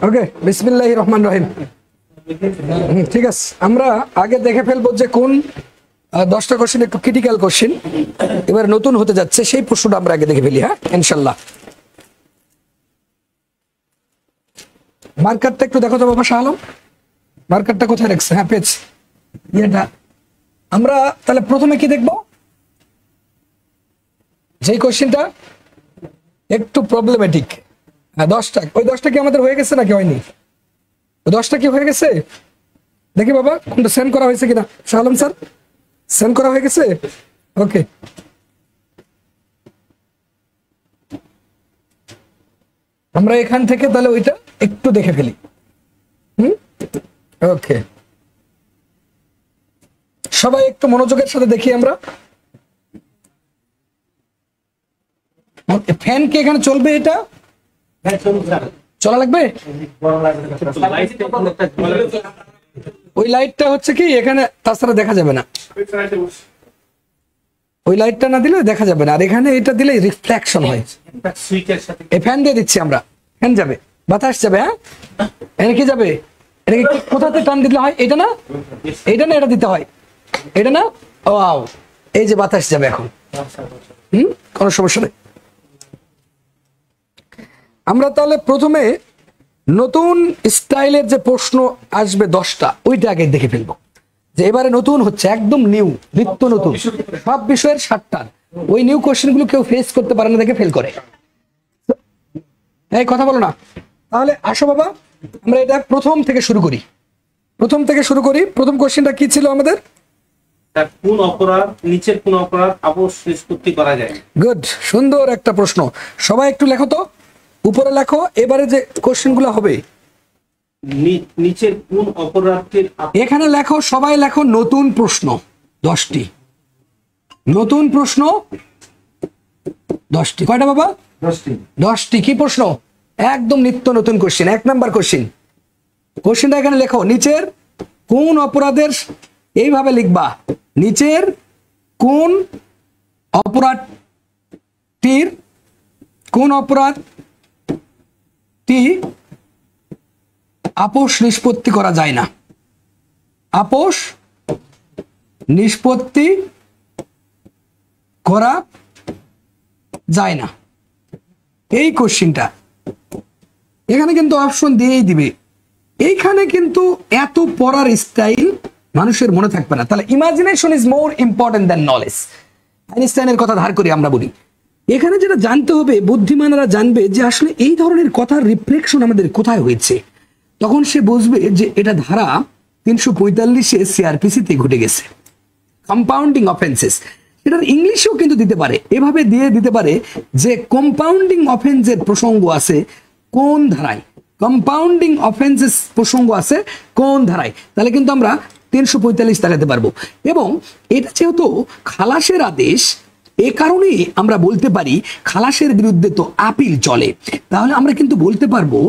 ওকে, বিসমিল্লাহির রহমানির রহিম। ঠিক আছে, আমরা আগে দেখে ফেলবো যে কোন 10টা কোশ্চেন একটু ক্রিটিক্যাল কোশ্চেন এবার নতুন হতে যাচ্ছে, সেই প্রশ্নটা আমরা আগে দেখে ফেলি। হ্যাঁ, ইনশাল্লাহ। মার্কারটা একটু দেখো তো বাবা শাহ আলম, মার্কারটা কোথায় রাখছে? হ্যাঁ, পেজ এটা। আমরা তাহলে প্রথমে কি দেখবো? যেই কোশ্চেনটা একটু প্রবলেমেটিক। হ্যাঁ, 10টা। ওই 10টা কি আমাদের হয়ে গেছে নাকি হয়নি? ওই 10টা কি হয়ে গেছে দেখি বাবা, কোনটা সেন্ড করা হয়েছে কিনা? শাহ আলম স্যার, সেন্ড করা হয়ে গেছে? ওকে, আমরা এখান থেকে তাহলে ওইটা একটু দেখে ফেলি। ওকে, সবাই একটু মনোযোগের সাথে দেখি আমরা। ফ্যান কি এখানে চলবে? এটা চলা লাগবে। ওই লাইটটা হচ্ছে কি এখানে, তাছাড়া দেখা যাবে না। ওই লাইটটা না দিলে দেখা যাবে না, আর এখানে এটা দিলে রিফ্লেকশন হয়। এই ফ্যান দিয়ে দিচ্ছি আমরা, ফ্যান যাবে, বাতাস যাবে। হ্যাঁ, এখানে কি যাবে? এটাকে কোথাতে টান দিতে হয়? এটা না, এটা না, এটা দিতে হয়। এটা না, ও এই যে বাতাস যাবে এখন। কোনো সমস্যা নেই। আমরা তাহলে প্রথমে নতুন স্টাইলের যে প্রশ্ন আসবে 10টা, ওইটা আগে দেখে ফেলবো। যে এবারে নতুন হচ্ছে, একদম নিউ, নিত্য নতুন, সব বিষয়ের 60টা। ওই নিউ কোশ্চেন গুলো কেউ ফেস করতে পারে না, দেখে ফেল করে। এই কথা বলো না। তাহলে আসো বাবা, আমরা এটা প্রথম থেকে শুরু করি। প্রথম কোশ্চেনটা কি ছিল আমাদের? কোন অপরাধ, নিচের কোন অপরাধ আপোষ নিষ্পত্তি করা যায়? গুড, সুন্দর একটা প্রশ্ন। সবাই একটু লেখো তো, উপরে লেখো। এবারে যে কোশ্চেন গুলো হবে, নিচের কোন অপরাধের এখানে লেখো, সবাই লেখো নতুন প্রশ্ন 10টি। নতুন প্রশ্ন 10টি। কয়টা বাবা? 10টি। কি প্রশ্ন? একদম নিত্য নতুন কোশ্চেন। 1 নাম্বার কোশ্চেনটা এখানে লেখো, নিচের কোন অপরাধের, এইভাবে লিখবা, নিচের কোন অপরাধটি আপোষ নিষ্পত্তি করা যায় না। আপোষ নিষ্পত্তি করা যায় না, এই কোশ্চেনটা এখানে কিন্তু অপশন দিয়েই দিবে। এইখানে কিন্তু এত পড়ার স্টাইল মানুষের মনে থাকবে না। তাহলে imagination is more important than knowledge. আইনস্টাইনের কথা ধার করি আমরা বলি। এখানে যেটা জানতে হবে, বুদ্ধিমানরা জানবে যে আসলে এই ধরনের কথার রিফ্লেকশন আমাদের কোথায় হয়েছে। তখন সে বুঝবে যে এটা ধারা 345 সিআরপিসিতে ঘটে গেছে, কম্পাউন্ডিং অফেন্সেস। এটার ইংলিশেও কিন্তু দিতে পারে, এভাবে দিয়ে দিতে পারে যে কম্পাউন্ডিং অফেন্সের প্রসঙ্গ আছে কোন ধারায়, কম্পাউন্ডিং অফেন্সেস প্রসঙ্গ আছে কোন ধারায়। তাহলে কিন্তু আমরা 345 দেখাতে পারবো। এবং এটা যেহেতু খালাসের আদেশ, এ কারণেই আমরা বলতে পারি খালাসের বিরুদ্ধে তো আপিল চলে। তাহলে আমরা কিন্তু বলতে পারবো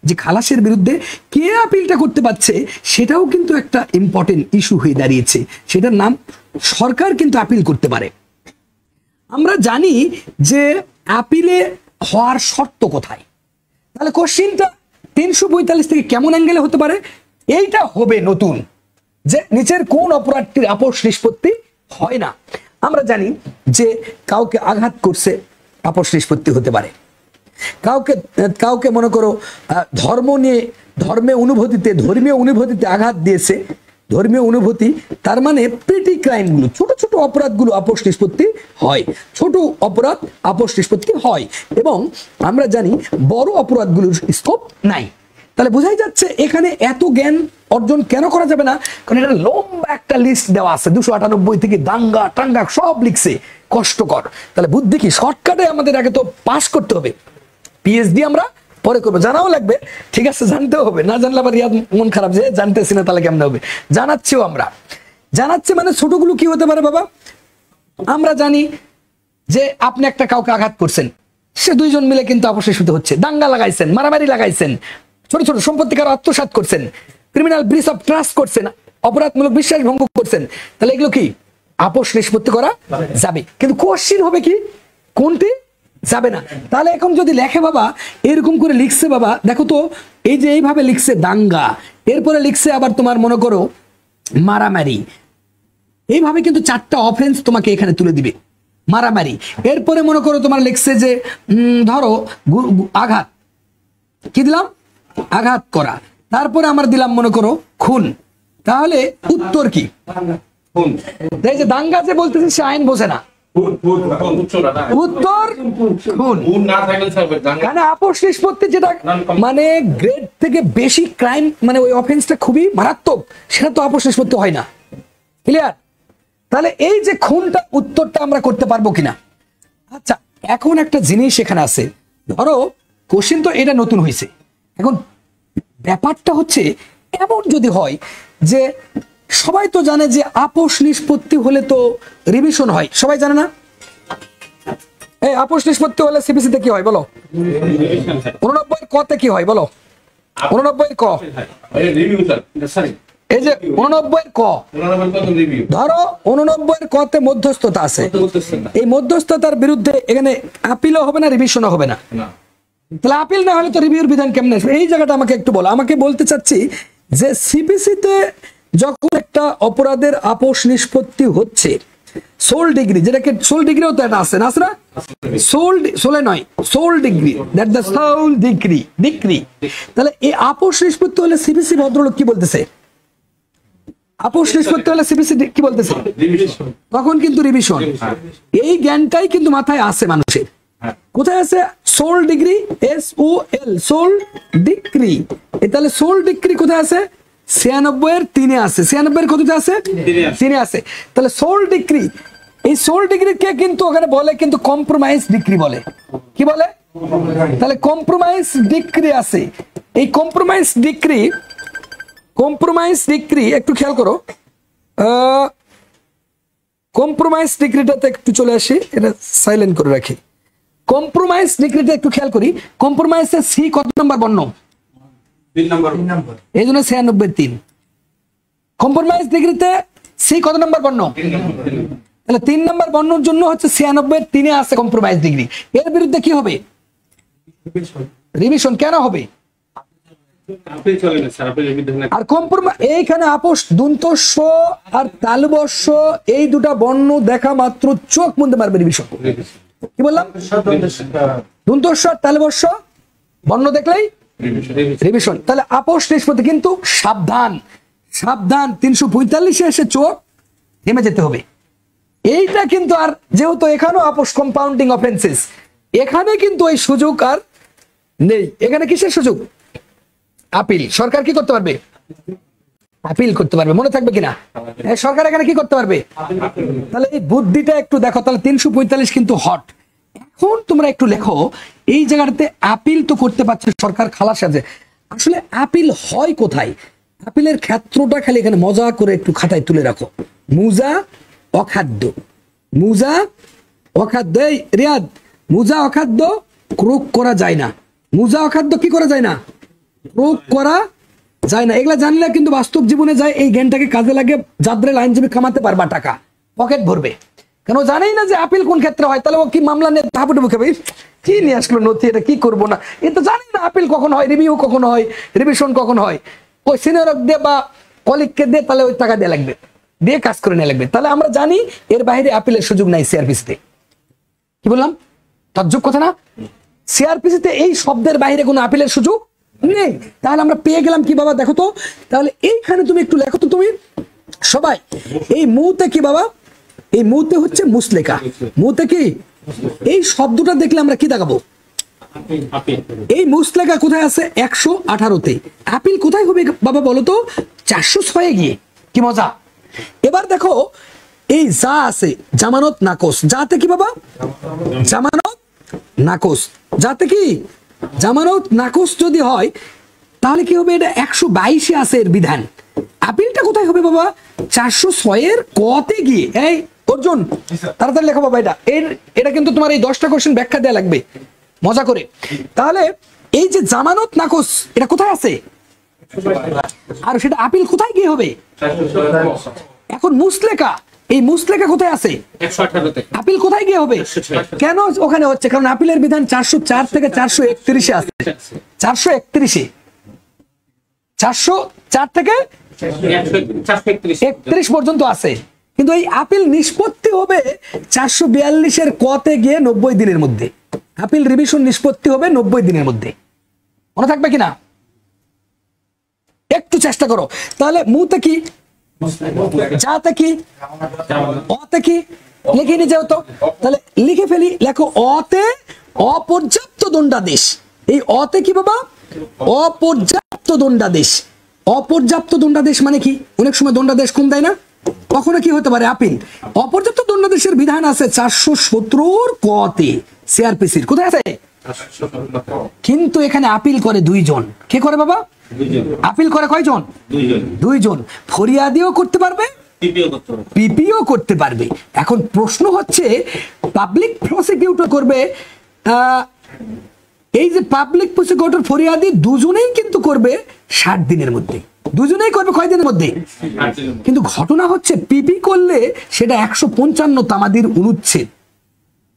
যে খালাসের বিরুদ্ধে কে আপিলটা করতে পারছে, সেটাও কিন্তু একটা ইম্পর্টেন্ট ইস্যু হয়ে দাঁড়িয়েছে। সেটার নাম সরকার কিন্তু আপিল করতে পারে। আমরা জানি যে আপিলে হওয়ার শর্ত কোথায়। তাহলে কোশ্চেনটা 345 থেকে কেমন অ্যাঙ্গেলে হতে পারে? এইটা হবে নতুন, যে নিচের কোন অপরাধটির আপোষ নিষ্পত্তি হয় না। আমরা জানি যে কাউকে আঘাত করছে, আপোষ নিষ্পত্তি হতে পারে। কাউকে মনে করো ধর্মীয় অনুভূতিতে আঘাত দিয়েছে, ধর্মীয় অনুভূতি, তার মানে পেটি ক্রাইমগুলো, ছোট ছোট অপরাধগুলো আপোষ নিষ্পত্তি হয়, ছোট অপরাধ আপোষ নিষ্পত্তি হয়। এবং আমরা জানি বড় অপরাধগুলোর স্কোপ নাই। তাহলে বোঝাই যাচ্ছে এখানে এত জ্ঞান অর্জন কেন করা যাবে না, কারণ এটা লম্বা একটা লিস্ট দেওয়া আছে, 298 থেকে দাঙ্গা টাঙ্গা সব লিখছে, কষ্টকর। তাহলে বুদ্ধি কি, শর্টকাটে আমাদের আগে তো পাস করতে হবে, পিএইচডি আমরা পরে করবো, জানাও লাগবে, ঠিক আছে, জানতেও হবে। না জানলে আবার রিয়াদ মন খারাপ যে জানতেছি না, তাহলে কেমন হবে। জানাচ্ছিও আমরা, জানাচ্ছে মানে ছোটগুলো কি হতে পারে বাবা? আমরা জানি যে আপনি একটা কাউকে আঘাত করছেন, সে দুইজন মিলে কিন্তু আপোষ নিষ্পত্তি হচ্ছে, দাঙ্গা লাগাইছেন, মারামারি লাগাইছেন, ছোট ছোট সম্পত্তিকার আত্মসাৎ করছেন, ক্রিমিনাল ব্রিচ অফ ট্রাস্ট করছেন, অপরাধমূলক বিশ্বাস ভঙ্গ করছেন, তাহলে এগুলো কি আপোষ নিষ্পত্তি করা যাবে। কিন্তু কোশ্চিন হবে কি কোনটি যাবে না। তাহলে এখন যদি লেখে বাবা এরকম করে লিখছে বাবা, দেখো তো এই যে এইভাবে লিখছে দাঙ্গা, এরপরে লিখছে আবার তোমার মনে করো মারামারি, এইভাবে কিন্তু 4টা অফেন্স তোমাকে এখানে তুলে দিবে। মারামারি, এরপরে মনে করো তোমার লিখছে যে ধরো আঘাত, কি দিলাম আঘাত করা, তারপরে আমরা দিলাম মনে করো খুন, তাহলে উত্তর কি? এই যে দাঙ্গা যে বলতেছে সে আইন বোঝে না, উত্তর খুন। কারণ আপোষ নিষ্পত্তি যেটা মানে গ্রেড থেকে বেশি ক্রাইম, মানে ওই অফেন্সটা খুবই মারাত্মক, সেটা তো আপোষ নিষ্পত্তি হয় না। ক্লিয়ার? তাহলে এই যে খুনটা উত্তরটা আমরা করতে পারবো কিনা। আচ্ছা এখন একটা জিনিস এখানে আছে, ধরো কোশ্চেন তো এটা নতুন হয়েছে, এখন ব্যাপারটা হচ্ছে এমন যদি হয় যে সবাই তো জানে যে আপোষ নিষ্পত্তি হলে তো রিভিশন হয়, সবাই জানে না? এই আপোষ নিষ্পত্তি হলে সিপিসিতে কি হয় বলো? 89 কতে কি হয় বলো? 89 ক, এই যে 89 ক, ধরো 89 কতে মধ্যস্থতা আছে, এই মধ্যস্থতার বিরুদ্ধে এখানে আপিলও হবে না, রিভিশনও হবে না। তাহলে আপিল না হলে তো রিভিউর বিধান কেমনে আসবে? এই জায়গাটা আমাকে একটু বলো। আমাকে বলতে চাচ্ছি যে সিপিসিতে যখন একটা অপরাধের আপোষ নিষ্পত্তি হচ্ছে, সোল ডিগ্রি, যেটাকে সোল ডিগ্রিও তো এটা আছে না, আছে না? সোলে নয়, sole degree, that the sole degree, degree. তাহলে এই আপোষ নিষ্পত্তি হলে সিপিসি ভদ্রলোক কি বলতেছে? আপোষ নিষ্পত্তি হলে সিপিসি কি বলতেছে? তখন কিন্তু রিভিশন। এই জ্ঞানটাই কিন্তু মাথায় আছে মানুষের। কোথায় আছে? Sole degree, SOL, sole degree. তাহলে সোল ডিগ্রি কোথায় আছে? 96 এর 3 এ আছে। 96 এর কততে আছে? 3 এ আছে। তাহলে সোল ডিগ্রি, এই সোল ডিগ্রিকে কিন্তু ওখানে বলে কিন্তু কম্প্রোমাইজ ডিগ্রি বলে। কি বলে? তাহলে কম্প্রোমাইজ ডিগ্রি আছে। এই কম্প্রোমাইজ ডিগ্রি একটু খেয়াল করো, কম্প্রোমাইজ ডিগ্রিটাতে একটু চলে আসি, এটা সাইলেন্ট করে রাখি। কম্প্রোমাইজ ডিগ্রিটা একটু খেয়াল করি, কম্প্রোমাইজের সি কত নাম্বার বর্ণ? 3 নম্বর। এই জন্য 96-3। কম্প্রোমাইজ ডিগ্রিতে সি কত নাম্বার বর্ণ? তাহলে 3 নাম্বার বর্ণের জন্য হচ্ছে 96-3 এ আছে কম্প্রোমাইজ ডিগ্রি। এর বিরুদ্ধে কি হবে? রিভিশন। কেন হবে? আর কম্প্রোমাইজ এইখানে আপোষ দন্তস্ব আর তালবস্য এই দুটা বর্ণ দেখা মাত্র চোখ মুন্দে মারবে রিভিশন। কি বললাম? দন্তস্ব আর তালবস্য বর্ণ দেখলেই রিভিশন। তাহলে আপোষ নিষ্পত্তি কিন্তু সাবধান, সাবধান, 345 এসে চোখ থেমে যেতে হবে। এইটা কিন্তু আর যেহেতু এখানেও আপোষ কম্পাউন্ডিং অফেন্সেস, এখানে কিন্তু এই সুযোগ আর নেই। এখানে কিসের সুযোগ? আপিল। সরকার কি করতে পারবে? আপিল করতে পারবে। মনে থাকবে কিনা? সরকার এখানে কি করতে পারবে? তাহলে এই বুদ্ধিটা একটু দেখো। তাহলে 345 কিন্তু হট। এখন তোমরা একটু লেখো এই জায়গাটাতে আপিল তো করতে পারছে সরকার, খালাস আছে, আসলে আপিল হয় কোথায়? আপিলের ক্ষেত্রটা খালি এখানে মজা করে একটু খাতায় তুলে রাখো। মুজা অখাদ্য, মুজা অখাদ্য, এই রিয়াদ, মুজা অখাদ্য ক্রোক করা যায় না। মুজা অখাদ্য কি করা যায় না? ক্রোক করা যায় না। এগুলা জানলে কিন্তু বাস্তব জীবনে যায়, এই জ্ঞানটাকে কাজে লাগে, যাদের আইনজীবী কামাতে পারবা, টাকা পকেট ভরবে। কেন জানেই না যে আপিল কোন ক্ষেত্রে হয়, তাহলে ও কি মামলা নিয়ে হাবুডুবু খাবে, কি নিয়ে আসলো নথি, এটা কি করবো না, এ তো জানি না আপিল কখন হয়, রিভিউ কখন হয়, রিভিশন কখন হয়। ওই সিনিয়র দিয়ে বা কলিগকে দিয়ে তাহলে ওই টাকা দেওয়া লাগবে, দিয়ে কাজ করে নেওয়া লাগবে। তাহলে আমরা জানি এর বাইরে আপিলের সুযোগ নাই সিআরপিসিতে। কি বললাম? তাজ্জব কথা না? সিআরপিসিতে এই শব্দের বাইরে কোনো আপিলের সুযোগ নেই। তাহলে আমরা পেয়ে গেলাম কি বাবা? দেখো তো, তাহলে এইখানে তুমি একটু লেখো তো তুমি সবাই, এই মুতে কি বাবা? এই মুতে হচ্ছে মুসলেখা। মুতে কি? এই শব্দটা দেখলে আমরা কি দেখাবো? এই মুসলেখা কোথায় আছে? 118-তে। আপিল কোথায় হবে বাবা বলো তো? 406-এ গিয়ে। কি মজা! এবার দেখো এই যা আছে জামানত নাকচ, যাতে কি বাবা? জামানত নাকচ, যাতে কি? জামানত নাকচ যদি হয় তাহলে কি হবে? এটা 122-এ আছে এর বিধান। আপিলটা কোথায় হবে বাবা? 406-এর কতে গিয়ে। এই অর্জুন তাড়াতাড়ি লেখো বাবা, এটা কিন্তু তোমার এই 10টা কোশ্চেন ব্যাখ্যা দেওয়া লাগবে। মজা করে। তাহলে এই যে জামানত নাকচ এটা কোথায় আছে, আর সেটা আপিল কোথায় গিয়ে হবে? এখন মুসলেকা, এই মুসলেকা কোথায় আছে? আপিল কোথায় গিয়ে হবে? কেন ওখানে হচ্ছে? কারণ আপিলের বিধান 404 থেকে 431 আছে। 431 404 থেকে 31 পর্যন্ত আছে, কিন্তু এই আপিল নিষ্পত্তি হবে 442 কতে গিয়ে 90 দিনের মধ্যে। আপিল রিভিশন নিষ্পত্তি হবে 90 দিনের মধ্যে। মনে থাকবে কিনা একটু চেষ্টা করো। তাহলে মুতে কি, যাতে কি, অতে কি, লিখে নিয়ে যাও তো। তাহলে লিখে ফেলি, লেখো অতে অপর্যাপ্ত দণ্ডাদেশ। এই অতে কি বাবা? অপর্যাপ্ত দণ্ডাদেশ। অপর্যাপ্ত দণ্ডাদেশ মানে কি? অনেক সময় দণ্ডাদেশ কম দেয় না, কখনো কি হতে পারে? আপিল। অপর্যাপ্ত দণ্ডাদেশের বিধান আছে 417 কতে সিআরপিসির। কোথায় আছে? কিন্তু এখানে আপিল করে 2 জন। কে করে বাবা? আপিল করে কয়জন? 2 জন। ফরিয়াদিও করতে পারবে, পিপিও করতে পারবে। এখন প্রশ্ন হচ্ছে পাবলিক প্রসিকিউটর করবে, এই যে পাবলিক প্রসিকিউটর ফরিয়াদি দুজনেই কিন্তু করবে 60 দিনের মধ্যে। দুজনেই করবে কয় দিনের মধ্যে? কিন্তু ঘটনা হচ্ছে পিপি করলে সেটা 155 তামাদির অনুচ্ছেদ,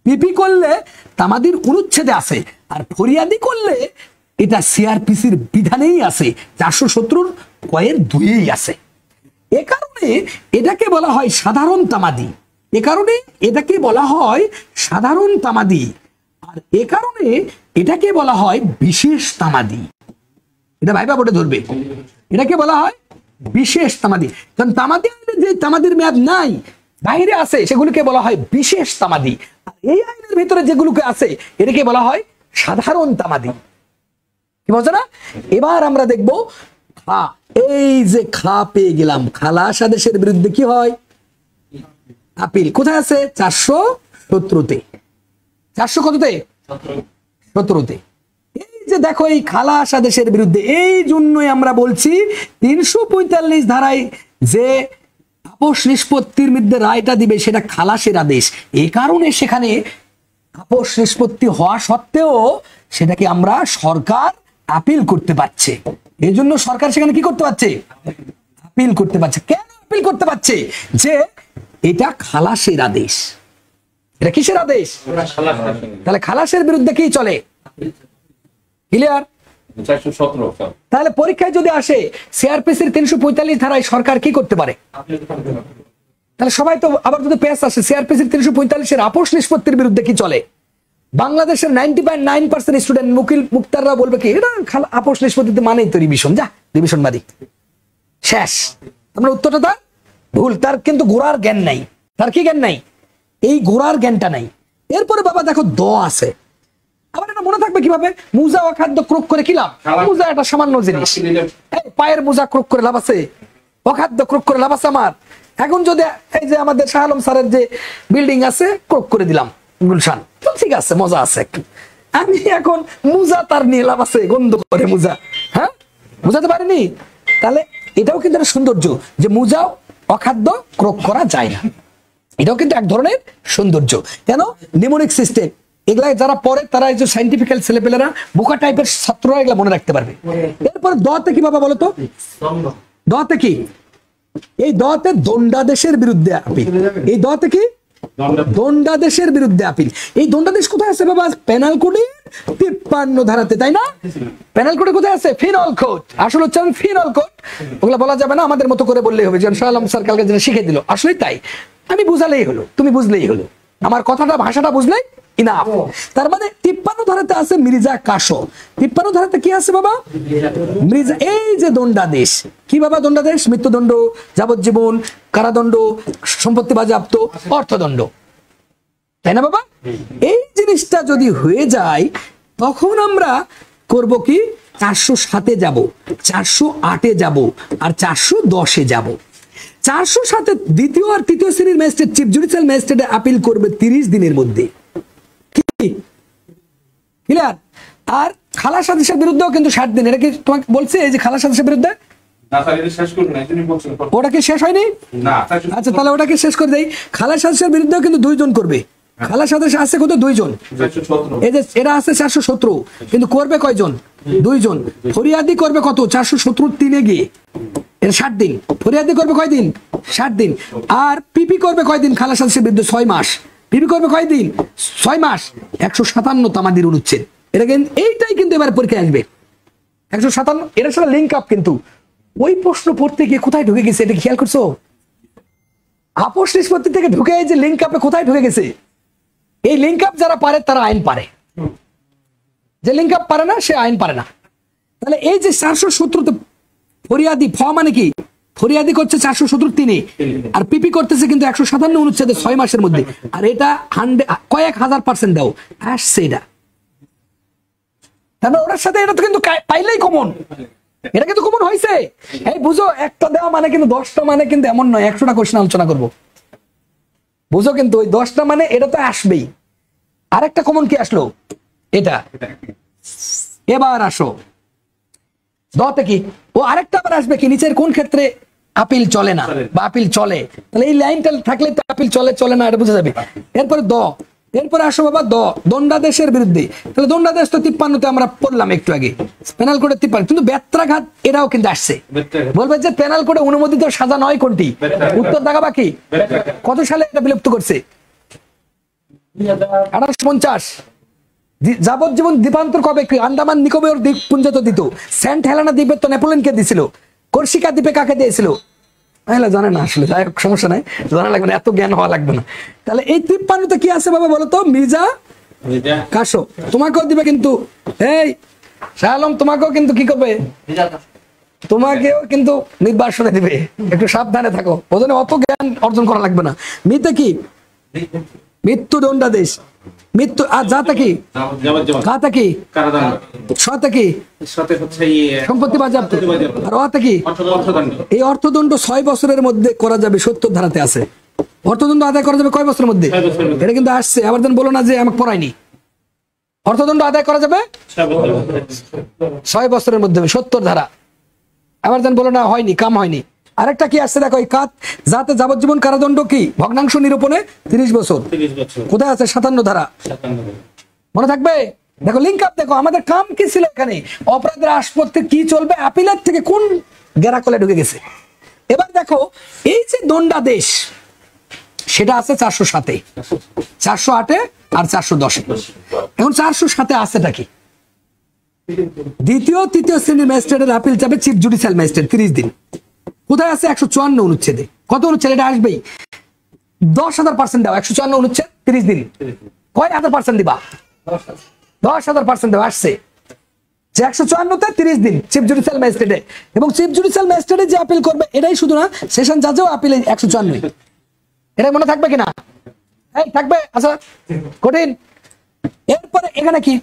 পিপি করলে তামাদির অনুচ্ছেদে আছে, আর ফরিয়াদি করলে এটা সিআরপিসির বিধানেই আছে, 417 কয়ের 2 আছে। এ কারণে এটাকে বলা হয় সাধারণ তামাদি। এ কারণে এটাকে বলা হয় সাধারণ তামাদি, আর এ কারণে এটাকে বলা হয় বিশেষ তামাদি। এটা ভাইবা বোর্ডে ধরবে। এটাকে বলা হয় বিশেষ তামাদি, কারণ তামাদি আইনে যে তামাদির মেয়াদ নাই, বাইরে আছে, সেগুলোকে বলা হয় বিশেষ তামাদি। আর এই আইনের ভিতরে যেগুলোকে আছে এটাকে বলা হয় সাধারণ তামাদি। কি বলছে না? এবার আমরা দেখবো খা। এই যে খা পেয়ে গেলাম, খালাস আদেশের বিরুদ্ধে কি হয়? আপিল। কোথায় আছে? 417-তে। 400 কততে? 17-তে। এই যে দেখো, এই খালাস আদেশের বিরুদ্ধে, এই জন্যই আমরা বলছি 345 ধারায় যে আপোষ নিষ্পত্তির মধ্যে রায়টা দিবে সেটা খালাসের আদেশ। এই কারণে সেখানে আপোষ নিষ্পত্তি হওয়া সত্ত্বেও সেটাকে আমরা সরকার আপিল করতে পারছে। এই জন্য সরকার সেখানে কি করতে পারছে? আপিল করতে পারছে। কেন আপিল করতে পারছে? যে এটা খালাসের আদেশ। এটা কিসের আদেশ? তাহলে খালাসের বিরুদ্ধে কি চলে? ক্লিয়ার? তাহলে পরীক্ষায় যদি আসে সিআরপিসির 345 ধারায় সরকার কি করতে পারে? তাহলে সবাই তো আবার যদি পেশ আসে সিআরপিসির 345 এর আপোষ নিষ্পত্তির বিরুদ্ধে কি চলে, বাংলাদেশের 90.9% স্টুডেন্ট মুক্তাররা বলবে কি এটা আপোষ নিষ্পত্তিতে মানেই তো রিভিশন, যা রিভিশনবাদী, শেষ। আমরা উত্তরটা তার ভুল। তার কিন্তু গোড়ার জ্ঞান নাই। তার কি জ্ঞান নাই? এই গোড়ার জ্ঞানটা নাই। এরপরে বাবা দেখো দ আছে। আবার এটা মনে থাকবে কিভাবে? মুজা অখাদ্য ক্রোক করে কি লাভ? মুজা একটা সামান্য জিনিস, পায়ের মোজা ক্রোক করে লাভ আছে? অখাদ্য ক্রোক করে লাভ আছে আমার? এখন যদি এই যে আমাদের শাহ আলম স্যারের যে বিল্ডিং আছে ক্রোক করে দিলাম গুলশান, তো ঠিক আছে, মজা আছে একটু। আমি এখন মুজা তার নিয়ে লাভ আছে? গন্ধ করে মুজা, হ্যাঁ, বুঝাতে পারিনি। তাহলে এটাও কিন্তু একটা সৌন্দর্য যে মুজা অখাদ্য ক্রোক করা যায় না। এটাও কিন্তু এক ধরনের সৌন্দর্য। কেন? Mnemonic system. এগুলা যারা পড়ে তারা এই যে সাইন্টিফিক্যাল ছেলেপেলেরা, বোকা টাইপের ছাত্ররা এগুলা মনে রাখতে পারবে। এরপর দতে কি বাবা বলতো? দতে কি? এই দতে দণ্ডাদেশের বিরুদ্ধে আপিল। এই দতে কি? দণ্ডাদেশের বিরুদ্ধে আপিল। এই দণ্ডাদেশ কোথায় আছে বাবা? পেনাল কোডে 53 ধারাতে, তাই না? পেনাল কোডে কোথায় আছে? Phenol code. আসলে হচ্ছে ফিনল কোড, ওগুলা বলা যাবে না, আমাদের মতো করে বললেই হবে। যেমন শাহ আলম স্যার কালকে যেটা শিখে দিল, আসলে তাই। আমি বুঝালেই হলো, তুমি বুঝলেই হলো, আমার কথাটা ভাষাটা বুঝলেই ইনাফ। তার মানে 53 ধারাতে আছে মির্জা কাশো। 53 ধারাতে কি আছে বাবা? মির্জা। এই যে দণ্ডাদেশ কি বাবা? দণ্ডাদেশ মৃত্যুদণ্ড, যাবজ্জীবন, কারাদণ্ড, সম্পত্তি বাজেয়াপ্ত, অর্থদণ্ড, তাই না বাবা? এই জিনিসটা যদি হয়ে যায় তখন আমরা করব কি? 407-এ যাব, 408-এ যাব, আর 410-এ যাব। 407-এ দ্বিতীয় আর তৃতীয় শ্রেণীর magistrate, chief judicial magistrate appeal করবে 30 দিনের মধ্যে। ক্লিয়ার? আর খালাস আদেশের বিরুদ্ধেও কিন্তু 60 দিন। এটা কি তোমাকে বলছে এই যে খালাস আদেশের বিরুদ্ধে? ওটা কি শেষ হয়নি? আচ্ছা, তাহলে ওটাকে শেষ করে দেই। খালাস আদেশের বিরুদ্ধেও কিন্তু 2 জন করবে। খালাস আদেশ আছে কত 2 জন, এই যে এটা আছে 417, কিন্তু করবে কয়জন 2 জন। ফরিয়াদি করবে কত 417 3 গিয়ে এটা 60 দিন, ফরিয়াদি করবে কয়দিন 60 দিন। আর পিপি করবে কয়দিন খালাস আদেশের বিরুদ্ধে 6 মাস, পিপি করবে কয়দিন 6 মাস। 157 তামাদির অনুচ্ছেদ, এটা কিন্তু এইটাই কিন্তু এবার পরীক্ষায় আসবে 157। এর সাথে লিঙ্ক আপ, কিন্তু ওই প্রশ্ন পড়তে গিয়ে কোথায় ঢুকে গেছে এটা খেয়াল করছো? আপোষ নিষ্পত্তি থেকে ঢুকে এই যে লিঙ্ক আপে কোথায় ঢুকে গেছে। এই লিঙ্ক আপ যারা পারে তারা আইন পারে, যে লিঙ্ক আপ পারে না সে আইন পারে না। তাহলে এই যে 417 ফরিয়াদি, ফ মানে কি, ফরিয়াদি করছে 417 3, আর পিপি করতেছে কিন্তু 157 অনুচ্ছেদে 6 মাসের মধ্যে। আর এটা কয়েক হাজার % দাও আসছে এটা, তারপরে ওটার সাথে এটা তো কিন্তু পাইলেই কমন, এটা কিন্তু কমন হয়েছে। এই বুঝো, একটা দেওয়া মানে কিন্তু 10টা মানে কিন্তু এমন নয় 100টা কোশ্চেন আলোচনা করবো, বুঝো। কিন্তু ওই 10টা মানে এটা তো আসবেই। আরেকটা কমন কি আসলো এটা, এবার আসো দতে কি, ও আরেকটা আবার আসবে কি, নিচের কোন ক্ষেত্রে আপিল চলে না বা আপিল চলে। তাহলে এই লাইনটা থাকলে তো আপিল চলে চলে না এটা বোঝা যাবে। এরপরে এরপরে আসো বাবা দণ্ডাদেশের বিরুদ্ধে। তাহলে দণ্ডাদেশ তো 53-তে আমরা পড়লাম একটু আগে, পেনাল কোডে 53, কিন্তু ব্যত্রাঘাত এরাও কিন্তু আসছে। বলবে যে পেনাল কোডে অনুমোদিত সাজা নয় কোনটি, উত্তর দেখা বাকি। কত সালে এটা বিলুপ্ত করছে? 1850। যাবজ্জীবন দ্বীপান্তর কবে আন্দামান নিকোবর দ্বীপপুঞ্জ তো দিত, সেন্ট হেলেনা দ্বীপে তো নেপোলিয়নকে দিছিল, কর্সিকা দ্বীপে কাকে দিয়েছিল জানে না আসলে, যাই হোক সমস্যা নাই, জানা লাগবে না, এত জ্ঞান হওয়া লাগবে না। তাহলে এই 53-তে কি আছে বাবা বলো তো? মির্জা কাসো, তোমাকেও দিবে কিন্তু, এই শাহ আলম তোমাকেও কিন্তু কি করবে, তোমাকেও কিন্তু নির্বাসনে দিবে, একটু সাবধানে থাকো, ওজনে অত জ্ঞান অর্জন করা লাগবে না। মিতে কি মৃত্যু দণ্ডাদেশ, মৃত্যু। আর যাতে কি কাতে কি সতে কি সম্পত্তি বাজেয়াপ্ত, আর অতে কি এই অর্থদণ্ড 6 বছরের মধ্যে করা যাবে, 70 ধারাতে আছে। অর্থদণ্ড আদায় করা যাবে কয় বছরের মধ্যে, এটা কিন্তু আসছে। আবার যেন বলো না যে আমাকে পড়ায়নি। অর্থদণ্ড আদায় করা যাবে 6 বছরের মধ্যে, 70 ধারা। আবার যেন বলো না হয়নি, কাম হয়নি। আরেকটা কি আসছে দেখো, এই যাতে যাবজ্জীবন কারাদণ্ড কি ভগ্নাংশ নিরূপণে 30 বছর, কোথায় আছে 57 ধারা, মনে থাকবে। দেখো লিঙ্ক আপ, দেখো আমাদের কাম কি ছিল এখানে, অপরাধের আসপত্তি কি চলবে, আপিলের থেকে কোন গেরাকলে ঢুকে গেছে। এবার দেখো এই যে দণ্ডাদেশ সেটা আছে 407-এ, 408-এ আর 410-এ। এখন 407-এ আছেটা কি, দ্বিতীয় তৃতীয় শ্রেণীর ম্যাজিস্ট্রেটের আপিল যাবে চিফ জুডিশিয়াল ম্যাজিস্ট্রেট 30 দিন। কোথায় আছে 154 অনুচ্ছেদে, কত অনুচ্ছেদ এটা আসবেই 10,000% দাও, 154 অনুচ্ছেদ 30 দিন, কয় হাজার % দিবা 10,000% দাও, আসছে যে 154-তে 30 দিন চিফ জুডিশিয়াল ম্যাজিস্ট্রেটে। এবং চিফ জুডিশিয়াল ম্যাজিস্ট্রেটে যে আপিল করবে এটাই শুধু না, সেশন জাজেও আপিল 154, এটা মনে থাকবে কিনা, এই থাকবে। আচ্ছা কঠিন। এরপরে এখানে কি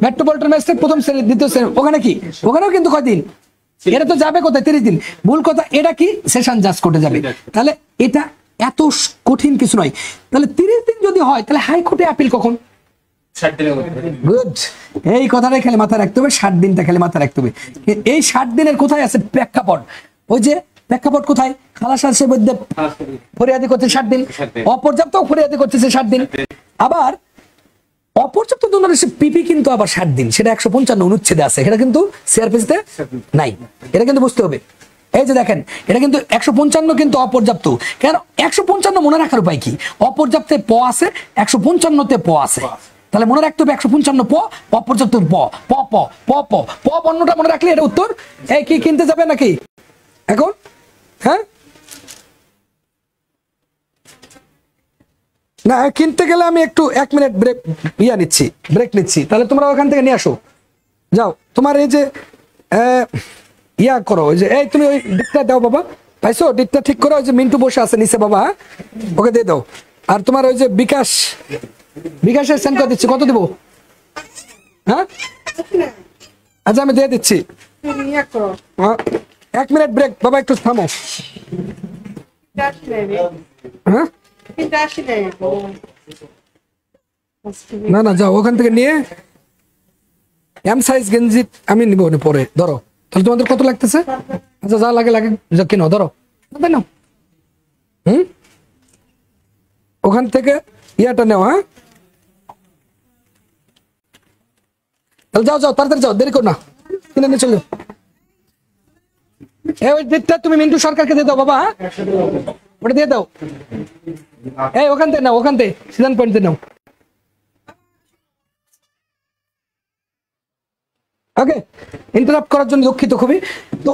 মেট্রোপলিটন ম্যাজিস্ট্রেট প্রথম শ্রেণী দ্বিতীয় শ্রেণী, ওখানে কি, ওখানেও কিন্তু কয়দিন, এটা তো যাবে কোথায় 30 দিন, ভুল কথা, এটা কি সেশন জাজ কোর্টে যাবে। তাহলে এটা এত কঠিন কিছু নয়। তাহলে 30 দিন যদি হয় তাহলে হাইকোর্টে আপিল কখন, গুড, এই কথাটাই খালি মাথায় রাখতে হবে, 60 দিনটা খালি মাথায় রাখতে হবে। এই 60 দিনের কোথায় আছে প্রেক্ষাপট, ওই যে প্রেক্ষাপট কোথায়, খালাস আদেশের মধ্যে ফরিয়াদি করছে 60 দিন, অপর্যাপ্ত ফরিয়াদি করতেছে 60 দিন, আবার অপর্যাপ্ত দণ্ডাদেশে পিপি কিন্তু আবার 60 দিন, সেটা 155 অনুচ্ছেদে আছে, এটা কিন্তু সিআরপিসিতে নাই, এটা কিন্তু বুঝতে হবে। এই যে দেখেন এটা কিন্তু 155 কিন্তু অপর্যাপ্ত, কেন 155 মনে রাখার উপায় কি, অপর্যাপ্তে প আছে, 155-তে প আছে, তাহলে মনে রাখতে হবে 155 প, অপর্যাপ্ত প, প প প প প বর্ণটা মনে রাখলে এটা উত্তর। এই কি কিনতে যাবে নাকি এখন, হ্যাঁ না কিনতে গেলে আমি একটু 1 মিনিট ব্রেক নিচ্ছি, তাহলে তোমরা ওখান থেকে নিয়ে আসো, যাও তোমার এই যে করো, ওই যে এই তুমি ওই ডিটটা দাও বাবা, পাইছো ডিটটা ঠিক করো, ওই যে মিন্টু বসে আছে নিচে বাবা, ওকে দিয়ে দাও। আর তোমার ওই যে বিকাশের সেন্ড করে দিচ্ছি, কত দিব, হ্যাঁ আচ্ছা আমি দিয়ে দিচ্ছি, 1 মিনিট ব্রেক বাবা, একটু থামো, হ্যাঁ না না যাও ওখান থেকে নিয়ে এম সাইজ গেঞ্জি আমি নিব পরে, ধরো তাহলে তোমাদের কত লাগতেছে, আচ্ছা যা লাগে কেন ধরো, তাই না ওখান থেকে ইয়াটা নেও, হ্যাঁ তাহলে যাও যাও তাড়াতাড়ি যাও, দেরি করো না, কিনে নিয়ে চলে যাও। ওই ডেটটা তুমি মিন্টু সরকারকে দিয়ে দাও বাবা, হ্যাঁ ওটা দিয়ে দাও। ওখান থেকে নাও, ওখান থেকে সিদ্ধান্ত পয়েন্ট নাও। ওকে, ইন্টারাপ্ট করার জন্য দুঃখিত খুবই। তো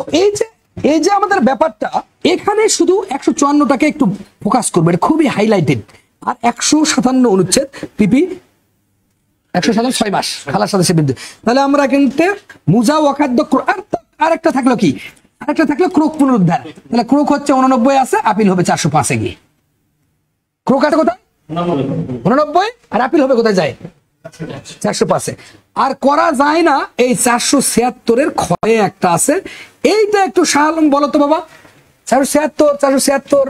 এই যে আমাদের ব্যাপারটা এখানে শুধু 154টাকে একটু ফোকাস করবে, এটা খুবই হাইলাইটেড। আর 157 অনুচ্ছেদ পিপি 157 6 মাস খালার সাথে সে বিদ্যুৎ। তাহলে আমরা কিন্তু মুজা ওয়াকাদ্দ আর একটা থাকলো কি, আরেকটা থাকলো ক্রোক পুনরুদ্ধার। তাহলে ক্রোক হচ্ছে 89 আছে, আপিল হবে 405 গিয়ে। ক্রোক আছে কোথায় 89, আর আপিল হবে কোথায় যায় 405। আর করা যায় না এই 476 ক্ষয়ে একটা আছে, এইটা একটু শাহ আলম বলো তো বাবা। 476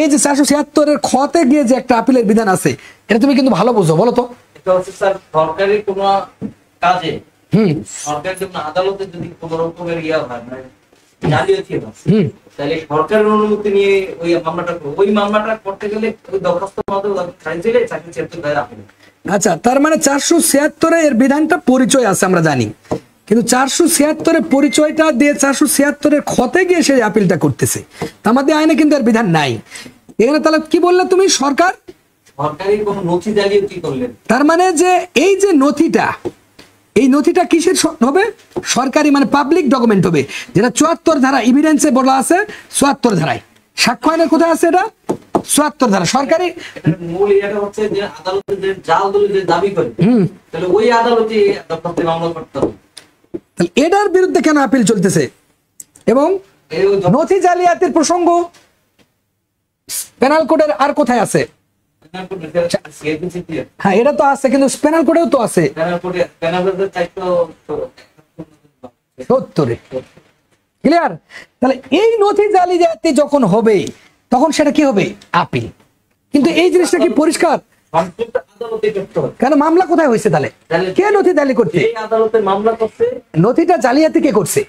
এই যে 476 খতে গিয়ে যে একটা আপিলের বিধান আছে, এটা তুমি কিন্তু ভালো বুঝো, বলো তো। এটা হচ্ছে স্যার সরকারি কোনো কাজে সরকার যখন আদালতে যদি কোনো রকমের ইয়া হয়, মানে জালিয়াতি হয়, তাহলে সরকারের অনুমতি নিয়ে ওই মামলাটা করতে গেলে ওই দরখাস্তের মাধ্যমে খারিজ হলে 476 দায়ের আপিল। আচ্ছা, তার মানে 476 এর বিধানটা পরিচয় আছে আমরা জানি, কিন্তু 476 পরিচয়টা দিয়ে 476 খতে গিয়ে সে আপিলটা করতেছে, আমাদের আইনে কিন্তু এর বিধান নাই এখানে। তাহলে কি বললে তুমি, সরকারি কোনো নথি জালিয়াতি করলেন, তার মানে যে এই যে এই নথিটা কিসের হবে, সরকারি মানে পাবলিক ডকুমেন্ট হবে, যেটা 74 ধারা এভিডেন্সে বলা আছে, 74 ধারায় সাক্ষ্য আইনের কোথায় আছে, এটা 74 ধারা সরকারি। মূল এটা হচ্ছে যে আদালতে যে জাল দলিল যে দাবি করে, তাহলে ওই আদালতে দরখাস্তে মামলা করতে হবে। তাহলে এটার বিরুদ্ধে কেন আপিল চলতেছে? এবং নথি জালিয়াতির প্রসঙ্গ পেনাল কোডের আর কোথায় আছে? হ্যাঁ, এটা তো আছে, কিন্তু পেনাল কোডেও তো আছে 70। ক্লিয়ার? তাহলে এই নথি জালিয়াতি যখন হবে তখন সেটা কি হবে, আপিল। কিন্তু এই জিনিসটা কি পরিষ্কার? কেন মামলা কোথায় হয়েছে তাহলে, কে নথি জালি করছে? নথিটা জালিয়াতি কে করছে?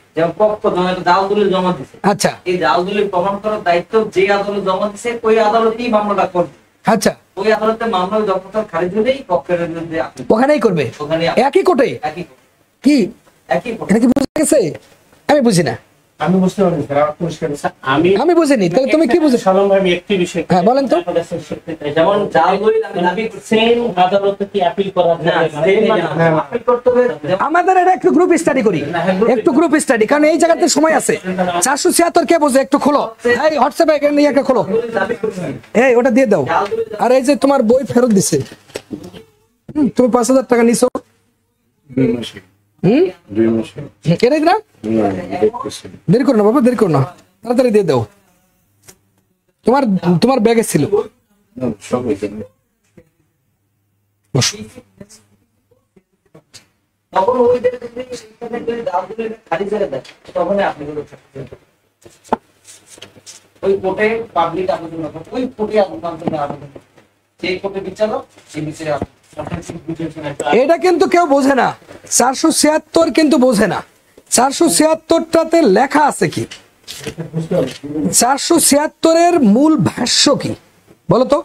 আচ্ছা, এই জাল দলিল প্রমাণ করার দায়িত্ব যে আদালত জমা দিচ্ছে ওই আদালতই মামলাটা করবে। আচ্ছা, ওই আদালতে মামলা দরখাস্ত খারিজ হলেই পক্ষের বিরুদ্ধে আপিল ওখানেই করবে, একই কোর্টে। কি এটা কি বুঝে গেছে? আমি বুঝি না, আমি বুঝতে পারিনি স্যার, আমার পরিষ্কার আমি বুঝিনি। তাহলে তুমি কি বুঝে? সালাম ভাই, আমি একটি বিষয়, হ্যাঁ বলেন তো। যেমন জাল দলিল আমি দাবি সেম আদালতে কি আপিল করা যায়? আপিল করতে হবে। আমাদের এটা একটু গ্রুপ স্টাডি করি, একটু গ্রুপ স্টাডি, কারণ এই জায়গাতে সময় আছে। 476 কে বোঝে, একটু খোলো, এই হোয়াটসঅ্যাপে নিয়ে একটা খোলো, এই ওটা দিয়ে দাও। আর এই যে তোমার বই ফেরত দিছে, তুমি 5000 টাকা নিছো, এটাই না, দেরি করো না বাবা, দেরি করো না, তাড়াতাড়ি দিয়ে দাও। তোমার ব্যাগে ছিল, তখন ওই জাল দলিল খারিজ হয়ে যায়, তখন আপনি ওই কোর্টে পাবলিক আবেদন হবে, ওই কোর্টে আবেদন সেই কোর্টে বিচারক সেই বিচারে। এটা কিন্তু কেউ বোঝে না, 476 কিন্তু বোঝে না। 476টাতে লেখা আছে কি, 476 মূল ভাষ্য কি বলতো?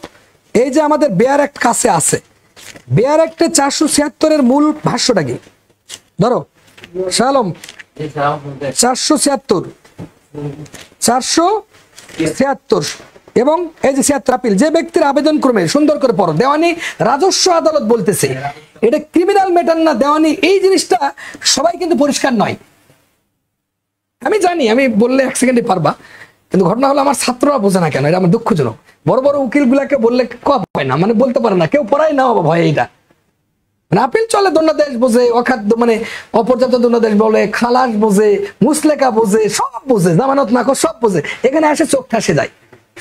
এই যে আমাদের বেয়ার অ্যাক্ট কাছে আছে, বেয়ার অ্যাক্টে 476 মূল ভাষ্যটা কি? ধরো শালম, 476 এবং এই যে 76 আপিল, যে ব্যক্তির আবেদন ক্রমে, সুন্দর করে পড়ো, দেওয়ানি রাজস্ব আদালত বলতেছে, এটা ক্রিমিনাল ম্যাটার না দেওয়ানি। এই জিনিসটা সবাই কিন্তু পরিষ্কার নয়, আমি জানি, আমি বললে 1 সেকেন্ডে পারবা, কিন্তু ঘটনা হলো আমার ছাত্ররা বোঝে না কেন, এটা আমার দুঃখজনক। বড় বড় উকিল গুলাকে বললে কম হয় না, মানে বলতে পারে না, কেউ পড়াই না বাবা ভয়। এইটা মানে আপিল চলে, দণ্ডাদেশ বোঝে, অখাদ্য মানে অপর্যাপ্ত দণ্ডাদেশ বলে, খালাস বোঝে, মুসলেকা বোঝে, সব বোঝে, জামানত না সব বোঝে, এখানে আসে চোখ ঠাসে যায়।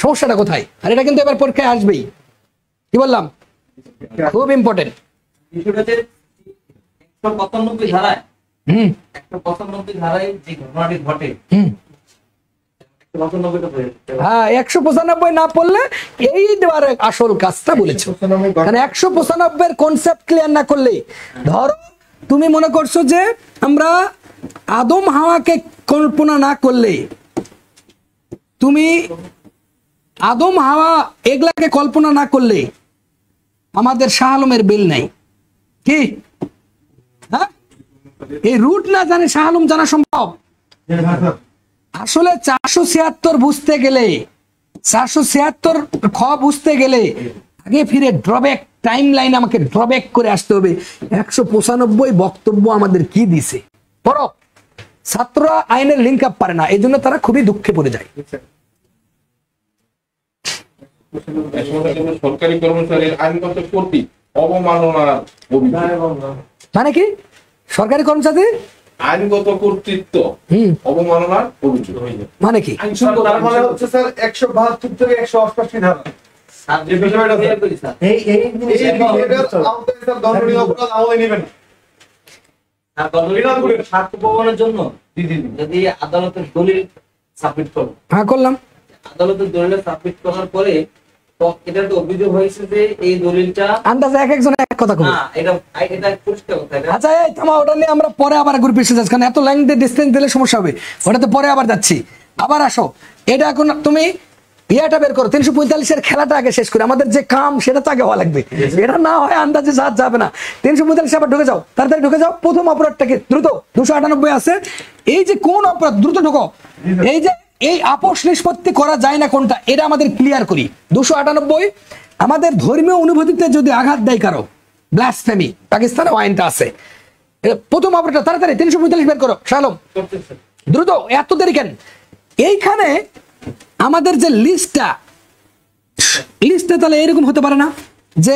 সমস্যাটা কোথায়? আর এটা কিন্তু এবার পরীক্ষায় আসবেই, কি বললাম, খুব ইম্পর্টেন্ট। 195 ধারায় 195 ধারায় যে ঘটনাটি ঘটে, হ্যাঁ 195 না পড়লে এইবার আসল কাজটা বলেছো, কারণ 195 কনসেপ্ট ক্লিয়ার না করলে, ধরো তুমি মনে করছো যে আমরা আদম হাওয়াকে কল্পনা না করলে, তুমি আদম হাওয়া এগুলাকে কল্পনা না করলে আমাদের শাহ আলমের বিল নাই কি? হ্যাঁ, এই রুট না জানে শাহ আলম জানা সম্ভব? আসলে 476 বুঝতে গেলে, 476 খ বুঝতে গেলে আগে ফিরে ড্রব্যাক টাইম লাইন আমাকে ড্রব্যাক করে আসতে হবে। 195 বক্তব্য আমাদের কি দিছে পড়ো। ছাত্ররা আইনের লিঙ্ক আপ পারে না, এই জন্য তারা খুবই দুঃখে পড়ে যায়। সরকারি কর্মচারীর আইনগত কর্তৃত্ব অবমাননার অভিযোগ। মানে কি? সরকারি কর্মচারী আইনগত কর্তৃত্ব অবমাননার অভিযোগ মানে কি? তার মানে হচ্ছে স্যার 172 থেকে 188 ধারা এই বিষয়টার আওতায় স্যার দণ্ডনীয় অপরাধ আমলে নেবেন না। আর দণ্ডনীয় সাক্ষ্য প্রমাণের জন্য যদি আদালতের দলিল সাবমিট করো, হ্যাঁ করলাম, আদালতের দলিল সাবমিট করার পরে তো এটা তো অভিযোগ হয়েছে যে এই দলিলটা আন্দাজে এক একজন এক কথা কবে। না, এটা এটা পরিষ্কার কথা। এটা আচ্ছা এই থামা, ওটা নিয়ে আমরা পরে আবার গ্রুপে এসে যাচ্ছি, কারণ এত লেংথে ডিসটেন্স দিলে সমস্যা হবে। ওটাতে পরে আবার যাচ্ছি। আবার আসো, এটা এখন তুমি ইয়াটা বের করো, 345 খেলাটা আগে শেষ করে আমাদের যে কাম সেটা তো আগে হওয়া লাগবে। এটা না হয় আন্দাজে যাবে না। 345 আবার ঢুকে যাও, তাড়াতাড়ি ঢুকে যাও। প্রথম অপরাধটাকে দ্রুত 298 আছে। এই যে কোন অপরাধ, দ্রুত ঢুকো। এই যে এই আপোষ নিষ্পত্তি করা যায় না কোনটা, এটা আমাদের ক্লিয়ার করি। 298 আমাদের ধর্মীয় অনুভূতিতে যদি আঘাত দেয় কারো, ব্লাসফেমি, পাকিস্তানে আইনটা আছে। প্রথম অপরাধটা তাড়াতাড়ি 345 বের করো শালম, দ্রুত। এত দেরি কেন? এইখানে আমাদের যে লিস্টটা তাহলে এরকম হতে পারে না যে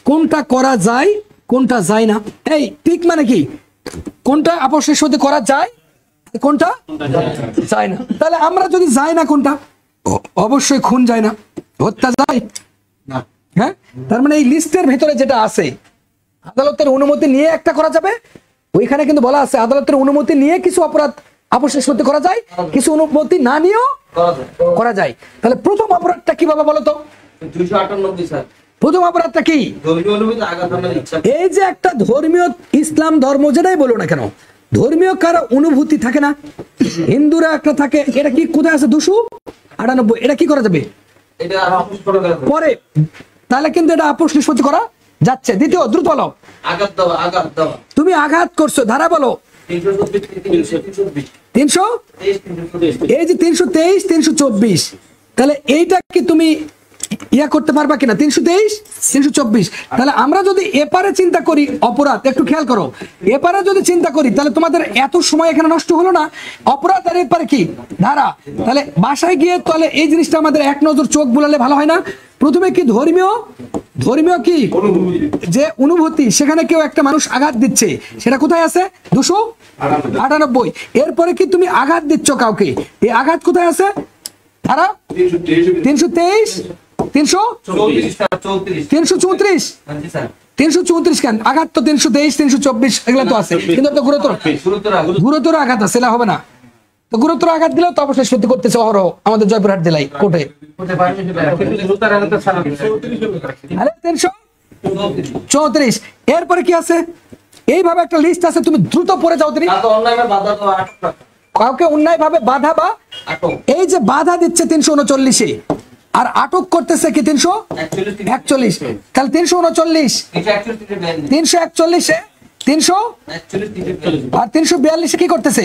কোনটা করা যায় কোনটা যায় না। এই ঠিক মানে কি? কোনটা আপোষ নিষ্পত্তি করা যায়, কোনটা যায় না। তাহলে আমরা যদি যায় না কোনটা, অবশ্যই খুন যায় না, হত্যা যায় না। হ্যাঁ, তার মানে এই লিস্টের ভিতরে যেটা আছে আদালতের অনুমতি নিয়ে একটা করা যাবে। ওইখানে কিন্তু বলা আছে আদালতের অনুমতি নিয়ে কিছু অপরাধ আপোষ নিষ্পত্তি করা যায়, কিছু অনুমতি না নিয়েও করা যায়। তাহলে প্রথম অপরাধটা কিভাবে বলো তো? 298 স্যার। প্রথম অপরাধটা কি? ধর্মীয় অনুভূতি আঘাত হানার ইচ্ছা। এই যে একটা ধর্মীয়, ইসলাম ধর্ম যেটাই বলো না কেন, ধর্মীয় কারো অনুভূতি থাকে না, হিন্দুরা একটা থাকে। এটা কি কোথায় আছে? 298। এটা কি করা যাবে এটা আপোষ করা যাবে পরে, তাহলে কিন্তু এটা আপোষ নিষ্পত্তি করা যাচ্ছে। দ্বিতীয়, দ্রুত বলো। আঘাত দেওয়া, আঘাত দেওয়া। তুমি আঘাত করছো, ধারা বলো। 300, এই যে 323, 324, তাহলে এইটা কি তুমি ইয়া করতে পারবা কিনা? 323, 324। তাহলে আমরা যদি এপারে চিন্তা করি অপরাধ, একটু খেয়াল করো, এপারে যদি চিন্তা করি তাহলে তোমাদের এত সময় এখানে নষ্ট হলো না। অপরাধ আর এপারে কি ধারা। তাহলে বাসায় গিয়ে তাহলে এই জিনিসটা আমাদের এক নজর চোখ বুলালে ভালো হয় না? প্রথমে কি ধর্মীয় কি যে অনুভূতি, সেখানে কেউ একটা মানুষ আঘাত দিচ্ছে, সেটা কোথায় আছে? 298। এরপরে কি তুমি আঘাত দিচ্ছ কাউকে, এই আঘাত কোথায় আছে? ধারা 323, 334, 334 কেন? আঘাত তো 323, 324 এগুলো তো আছে, কিন্তু তো গুরুতর আঘাত আছে, হবে না তো। গুরুতর আঘাত দিলেও তো অবশ্যই সত্যি করতেছে অহরহ আমাদের জয়পুরহাট জেলায় কোর্টে। 334। এরপরে কি আছে? এইভাবে একটা লিস্ট আছে, তুমি দ্রুত পড়ে যাও। তিনি কাউকে অন্যায় ভাবে বাধা বা এই যে বাধা দিচ্ছে 339, আর আটক করতেছে কি 341। তাহলে 339, 341, 300 আর 342 কি করতেছে?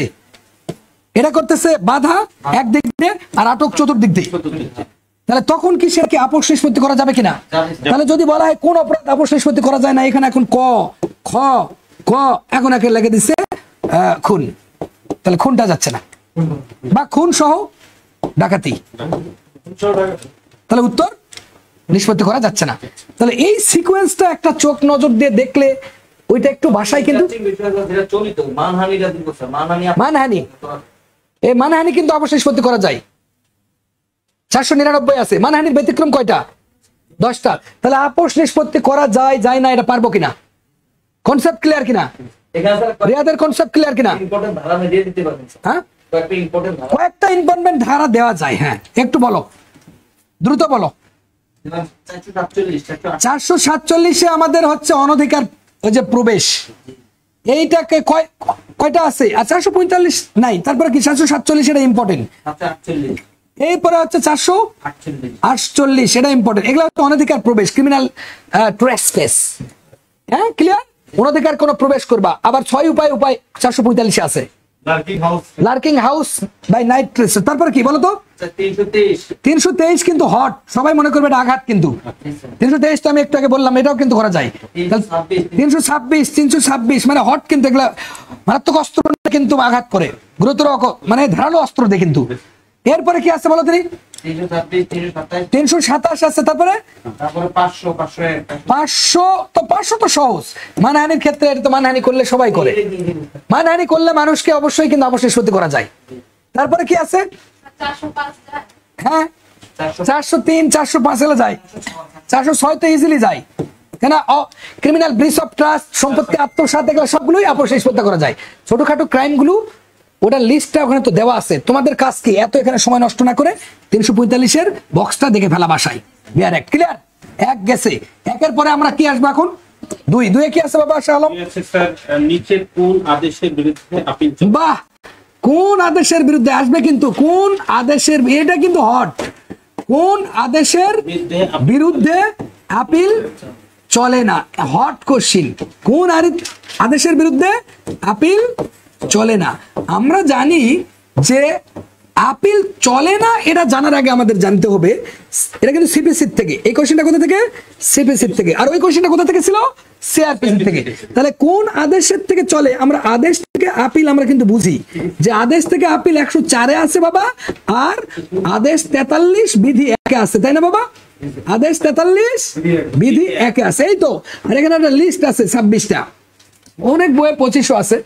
এটা করতেছে বাধা একদিক দিয়ে আর আটক চতুর্দিক দিয়ে। তাহলে তখন কি সে কি আপোষ নিষ্পত্তি করা যাবে কিনা? তাহলে যদি বলা হয় কোন অপরাধ আপোষ নিষ্পত্তি করা যায় না, এখানে এখন ক খ ক এখন একে লেগে দিচ্ছে খুন, তাহলে খুনটা যাচ্ছে না, বা খুন সহ ডাকাতি, তাহলে উত্তর নিষ্পত্তি করা যাচ্ছে না। তাহলে এই সিকোয়েন্সটা একটা চোখ নজর দিয়ে দেখলে ওইটা একটু ভাষায় কিন্তু মানহানি, এই মানহানি কিন্তু আপোষ নিষ্পত্তি করা যায়। 499 আছে। মানহানির ব্যতিক্রম কয়টা? 10টা। তাহলে আপোষ নিষ্পত্তি করা যায় যায় না, এটা পারবো কিনা? কনসেপ্ট ক্লিয়ার কিনা? রিয়াদের কনসেপ্ট ক্লিয়ার কিনা? হ্যাঁ, কয়েকটা ইম্পর্টেন্ট ধারা দেওয়া যায়। হ্যাঁ, একটু বলো, দ্রুত বলো। 447 আমাদের হচ্ছে অনধিকার ওই যে প্রবেশ, এইটাকে কয়টা আছে? আর 445 নাই, তারপরে কি 447 এটা ইম্পর্টেন্ট। এরপরে হচ্ছে 448, এটা ইম্পর্টেন্ট। এগুলো হচ্ছে অনধিকার প্রবেশ, ক্রিমিনাল ট্রেসপেস। হ্যাঁ, ক্লিয়ার? অনধিকার কোন প্রবেশ করবা। আবার 6 উপায় 445 আছে, lurking house by night trace. তারপরে কি বলতো? 323 কিন্তু হট, সবাই মনে করবে এটা আঘাত, কিন্তু 323 তো আমি একটু আগে বললাম, এটাও কিন্তু করা যায়। 326 মানে হট, কিন্তু এগুলা মারাত্মক অস্ত্র কিন্তু আঘাত করে, গুরুতর মানে ধারালো অস্ত্র দিয়ে কিন্তু। এরপরে কি আছে বলো তিনি? 327 আছে। তারপরে 500 তো সহজ, মানহানির ক্ষেত্রে এটা তো মানহানি করলে সবাই করে, মানহানি করলে মানুষকে অবশ্যই কিন্তু অবশ্যই সত্যি করা যায়। তারপরে কি আছে? 405 হ্যাঁ, 403 405 এলে যায়, 406 তো ইজিলি যায়, কেন? ক্রিমিনাল ব্রিচ অফ ট্রাস্ট, সম্পত্তি আত্মসাৎ, এগুলো সবগুলোই অবশ্যই হত্যা করা যায়। ছোটখাটো ক্রাইম গুলো ওটার লিস্টটা ওখানে তো দেওয়া আছে। তোমাদের কাজ কি? এত এখানে সময় নষ্ট না করে 345 বক্সটা দেখে ফেলা বাসায়। ক্লিয়ার? এক গেছে। একের পরে আমরা কি আসবো এখন? 2 কি আছে বাবা শাহ আলম? নিচের কোন আদেশের বিরুদ্ধে আপিল? বাহ, কোন আদেশের বিরুদ্ধে আসবে, কিন্তু কোন আদেশের, এটা কিন্তু হট। কোন আদেশের বিরুদ্ধে আপিল চলে না, হট কোশ্চিন। কোন আদেশের বিরুদ্ধে আপিল চলে না? আমরা জানি যে আপিল চলে না, এটা জানার আগে আমাদের জানতে হবে এটা কিন্তু সিপিসি থেকে। এই কোশ্চেনটা কোথা থেকে? সিপিসি থেকে। আর ওই কোশ্চেনটা কোথা থেকে ছিল? সিআরপিসি থেকে। তাহলে কোন আদেশের থেকে চলে? আমরা আদেশ থেকে আপিল আমরা কিন্তু বুঝি যে আদেশ থেকে আপিল 104 এ আছে বাবা, আর আদেশ 43 বিধি 1 এ আছে, তাই না বাবা? আদেশ 43 বিধি 1 এ আছে, এই তো। আর এখানে একটা লিস্ট আছে 26টা, অনেক বইয়ে 25 আছে।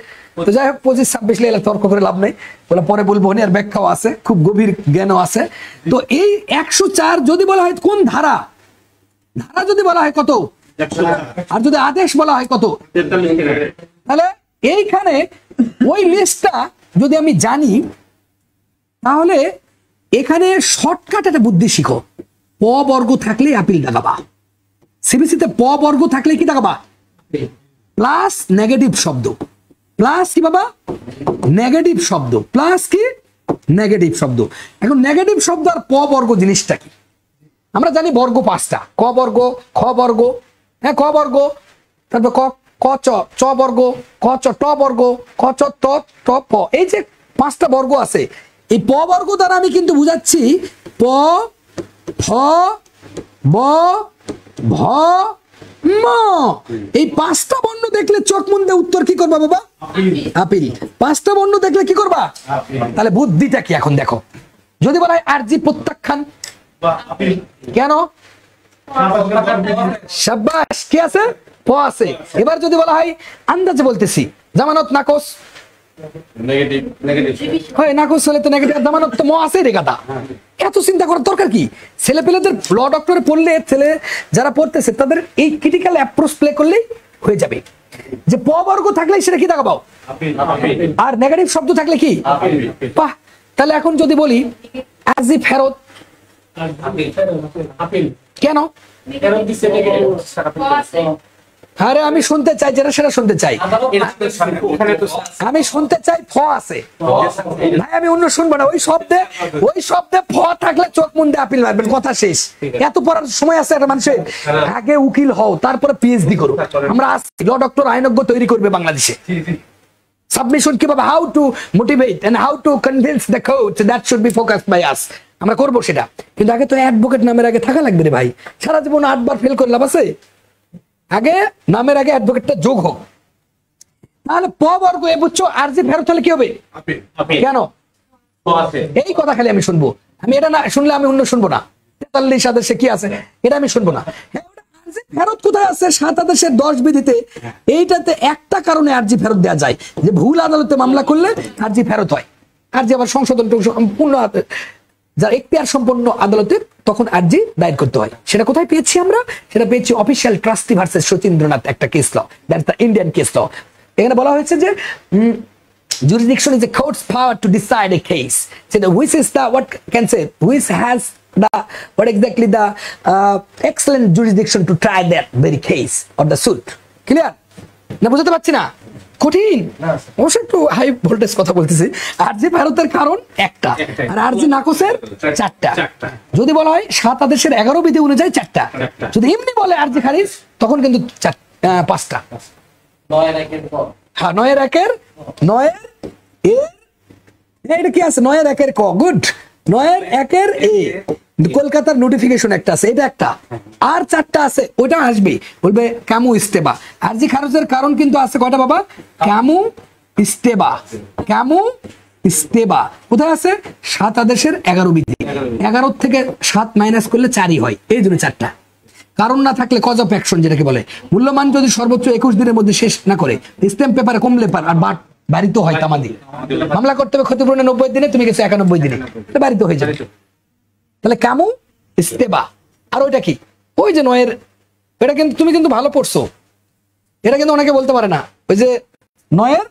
তো যাই হোক, 25-26 লেলা তর্ক করে লাভ নেই, বলে পরে বলবো, আর ব্যাখ্যাও আছে, খুব গভীর জ্ঞানও আছে। তো এই 104 যদি বলা হয় কোন ধারা, ধারা যদি বলা হয় কত, আর যদি আদেশ বলা হয় কত, তাহলে এইখানে ওই লিস্টটা যদি আমি জানি, তাহলে এখানে শর্টকাট একটা বুদ্ধি শিখো। প বর্গ থাকলে আপিল দাগাবা। সিবিসিতে প বর্গ থাকলে কি দাগাবা? প্লাস নেগেটিভ শব্দ, প্লাস কি বাবা? নেগেটিভ শব্দ, প্লাস কি? নেগেটিভ শব্দ। এখন নেগেটিভ শব্দ আর প বর্গ জিনিসটা কি? আমরা জানি বর্গ 5টা, ক বর্গ, খ বর্গ, হ্যাঁ ক বর্গ, তারপর ক চ বর্গ, ক চ ট বর্গ, ক চ ট প, এই যে 5টা বর্গ আছে। এই প বর্গ দ্বারা আমি কিন্তু বুঝাচ্ছি প, ফ, ব, ভ, ম। এই 5টা বর্ণ দেখলে চোখ মুন্দে উত্তর কি করবা বাবা? আপিল। 5টা বর্ণ দেখলে কি করবা? তাহলে বুদ্ধিটা কি এখন দেখো। যদি বলা হয় আরজি প্রত্যাখ্যান, কেন? শাবাশ, কি আছে? প আছে। এবার যদি বলা হয় আন্দাজে বলতেছি, জামানত নাকচ, হয় নাকচ হলে তো নেগেটিভ, জামানত তো ম আছে রে গাদা। এত চিন্তা করার দরকার কি? ছেলে পেলেদের ল ডক্টরে পড়লে, ছেলে যারা পড়তেছে তাদের এই ক্রিটিক্যাল অ্যাপ্রোচ প্লে করলেই হয়ে যাবে। যে প বর্গ থাকলে সেটা কি দেখাবো, আর নেগেটিভ শব্দ থাকলে কি? বাহ। তাহলে এখন যদি বলি আজি ফেরত, কেন? আরে আমি শুনতে চাই যেটা সেটা শুনতে চাই, আমি শুনতে চাই ফ আছে ভাই, আমি অন্য শুনবো না। ওই শব্দে ফ থাকলে চোখ মুন্দে আপিল মারবেন, কথা শেষ। এত পড়ার সময় আছে একটা মানুষের? আগে উকিল হও, তারপরে পিএইচডি করো। আমরা ল ডক্টর, আইনজ্ঞ তৈরি করবে বাংলাদেশে। সাবমিশন কিভাবে, how to motivate and how to convince the court, that should be focused by us. আমরা করবো সেটা, কিন্তু আগে তো অ্যাডভোকেট নামের আগে থাকা লাগবে রে ভাই। সারা জীবন 8 বার ফেল করে লাভ আছে? আগে নামের আগে অ্যাডভোকেটটা যোগ হোক। তাহলে প বর্গ এ বুঝছো, আর যে ফেরত হলে কি হবে? কেন? এই কথা খালি আমি শুনবো, আমি এটা না শুনলে আমি অন্য শুনবো না। 43 আদেশে কি আছে এটা আমি শুনবো না। ফেরত কোথায় আছে? 7 আদেশের 10 বিধিতে। এইটাতে একটা কারণে আরজি ফেরত দেওয়া যায়, যে ভুল আদালতে মামলা করলে আরজি ফেরত হয়। আরজি আবার সংশোধন পূর্ণ, যার এখতিয়ার সম্পন্ন আদালতে তখন আরজি দায়ের করতে হয়। সেটা কোথায় পেয়েছি আমরা? সেটা পেয়েছি অফিসিয়াল ট্রাস্টি ভার্সেস সচিন্দ্রনাথ, একটা case law, that's the Indian case law. এখানে বলা হয়েছে যে jurisdiction is a court's power to decide a case. So which is the, what can say, which has the, what exactly the excellent jurisdiction to try that very case or the suit. Clear? না বুঝতে পারছি না, কঠিন অবশ্য একটু high voltage কথা বলতেছি। আর যে ফেরতের কারণ একটা, আর আর যে নাকসের চারটা। যদি বলা হয় 7 আদেশের 11 বিধি অনুযায়ী চারটা, যদি এমনি বলে আর যে খারিজ তখন কিন্তু 5টা। 9-এর 1-এর 9-এর এটা কি আছে 9-এর 1-এর ক, গুড। 9-এর 1-এর এ, কলকাতার নোটিফিকেশন একটা আছে, এটা একটা, আর 4টা আছে, ওটা আসবে, বলবে কামু ইস্তেবা। আর যে খারজের কারণ কিন্তু আছে কয়টা বাবা? কামু ইস্তেবা, কামু ইস্তেবা কোথায় আছে? 7 আদেশের 11 বিধি। 11 থেকে 7 মাইনাস করলে 4ই হয়, এই জন্য 4টা। কারণ না থাকলে কজ অফ অ্যাকশন যেটাকে বলে, মূল্যমান যদি সর্বোচ্চ 21 দিনের মধ্যে শেষ না করে, স্ট্যাম্প পেপারে কম লেপার আর বাড়িতে হয় তামাদি, মামলা করতে হবে ক্ষতিপূরণে 90 দিনে, তুমি গেছো 91 দিনে, বাড়িতে হয়ে যাবে। তাহলে কামু ইস্তেবা। আর ওইটা কি? ওই যে 9-এর, এটা কিন্তু তুমি কিন্তু ভালো পড়ছো, এটা কিন্তু অনেকে বলতে পারে না। ওই যে 9-এর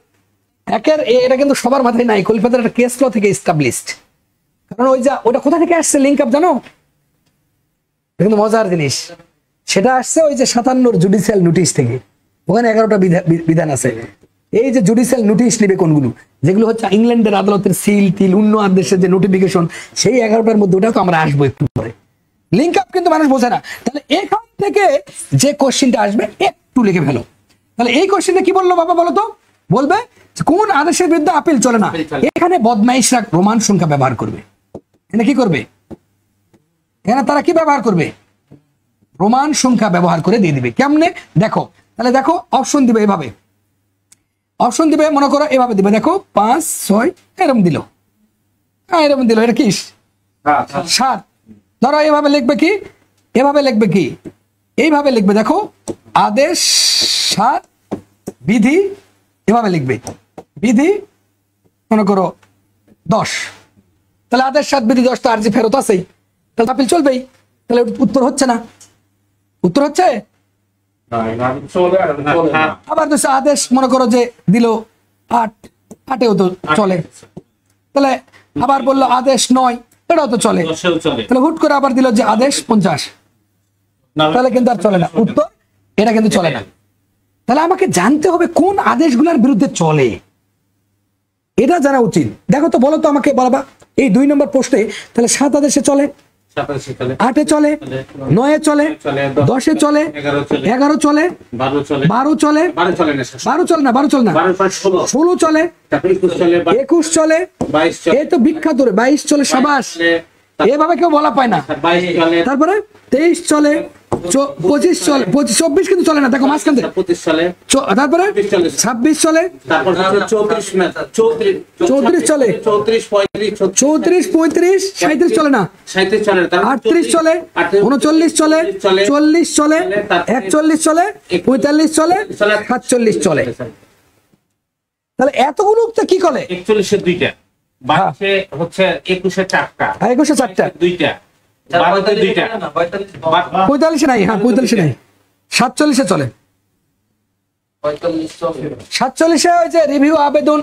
1-এর এ, এটা কিন্তু সবার মাথায় নাই, কলকাতার একটা কেস ল থেকে এস্টাবলিশড। কারণ ওই যে ওটা কোথা থেকে আসছে লিঙ্ক আপ জানো? এটা কিন্তু মজার জিনিস, সেটা আসছে ওই যে 57 জুডিশিয়াল নোটিশ থেকে। ওখানে 11টা বিধান আছে। এই যে জুডিশিয়াল নোটিশ নিবে কোনগুলো, যেগুলো হচ্ছে ইংল্যান্ডের আদালতের সিল টিল অন্য আদেশের যে নোটিফিকেশন, সেই 11টার মধ্যে ওটা তো আমরা আসবো একটু পরে। লিঙ্ক আপ কিন্তু মানুষ বোঝে না। তাহলে এখান থেকে যে কোশ্চেনটা আসবে একটু লিখে ফেলো। তাহলে এই কোশ্চেনটা কি বললো বাবা বলো তো? বলবে কোন আদেশের বিরুদ্ধে আপিল চলে না। এখানে বদমাইশরা রোমান সংখ্যা ব্যবহার করবে। এখানে কি করবে? এখানে তারা কি ব্যবহার করবে? রোমান সংখ্যা ব্যবহার করে দিয়ে দিবে। কেমনে দেখো, তাহলে দেখো অপশন দিবে এভাবে, অপশন দিবে মনে করো এভাবে দিবে, দেখো 5 6 এরকম দিল, এরকম দিল, এটা কি 7। ধরো এভাবে লিখবে কি, এভাবে লিখবে কি, এইভাবে লিখবে, দেখো আদেশ 7 বিধি, এভাবে লিখবে বিধি মনে করো 10। তাহলে আদেশ 7 বিধি 10 তো আরজি ফেরত আছেই, তাহলে আপিল চলবেই। তাহলে উত্তর হচ্ছে না, উত্তর হচ্ছে আবার আদেশ মনে করো যে দিল 8, 8-এও তো চলে। তাহলে আবার বললো আদেশ 9, এটাও তো চলে। তাহলে হুট করে আবার দিল যে আদেশ 50, তাহলে কিন্তু আর চলে না, উত্তর এটা কিন্তু চলে না। তাহলে আমাকে জানতে হবে কোন আদেশগুলোর বিরুদ্ধে চলে, এটা জানা উচিত। দেখো তো বলো তো আমাকে বাবা, এই 2 নম্বর প্রশ্নে তাহলে 7 আদেশে চলে, 8-এ চলে, 9-এ চলে, 10-এ চলে, 11 চলে, 12 চলে, 12 চলে না, 16 চলে, 21 চলে, এই তো বিখ্যাত 22 চলে, সাবাস, এভাবে কেউ বলা পায় না। তারপরে 23 চলে, 25 চলে, 24 কিন্তু চলে না, দেখো মাঝখান থেকে 25 চলে, তারপরে 26 চলে, 34 চলে, 34 35 37 চলে না, 38 চলে, 39 চলে, 40 চলে, 41 চলে, 45 চলে, 47 চলে। তাহলে এতগুলো কি করে? 41-এর 2টা, 22-এ হচ্ছে 21-এর 4টা, 21-এ 4টা, 2টা, 12-তে 2টা, 45-এ নাই, হ্যাঁ 45-এ নাই, 47-এ চলে, 47-এ ওই যে রিভিউ আবেদন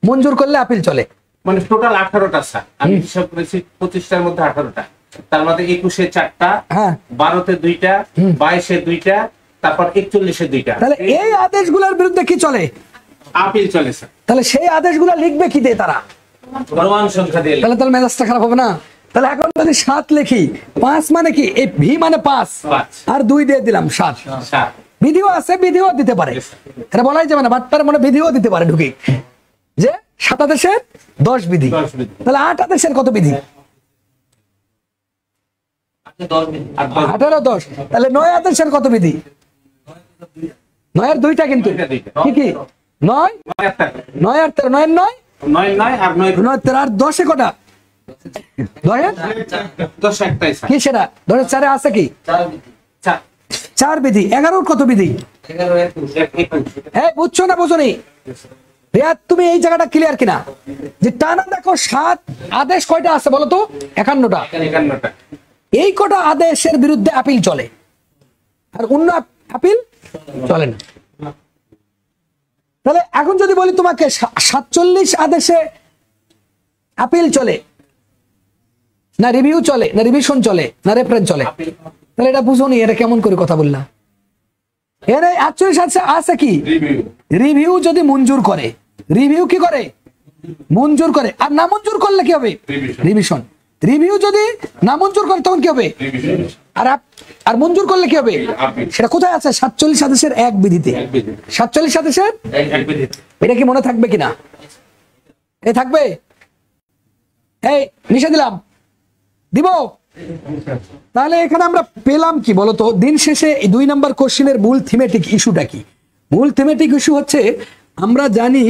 মঞ্জুর করলে আপিল চলে। মানে টোটাল 18টা স্যার, আমি হিসাব করেছি 25টার মধ্যে 18টা, তার মধ্যে 21-এ 4টা, হ্যাঁ 12-তে 2টা, 22-এ 2টা, তারপর 41-এ 2টা। তাহলে এই আদেশগুলোর বিরুদ্ধে কি চলে? আপিল চলে স্যার। তাহলে সেই আদেশগুলো লিখবে কি দিয়ে তারা? রোমান সংখ্যা দিয়ে। তাহলে মেজাজটা খারাপ হবে না? তাহলে এখন যদি 7 লিখি, 5 মানে কি, এই ভি মানে 5 আর 2 দিয়ে দিলাম 7। বিধিও আছে, বিধিও দিতে পারে, এটা বলাই যাবে না, বাট্টার মানে বিধিও দিতে পারে ঢুকে, যে 7 আদেশের 10 বিধি। তাহলে 8 আদেশের কত বিধি? 18 10। তাহলে 9 আদেশের কত বিধি? 9-এর 2টা কিন্তু কি কি 9 9 আর 13, 9 9 আর 9 আর 10-এ কটা? 10 একটাই স্যার। কি সেটা 10-এর 4-এ আছে কি 4 বিধি। 11-র কত বিধি? হ্যাঁ বুঝছো না বোঝনি? তুমি এই জায়গাটা ক্লিয়ার কিনা যে টানা দেখো 7 আদেশ কয়টা আছে বলো তো? 51টা। এই কটা আদেশের বিরুদ্ধে আপিল চলে, আর অন্য আপিল চলে না। তাহলে এখন যদি বলি তোমাকে 47 আদেশে আপিল চলে না, রিভিউ চলে না, রিভিশন চলে না, রেফারেন্স চলে, তাহলে এটা বুঝোনি, এটা কেমন করে কথা বললা? এর 48 আছে কি রিভিউ রিভিউ যদি মঞ্জুর করে, রিভিউ কি করে মঞ্জুর করে, আর না মঞ্জুর করলে কি হবে রিভিশন। রিভিউ যদি না মঞ্জুর করে তখন কি হবে রিভিশন আর মঞ্জুর করলে কি হবে আপিল। সেটা কোথায় আছে 47 আদেশের এক বিধিতে। 47 আদেশের এটা কি মনে থাকবে কিনা? এই থাকবে, এই নিষে দিলাম দিব। তাহলে এখানে আমরা পেলাম কি বলতো, দিন শেষে এই 2 নম্বর কোশ্চেনের মূল থিমেটিক ইস্যুটা কি? মূল থিমেটিক ইস্যু হচ্ছে আমরা জানি,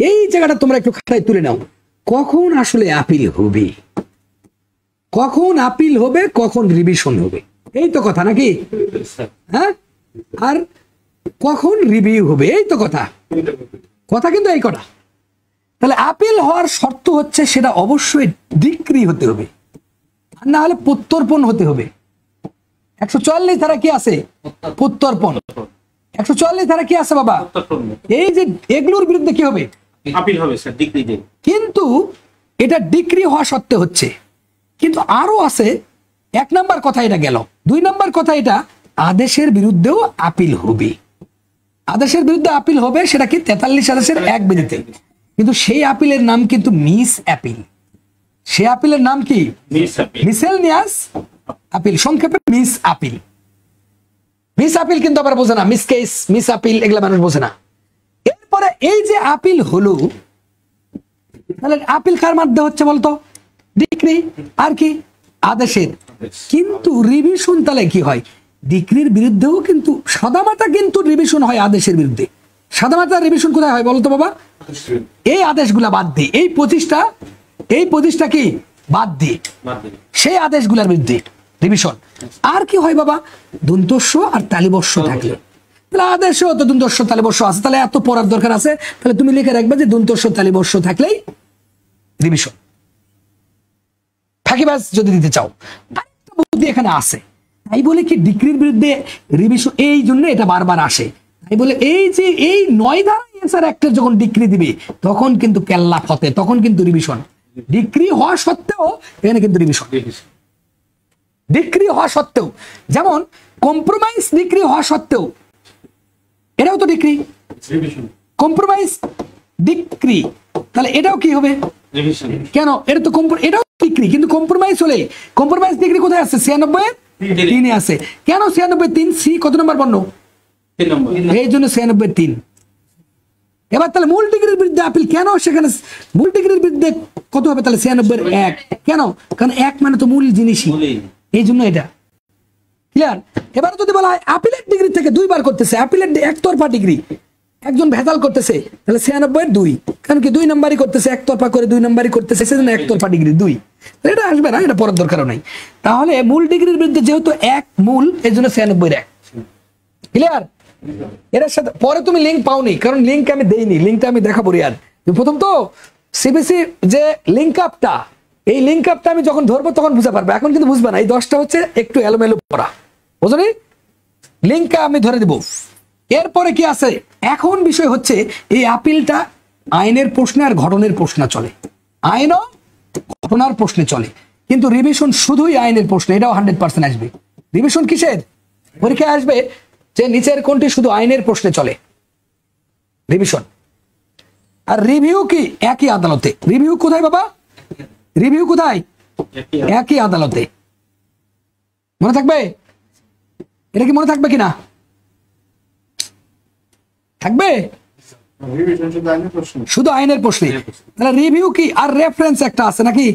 এই জায়গাটা তোমরা একটু খাতায় তুলে নাও, কখন আসলে আপিল হবে, কখন আপিল হবে, কখন রিভিশন হবে, এই তো কথা নাকি? হ্যাঁ, আর কখন রিভিউ হবে, এই তো কথা। কথা কিন্তু এই কটা। তাহলে আপিল হওয়ার শর্ত হচ্ছে সেটা অবশ্যই ডিক্রি হতে হবে, আর না হলে প্রত্যর্পণ হতে হবে। 144 ধারা কি আছে? প্রত্যর্পণ। 144 ধারা কি আছে বাবা? এই যে এগুলোর বিরুদ্ধে কি হবে? আপিল হবে স্যার, ডিগ্রি দেবে। কিন্তু এটা ডিক্রি হওয়া সত্ত্বে হচ্ছে, কিন্তু আরো আছে। 1 নাম্বার কথা এটা গেল, 2 নাম্বার কথা এটা আদেশের বিরুদ্ধেও আপিল হবে। আদেশের বিরুদ্ধে আপিল হবে, সেটা কি 43 আদেশের এক বিধিতে, কিন্তু সেই আপিলের নাম কিন্তু মিস অ্যাপিল। সে আপিলের নাম কি? মিসেলনিয়াস আপিল, সংক্ষেপে মিস আপিল। মিস আপিল কিন্তু আবার বোঝে না, মিস কেস, মিস আপিল এগুলা মানুষ বোঝে না। এরপরে এই যে আপিল হলো, তাহলে আপিল কার মাধ্যমে হচ্ছে বলতো? ডিক্রি আর কি আদেশের। কিন্তু রিভিশন তাহলে কি হয়? ডিক্রির বিরুদ্ধেও কিন্তু সাদামাটা কিন্তু রিভিশন হয় আদেশের বিরুদ্ধে। সাদামাটা রিভিশন কোথায় হয় বলতো বাবা? এই আদেশগুলা বাদ দিয়ে, এই 25টা কি বাদ দিয়ে সেই আদেশগুলোর বিরুদ্ধে রিভিশন। আর কি হয় বাবা? দন্তস্ব আর তালিবস্য থাকলে, তাহলে আদেশও তো দন্তস্ব তালিবস্য আছে, তাহলে এত পড়ার দরকার আছে? তাহলে তুমি লিখে রাখবে যে দন্তস্ব তালিবস্য থাকলেই রিভিশন। ফাঁকিবাজ যদি দিতে চাও, আরেকটা বুদ্ধি এখানে আছে। তাই বলে কি ডিক্রির বিরুদ্ধে রিভিশন, এই জন্য এটা বারবার আসে। তাই বলে এই যে এই 9 ধারা এনসার অ্যাক্টের যখন ডিক্রি দিবে, তখন কিন্তু কেল্লা ফতে, তখন কিন্তু রিভিশন। ডিক্রি হওয়া সত্ত্বেও এখানে কিন্তু রিভিশন। ডিক্রি হওয়া সত্ত্বেও, যেমন কম্প্রোমাইজ ডিক্রি হওয়া সত্ত্বেও এটাও তো ডিক্রি, কম্প্রোমাইজ ডিক্রি, তাহলে এটাও কি হবে কেন? এটা তো এটাও ডিক্রি, কিন্তু কম্প্রোমাইজ হলে, কম্প্রোমাইজ ডিক্রি কোথায় আছে? 96 আছে। কেন 96 সি কত নম্বর বর্ণ? 3 নম্বর। এই জন্য 96 এবার তাহলে মূল ডিগ্রির বিরুদ্ধে আপিল কেন? সেখানে মূল ডিগ্রির বিরুদ্ধে কত হবে তাহলে? 96 কেন? কারণ 1 মানে তো মূল জিনিসই, এই জন্য এটা ক্লিয়ার। এবার যদি বলা হয় আপিলের ডিগ্রি থেকে 2 বার করতেছে, আপিলের একতরফা ডিগ্রি, একজন ভেজাল করতেছে, তাহলে 96 কারণ কি 2 নাম্বারই করতেছে, একতরফা করে 2 নাম্বারই করতেছে, সেজন্য একতরফা ডিগ্রি 2। এটা আসবে না, এটা পড়ার দরকারও নাই। তাহলে মূল ডিগ্রির বিরুদ্ধে যেহেতু 1 মূল, এই জন্য 96 ক্লিয়ার। এর সাথে পরে তুমি লিঙ্ক পাওনি, কারণ লিঙ্ক আমি দেইনি, লিঙ্কটা আমি দেখাবো রিয়ার। প্রথম তো সিবিসি যে লিঙ্ক আপটা, এই লিঙ্ক আপটা আমি যখন ধরবো তখন বুঝতে পারবে, এখন কিন্তু বুঝবে না। এই 10টা হচ্ছে একটু এলোমেলো পড়া, বুঝলি? লিঙ্কটা আমি ধরে দিব। এরপরে কি আছে? এখন বিষয় হচ্ছে এই আপিলটা আইনের প্রশ্নে আর ঘটনের প্রশ্নে চলে, আইনও ঘটনার প্রশ্নে চলে, কিন্তু রিভিশন শুধুই আইনের প্রশ্নে, এটাও 100% আসবে। রিভিশন কিসের? পরীক্ষায় আসবে যে নিচের কোনটি শুধু আইনের প্রশ্নে চলে, রিভিশন। আর রিভিউ কি? একই আদালতে। রিভিউ কোথায় বাবা? রিভিউ কোথায়? একই আদালতে। মনে থাকবে? এটা কি মনে থাকবে কিনা? থাকবে? শুধু আইনের প্রশ্নে। তাহলে রিভিউ কি? আর রেফারেন্স একটা আছে নাকি?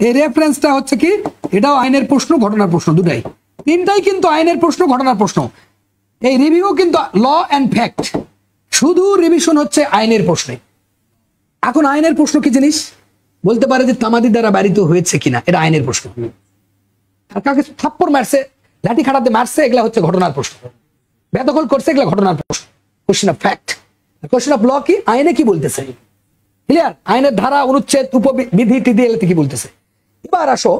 এই রেফারেন্সটা হচ্ছে কি? এটাও আইনের প্রশ্ন, ঘটনার প্রশ্ন, দুটাই, 3টাই কিন্তু আইনের প্রশ্ন, ঘটনার প্রশ্ন। এই রিভিউ কিন্তু ল এন্ড ফ্যাক্ট, শুধু রিভিশন হচ্ছে আইনের প্রশ্নে। এখন আইনের প্রশ্ন কি জিনিস? বলতে পারে যে তামাদি দ্বারা বাড়িতে হয়েছে কিনা, এটা আইনের প্রশ্ন। আর কাউকে থাপ্পড় মারছে, লাঠি খাটাতে মারছে, এগুলা হচ্ছে ঘটনার প্রশ্ন। বেদখল করছে, এগুলা ঘটনার প্রশ্ন, question of fact. Question of law কি? আইনে কি বলতেছে, ক্লিয়ার? আইনের ধারা, অনুচ্ছেদ, উপবিধি, টিধি এলাতে কি বলতেছে। এবার আসো,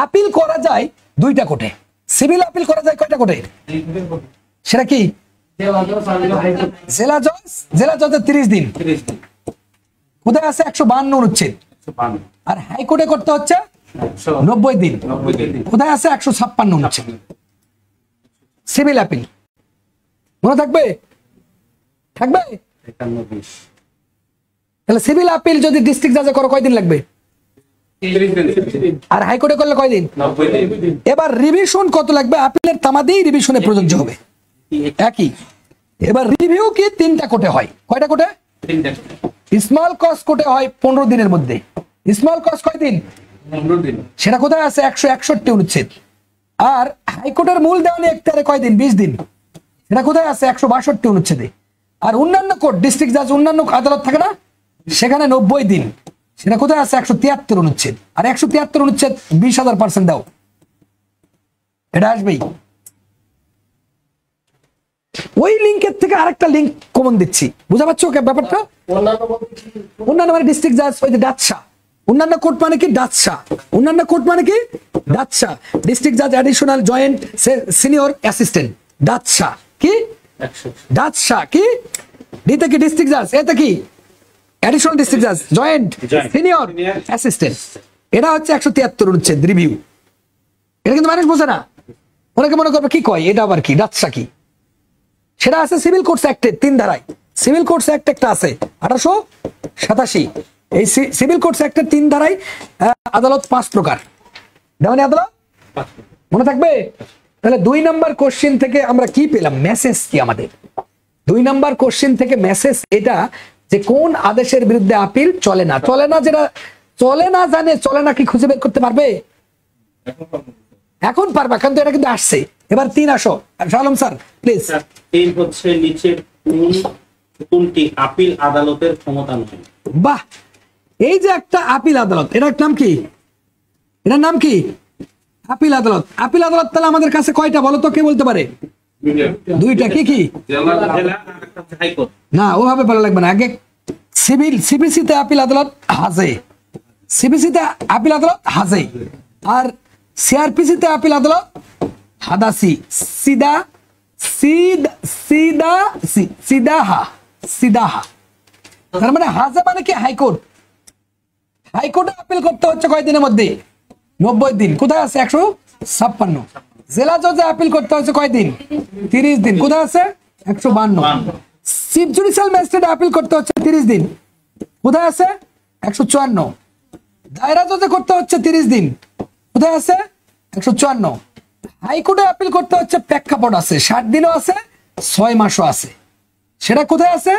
আপিল করা যায় 2টা কোর্টে। সিভিল আপিল করা যায় কয়টা কোর্টে? সেটা কি? জেলা জজ, জেলা জজের 30 দিন। কোথায় আছে? 152 অনুচ্ছেদ। আর হাইকোর্টে করতে হচ্ছে 90 দিন। কোথায় আছে? 156 অনুচ্ছেদ। সিভিল আপিল মনে থাকবে? থাকবে? 51-20 তাহলে সিভিল আপিল যদি ডিস্ট্রিক্ট জাজে করো কয়দিন লাগবে? 30 দিন। আর হাইকোর্টে করলে কয়দিন? 90 দিন। এবার রিভিশন কত লাগবে? আপিলের তামাদি রিভিশনে প্রযোজ্য হবে একই। এবার রিভিউ কি 3টা কোর্টে হয়। কয়টা কোর্টে? 3টা। স্মল কজ কোর্টে হয় 15 দিনের মধ্যে। স্মল কজ কয়দিন? 15 দিন। সেটা কোথায় আছে? 161 অনুচ্ছেদ। আর হাইকোর্টের মূল দেওয়ানি এখতিয়ারে কয়দিন? 20 দিন। সেটা কোথায় আছে? 162 অনুচ্ছেদে। আর অন্যান্য কোর্ট, ডিস্ট্রিক্ট জাজ, অন্যান্য আদালত থাকে না, সেখানে 90 দিন। সেটা কোথায় আছে? 173 অনুচ্ছেদ। আর 173 অনুচ্ছেদ 20,000% দাও, এটা আসবেই। ওই লিঙ্কের থেকে আরেকটা লিঙ্ক কমন দিচ্ছি, বুঝা পাচ্ছ ব্যাপারটা? অন্যান্য মানে ডিস্ট্রিক্ট জাজ, ওই যে ডাচ্ছা। অন্যান্য কোর্ট মানে কি? ডাচ্ছা। অন্যান্য কোর্ট মানে কি? ডাচ্ছা। ডিস্ট্রিক্ট জাজ অ্যাডিশনাল জয়েন্ট সিনিয়র অ্যাসিস্ট্যান্ট, ডাচ্ছা। কি? ডাচ্ছা। কি? ডিতে কি? ডিস্ট্রিক্ট জাজ। এতে কি? অ্যাডিশনাল ডিস্ট্রিক্ট জাজ, জয়েন্ট সিনিয়র অ্যাসিস্ট্যান্ট। এটা হচ্ছে 173 অনুচ্ছেদ রিভিউ। এটা কিন্তু মানুষ বোঝে না। অনেকে মনে করবে কি কয় এটা আবার কি? ডাচ্ছা কি? সেটা আছে সিভিল কোর্টস অ্যাক্টের 3 ধারায়। সিভিল কোর্টস অ্যাক্ট একটা আছে 1887। এই সিভিল কোর্টস অ্যাক্টের 3 ধারায় আদালত 5 প্রকার। দেওয়ানি আদালত মনে থাকবে? তাহলে 2 নাম্বার কোশ্চেন থেকে আমরা কি পেলাম? মেসেজ কি আমাদের? 2 নাম্বার কোশ্চেন থেকে মেসেজ এটা যে কোন আদেশের বিরুদ্ধে আপিল চলে না। চলে না, যেটা চলে না জানে, চলে না কি খুঁজে বের করতে পারবে? এখন পারবা, কিন্তু এটা কিন্তু আসছে। এবার 3 আসো। শালম স্যার প্লিজ। 3 হচ্ছে নিচের কোনটি আপিল আদালতের ক্ষমতা নয়? বাহ, এই যে একটা আপিল আদালত, এটার নাম কি? এটার নাম কি? আপিল আদালত। আপিল আদালত তাহলে আমাদের কাছে কয়টা বলো তো? কে বলতে পারে? 2টা। কি কি? জেলা আর একটা হচ্ছে হাইকোর্ট। না, ওভাবে বলা লাগবে না। আগে সিভিল সিপিসিতে আপিল আদালত হাজে, সিপিসিতে আপিল আদালত হাজে। আর সিআরপিসিতে আপিল আদালত হাদাসি। সিদা সিদা সিদা সিদাহা সিদাহা। তার মানে হাজে মানে কি? হাইকোর্ট। হাইকোর্টে আপিল করতে হচ্ছে কয় দিনের মধ্যে? 90 দিন। কোথায় আছে? 156। জেলা জজে আপিল করতে হচ্ছে কয় দিন? 30 দিন। কোথায় আছে? 152। চিফ জুডিশিয়াল ম্যাজিস্ট্রেট আপিল করতে হচ্ছে 30 দিন। কোথায় আছে? 154। দায়রা জজে করতে হচ্ছে 30 দিন। কোথায় আছে? 154। হাইকোর্টে আপিল করতে হচ্ছে প্রেক্ষাপট আছে, 60 দিনও আছে, 6 মাসও আছে। সেটা কোথায় আছে?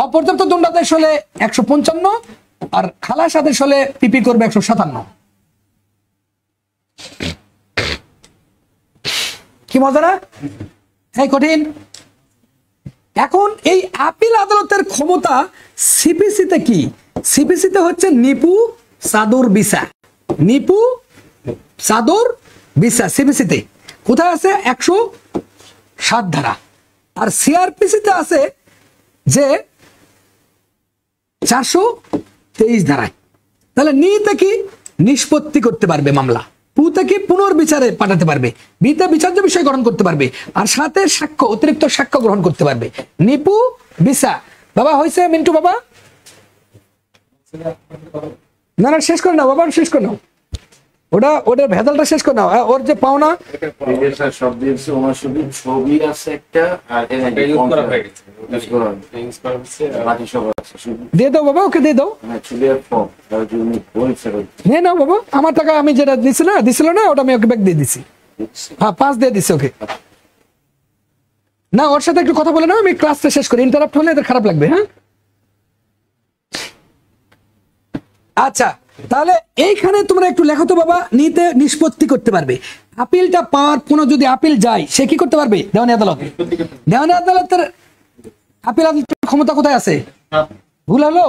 অপর্যাপ্ত দণ্ডাদেশ হলে 155, আর খালাস আদেশ হলে পিপি করবে 157। কি মজা না? এই কঠিন। এখন এই আপিল আদালতের ক্ষমতা সিপিসিতে কি? সিপিসিতে হচ্ছে নিপু সাদুর বিসা। নিপু সাদুর বিসা সিপিসিতে কোথায় আছে? 107 ধারা। আর সিআরপিসিতে আছে যে 423 ধারায়। তাহলে নিতে কি? নিষ্পত্তি করতে পারবে মামলা। পুতে কি? পুনর্বিচারে পাঠাতে পারবে। বিতে বিচার্য বিষয় গ্রহণ করতে পারবে। আর সাথে সাক্ষ্য, অতিরিক্ত সাক্ষ্য গ্রহণ করতে পারবে। নিপু বিসা। বাবা হয়েছে মিন্টু বাবা? না না, শেষ করে নাও বাবা, শেষ করে নাও। ওটার ভেজালটা শেষ করে নাও। ওর যে পাওনা সব দিয়েছে ওনার শুধু ছবি আছে একটা, আর দিয়ে দাও বাবা, ওকে দিয়ে দাও। নিয়ে নাও বাবা, আমার টাকা আমি যেটা দিছিল না ওটা আমি ওকে ব্যাগ দিয়ে দিছি। হ্যাঁ 5 দিয়ে দিছি ওকে। না, ওর সাথে একটু কথা বলে নাও, আমি ক্লাসটা শেষ করি। ইন্টারাপ্ট হলে এদের খারাপ লাগবে। হ্যাঁ আচ্ছা, তাহলে এইখানে তোমরা একটু লেখো তো বাবা। নিতে নিষ্পত্তি করতে পারবে। আপিলটা পাওয়ার কোনো যদি আপিল যায় সে কি করতে পারবে? দেওয়ানি আদালত। দেওয়ানি আদালতের আপিল আদালতের ক্ষমতা কোথায় আছে? ভুল হলো?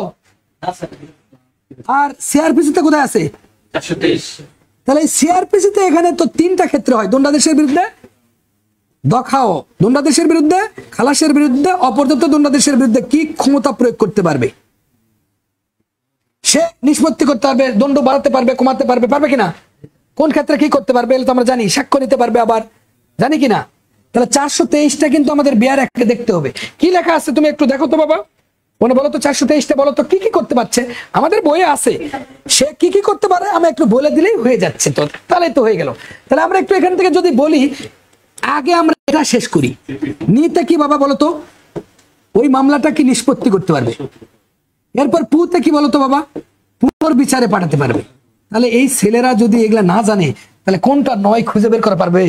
আর সিআরপিসিতে কোথায় আছে? 423। তাহলে সিআরপিসিতে এখানে তো 3টা ক্ষেত্রে হয়। দণ্ডাদেশের বিরুদ্ধে, দখাও দণ্ডাদেশের বিরুদ্ধে, খালাসের বিরুদ্ধে, অপর্যাপ্ত দণ্ডাদেশের বিরুদ্ধে কি ক্ষমতা প্রয়োগ করতে পারবে? সে নিষ্পত্তি করতে পারবে, দণ্ড বাড়াতে পারবে, কমাতে পারবে। পারবে কিনা? কোন ক্ষেত্রে কি করতে পারবে এটা তো আমরা জানি। সাক্ষ্য নিতে পারবে আবার, জানি কিনা? তাহলে 423টা কিন্তু আমাদের বিয়ার একটা দেখতে হবে। কি লেখা আছে তুমি একটু দেখো তো বাবা। মনে বলো তো 423টা বলো তো কি কি করতে পারছে। আমাদের বইয়ে আছে সে কি কি করতে পারে, আমি একটু বলে দিলেই হয়ে যাচ্ছে। তো তাহলে তো হয়ে গেল। তাহলে আমরা একটু এখান থেকে যদি বলি আগে আমরা এটা শেষ করি। নিতে কি বাবা বলতো, ওই মামলাটা কি নিষ্পত্তি করতে পারবে। এরপর পুতে কি বলতো বাবা, পুর বিচারে পাঠাতে পারবে। তাহলে এই ছেলেরা যদি এগুলা না জানে, তাহলে কোনটা নয় খুঁজে বের করা পারবে,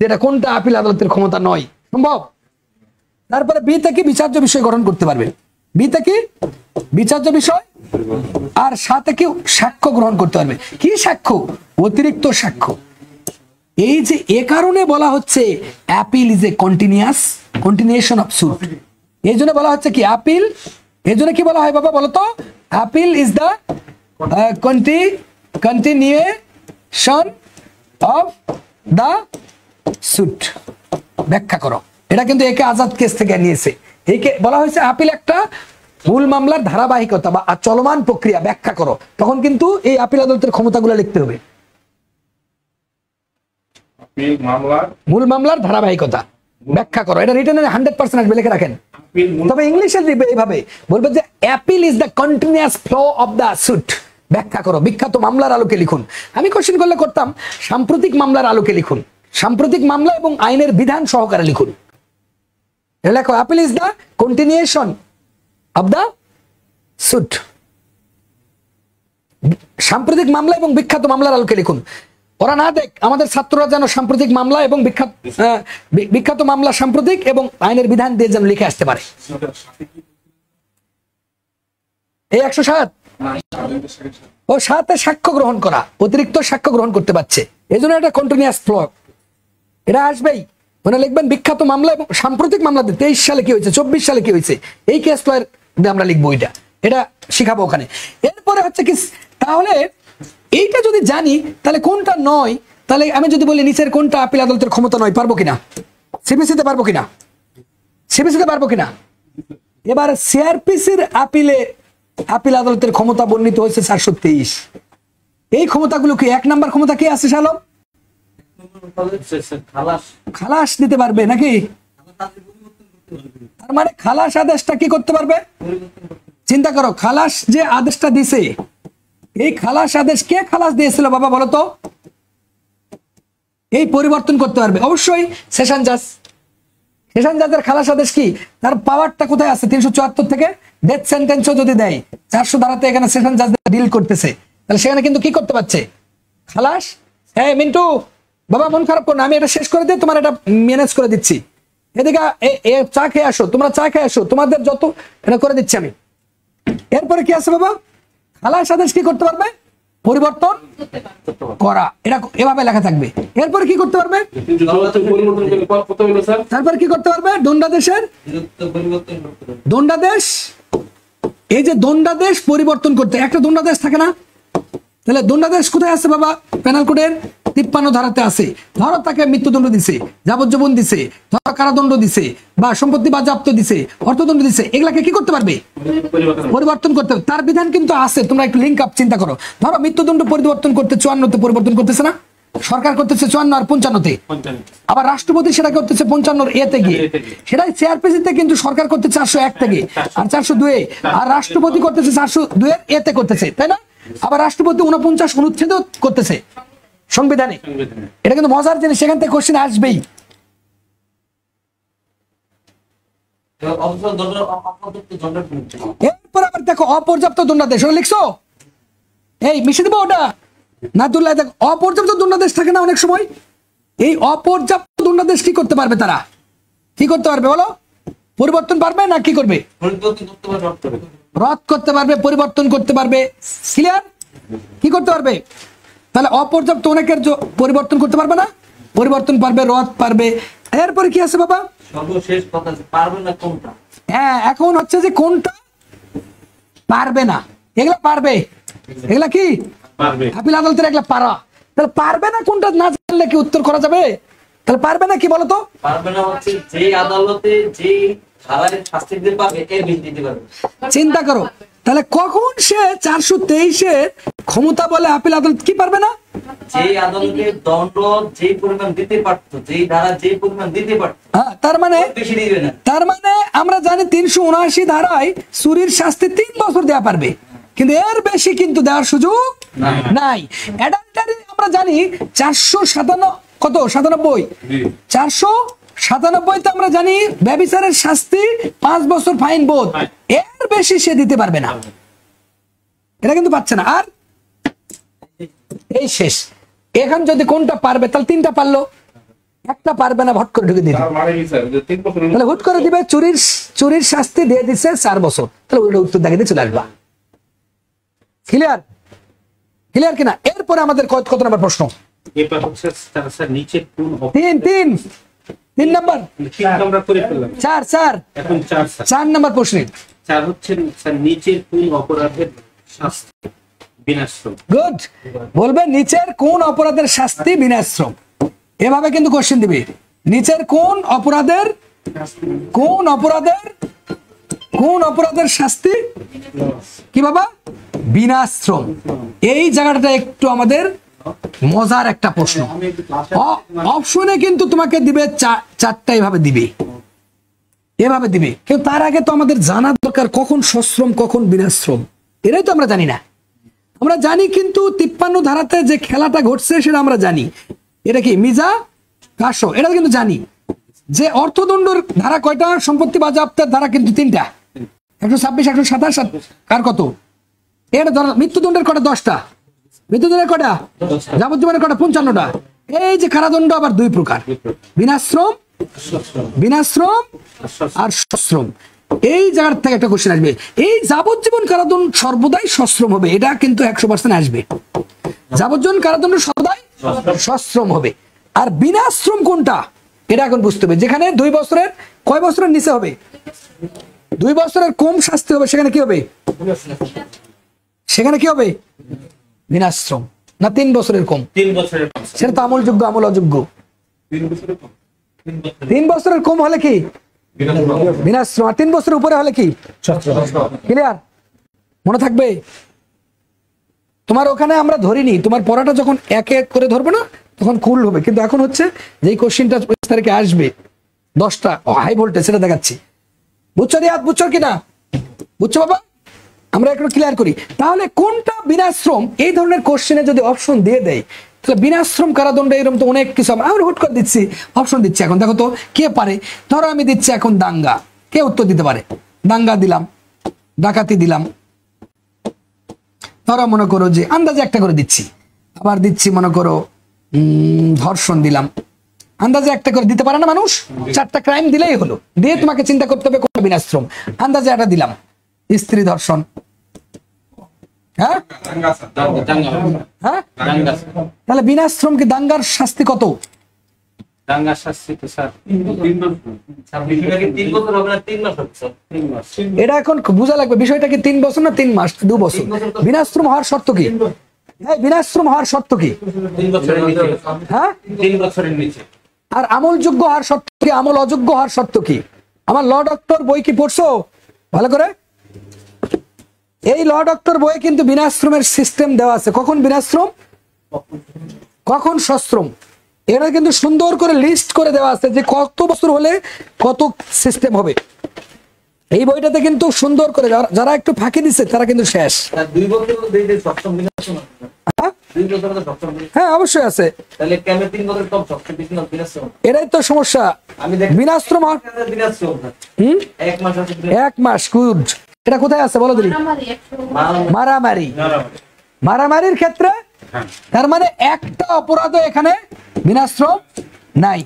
যেটা কোনটা আপিল আদালতের ক্ষমতা নয়, সম্ভব? তারপরে বি থেকে বিচার্য বিষয় গঠন করতে পারবে, বি থেকে বিচার্য বিষয়, আর সাথে কি সাক্ষ্য গ্রহণ করতে পারবে। কি সাক্ষ্য? অতিরিক্ত সাক্ষ্য। এই যে এ কারণে বলা হচ্ছে appeal is a continuation of suit. এই জন্য বলা হচ্ছে কি অ্যাপিল, এই জন্য কি বলা হয় বাবা বলতো, appeal is the continuation of the suit. ব্যাখ্যা করো। এটা কিন্তু একে আজাদ কেস থেকে নিয়েছে। একে বলা হয়েছে আপিল একটা মূল মামলার ধারাবাহিকতা বা চলমান প্রক্রিয়া। ব্যাখ্যা করো। তখন কিন্তু এই আপিল আদালতের ক্ষমতাগুলো লিখতে হবে। মূল মামলার ধারাবাহিকতা ব্যাখ্যা করো। এটা রিটেনের 100% আসবে, লিখে রাখেন। তবে ইংলিশে দিবে এইভাবে, বলবে যে appeal is the continuous flow of the suit. ব্যাখ্যা করো। বিখ্যাত মামলার আলোকে লিখুন। আমি কোশ্চেন করলে করতাম সাম্প্রতিক মামলার আলোকে লিখুন। সাম্প্রতিক মামলা এবং আইনের বিধান সহকারে লিখুন। লেখো appeal is the continuation of the suit. সাম্প্রতিক মামলা এবং বিখ্যাত মামলার আলোকে লিখুন। ওরা না দেখ, আমাদের ছাত্ররা যেন সাম্প্রতিক মামলা এবং বিখ্যাত মামলা, সাম্প্রতিক এবং আইনের বিধান দিয়ে যেন লিখে আসতে পারে। এই 107 ও 7 সাক্ষ্য গ্রহণ করা, অতিরিক্ত সাক্ষ্য গ্রহণ করতে পারছে। এই জন্য এটা কন্টিনিউয়াস ফ্লো, এটা আসবেই। মানে লিখবেন বিখ্যাত মামলা এবং সাম্প্রতিক মামলা 23 সালে কি হয়েছে, 24 সালে কি হয়েছে, এই কেস ফ্লোর আমরা লিখবো। এটা শিখাবো ওখানে। এরপরে হচ্ছে কি, তাহলে এইটা যদি জানি তাহলে কোনটা নয়, তাহলে আমি যদি বলি নিচের কোনটা আপিল আদালতের ক্ষমতা নয়, পারবো কিনা? সিবিসিতে পারবো কিনা? সিবিসিতে পারবো কিনা? এবার সিআরপিসির আপিল আদালতের ক্ষমতা বর্ণিত হয়েছে 423। এই ক্ষমতাগুলো কি 1 নাম্বার ক্ষমতা কি আছে শালম? খালাস দিতে পারবে নাকি? তার মানে খালাস আদেশটা কি করতে পারবে? চিন্তা করো, খালাস যে আদেশটা দিছে, এই খালাস আদেশ কে খালাস দিয়েছিল বাবা বলতো? এই পরিবর্তন করতে পারবে অবশ্যই সেশন জাজ। সেশন জাজের খালাস আদেশ কি, তার পাওয়ারটা কোথায় আছে? 374 থেকে ডেথ সেন্টেন্সও যদি দেয় 400 ধারাতে এখানে সেশন জাজ ডিল করতেছে, তাহলে সেখানে কিন্তু কি করতে পারছে? খালাস। এই মিন্টু বাবা মন খারাপ করো না, আমি এটা শেষ করে দিই, তোমার এটা ম্যানেজ করে দিচ্ছি। এদিকে চা খেয়ে আসো, তোমরা চা খেয়ে আসো, তোমাদের যত এটা করে দিচ্ছি আমি। এরপরে কি আছে বাবা? খালাস আদেশ কি করতে পারবে? পরিবর্তন করা। এটা এভাবে লেখা থাকবে। এরপরে কি করতে পারবে? তারপরে কি করতে পারবে? দণ্ডাদেশের দণ্ডাদেশ, এই যে দণ্ডাদেশ পরিবর্তন করতে, একটা দণ্ডাদেশ থাকে না? তাহলে দণ্ডাদেশ কোথায় আছে বাবা? পেনাল কোডের 53 ধারাতে আছে। ধরো তাকে মৃত্যুদণ্ড দিছে, যাবজ্জীবন দিছে, ধরো কারাদণ্ড দিছে, বা সম্পত্তি বাজেয়াপ্ত দিছে, অর্থদণ্ড দিছে, এগুলাকে কি করতে পারবে? পরিবর্তন করতে হবে। তার বিধান কিন্তু আছে, তোমরা একটু লিঙ্ক আপ চিন্তা করো। ধরো মৃত্যুদণ্ড পরিবর্তন করতে 54-তে পরিবর্তন করতেছে না? সরকার করতেছে 54 আর 55-তে, আবার রাষ্ট্রপতি সেটা করতেছে 55 এতে গিয়ে, সেটাই সিআরপিসিতে কিন্তু সরকার করতে 401 থেকে আর 402, আর রাষ্ট্রপতি করতেছে 402 এতে করতেছে, তাই না? আবার রাষ্ট্রপতি 49 অনুচ্ছেদ করতেছে সংবিধানে। এটা কিন্তু মজার জিনিস, সেখান থেকে কোশ্চেন আসবেই। এরপর আবার দেখো অপর্যাপ্ত দণ্ডাদেশ, ওটা লিখছো? এই মিশে দেবো ওটা না তুললে। দেখো অপর্যাপ্ত দণ্ডাদেশ থাকে না অনেক সময়, এই অপর্যাপ্ত দণ্ডাদেশ কি করতে পারবে? তারা কি করতে পারবে বলো? পরিবর্তন পারবে না কি করবে? রদ করতে পারবে, পরিবর্তন করতে পারবে। ক্লিয়ার? কি করতে পারবে? তাহলে অপর্যাপ্ত অনেকের পরিবর্তন করতে পারবে না, পরিবর্তন পারবে, রদ পারবে। এরপরে কি আছে বাবা? সর্বশেষ কথা পারবে না কোনটা? হ্যাঁ, এখন হচ্ছে যে কোনটা পারবে না, এগুলা পারবে। এগুলা কি আপিল আদালতের এগুলা পারা। তাহলে পারবে না কোনটা না জানলে কি উত্তর করা যাবে? তাহলে পারবে না কি বলতো? পারবে না হচ্ছে যে আদালতে যে ধারায় শাস্তি দিতে পারবে এর ভিত্তিতে পারবে। চিন্তা করো, তাহলে কখন সে 423-এর ক্ষমতা বলে আপিল আদালত কি পারবে না? যে আদালতে দণ্ড যে পরিমাণ দিতে পারতো, যে ধারা যে পরিমাণ দিতে পারতো, হ্যাঁ, তার মানে বেশি দিবে না। তার মানে আমরা জানি 379 ধারায় চুরির শাস্তি 3 বছর দেওয়া পারবে, কিন্তু এর বেশি কিন্তু দেওয়ার সুযোগ নাই। অ্যাডাল্টারি আমরা জানি 457 কত 97, 497 আমরা জানি ব্যভিচারের শাস্তি 5 বছর ফাইন বোধ, এর বেশি সে দিতে পারবে না, এটা কিন্তু পাচ্ছে না। আর এই শেষ, এখন যদি কোনটা পারবে তাহলে 3টা পারলো, একটা পারবে না ভট করে ঢুকে দিবে, তার মানে কি স্যার যে 3 বছর তাহলে হুট করে দিবে চুরির শাস্তি দিয়ে দিচ্ছে 4 বছর, তাহলে ওটা উত্তর দেখাতে চলে আসবা। ক্লিয়ার ক্লিয়ার কিনা? এরপরে আমাদের কত নাম্বার প্রশ্ন? এবার হচ্ছে স্যার নিচের কোন তিন নাম্বার, আমরা করে ফেললাম, চার এখন 4 স্যার। 4 নাম্বার প্রশ্নে 4 হচ্ছে স্যার নিচের কোন অপরাধের শাস্তি বিনাশ্রম। গুড, বলবে নিচের কোন অপরাধের শাস্তি বিনাশ্রম, এভাবে কিন্তু কোশ্চেন দিবে। নিচের কোন অপরাধের শাস্তি কি বাবা? বিনাশ্রম। এই জায়গাটা একটু আমাদের মজার একটা প্রশ্ন। অপশনে কিন্তু তোমাকে দিবে 4টা, এভাবে দিবে কিন্তু তার আগে তো আমাদের জানা দরকার কখন সশ্রম কখন বিনাশ্রম, এটাই তো আমরা জানি না। আমরা জানি কিন্তু 53 ধারাতে যে খেলাটা ঘটছে সেটা আমরা জানি, এটা কি মিজা কাশো, এটা কিন্তু জানি। যে অর্থদণ্ডের ধারা কয়টা? সম্পত্তি বাজেয়াপ্তের ধারা কিন্তু 3টা, 126, 127, কার কত? এটা ধর মৃত্যুদণ্ডের কটা? 10টা। মৃত্যুদণ্ডের কটা? যাবজ্জীবনের কটা? 55টা। এই যে কারাদণ্ড আবার 2 প্রকার, বিনাশ্রম আর সশ্রম। এই জায়গার থেকে একটা কোশ্চেন আসবে, এই যাবজ্জীবন কারাদণ্ড সর্বদাই সশ্রম হবে, এটা কিন্তু 100% আসবে। যাবজ্জীবন কারাদণ্ড সর্বদাই সশ্রম হবে। আর বিনাশ্রম কোনটা এটা এখন বুঝতে হবে, যেখানে 2 বছরের কয় বছরের নিচে হবে, 2 বছরের কম শাস্তি হবে, সেখানে কি হবে? বিনাশ্রম। না 3 বছরের কম? 3 বছরের কম। সেটা তো আমলযোগ্য আমল অযোগ্য। 3 বছরের কম হলে কি বিনাশ্রম, আর 3 বছরের উপরে হলে কি? ক্লিয়ার? মনে থাকবে? তোমার ওখানে আমরা ধরিনি, তোমার পড়াটা যখন এক এক করে ধরবো না তখন কুল হবে, কিন্তু এখন হচ্ছে যেই কোশ্চেনটা 25 তারিখে আসবে 10টা হাই ভোল্টেজ, সেটা দেখাচ্ছি। বুঝছো রিয়াদ? বুঝছো কিনা? বুঝছো বাবা? আমরা একটু ক্লিয়ার করি। তাহলে কোনটা বিনাশ্রম, এই ধরনের কোশ্চেনে যদি অপশন দিয়ে দেয় তাহলে বিনাশ্রম কারাদণ্ড এরকম তো অনেক কিছু আমরা হুট করে দিচ্ছি, অপশন দিচ্ছি। এখন দেখো তো কে পারে, ধরো আমি দিচ্ছি এখন দাঙ্গা, কে উত্তর দিতে পারে? দাঙ্গা দিলাম, ডাকাতি দিলাম, ধরো মনে করো যে আন্দাজে একটা করে দিচ্ছি, আবার দিচ্ছি মনে করো ধর্ষণ দিলাম, আন্দাজে একটা করে দিতে পারে না মানুষ? 4টা ক্রাইম দিলেই হলো, দিয়ে তোমাকে চিন্তা করতে হবে কোনটা বিনাশ্রম। আন্দাজে একটা দিলাম স্ত্রী ধর্ষণ, হ্যাঁ হ্যাঁ, তাহলে বিনাশ্রম কি? দাঙ্গার শাস্তি কত? দাঙ্গার শাস্তি তো স্যার 3 বছর হবে না 3 মাস হবে স্যার? 3 মাস। এটা এখন বোঝা লাগবে বিষয়টা কি 3 বছর না 3 মাস 2 বছর? বিনাশ্রম হওয়ার শর্ত কি? হ্যাঁ, বিনাশ্রম হওয়ার শর্ত কি? 3 বছরের নিচে। হ্যাঁ, 3 বছরের নিচে। আর আমলযোগ্য হওয়ার শর্ত কি? আমল অযোগ্য হওয়ার শর্ত কি? আমার ল ডক্টর বই কি পড়ছো ভালো করে? এই ল ডক্টর বইয়ে কিন্তু বিনাশ্রমের সিস্টেম দেওয়া আছে, কখন বিনাশ্রম কখন সশ্রম, এটা কিন্তু সুন্দর করে লিস্ট করে দেওয়া আছে যে কত বছর হলে কত সিস্টেম হবে। এই বইটাতে কিন্তু সুন্দর করে, যারা একটু ফাঁকি দিচ্ছে তারা কিন্তু শেষ। 2 বছর দেই দেই সপ্তম বিনাশ্রম আছে। হ্যাঁ? 2 বছর তো সপ্তম বিনাশ্রম। হ্যাঁ অবশ্যই আছে, তাহলে কেন 3 বছর কম সপ্তম বিনাশ্রম? এটাই তো সমস্যা। আমি দেখি বিনাশ্রম বিনাশ্রম 1 মাস আছে। 1 মাস গুড, এটা কোথায় আছে বলো দিদি? মারামারির ক্ষেত্রে, তার মানে একটা অপরাধ এখানে বিনাশ্রম নাই।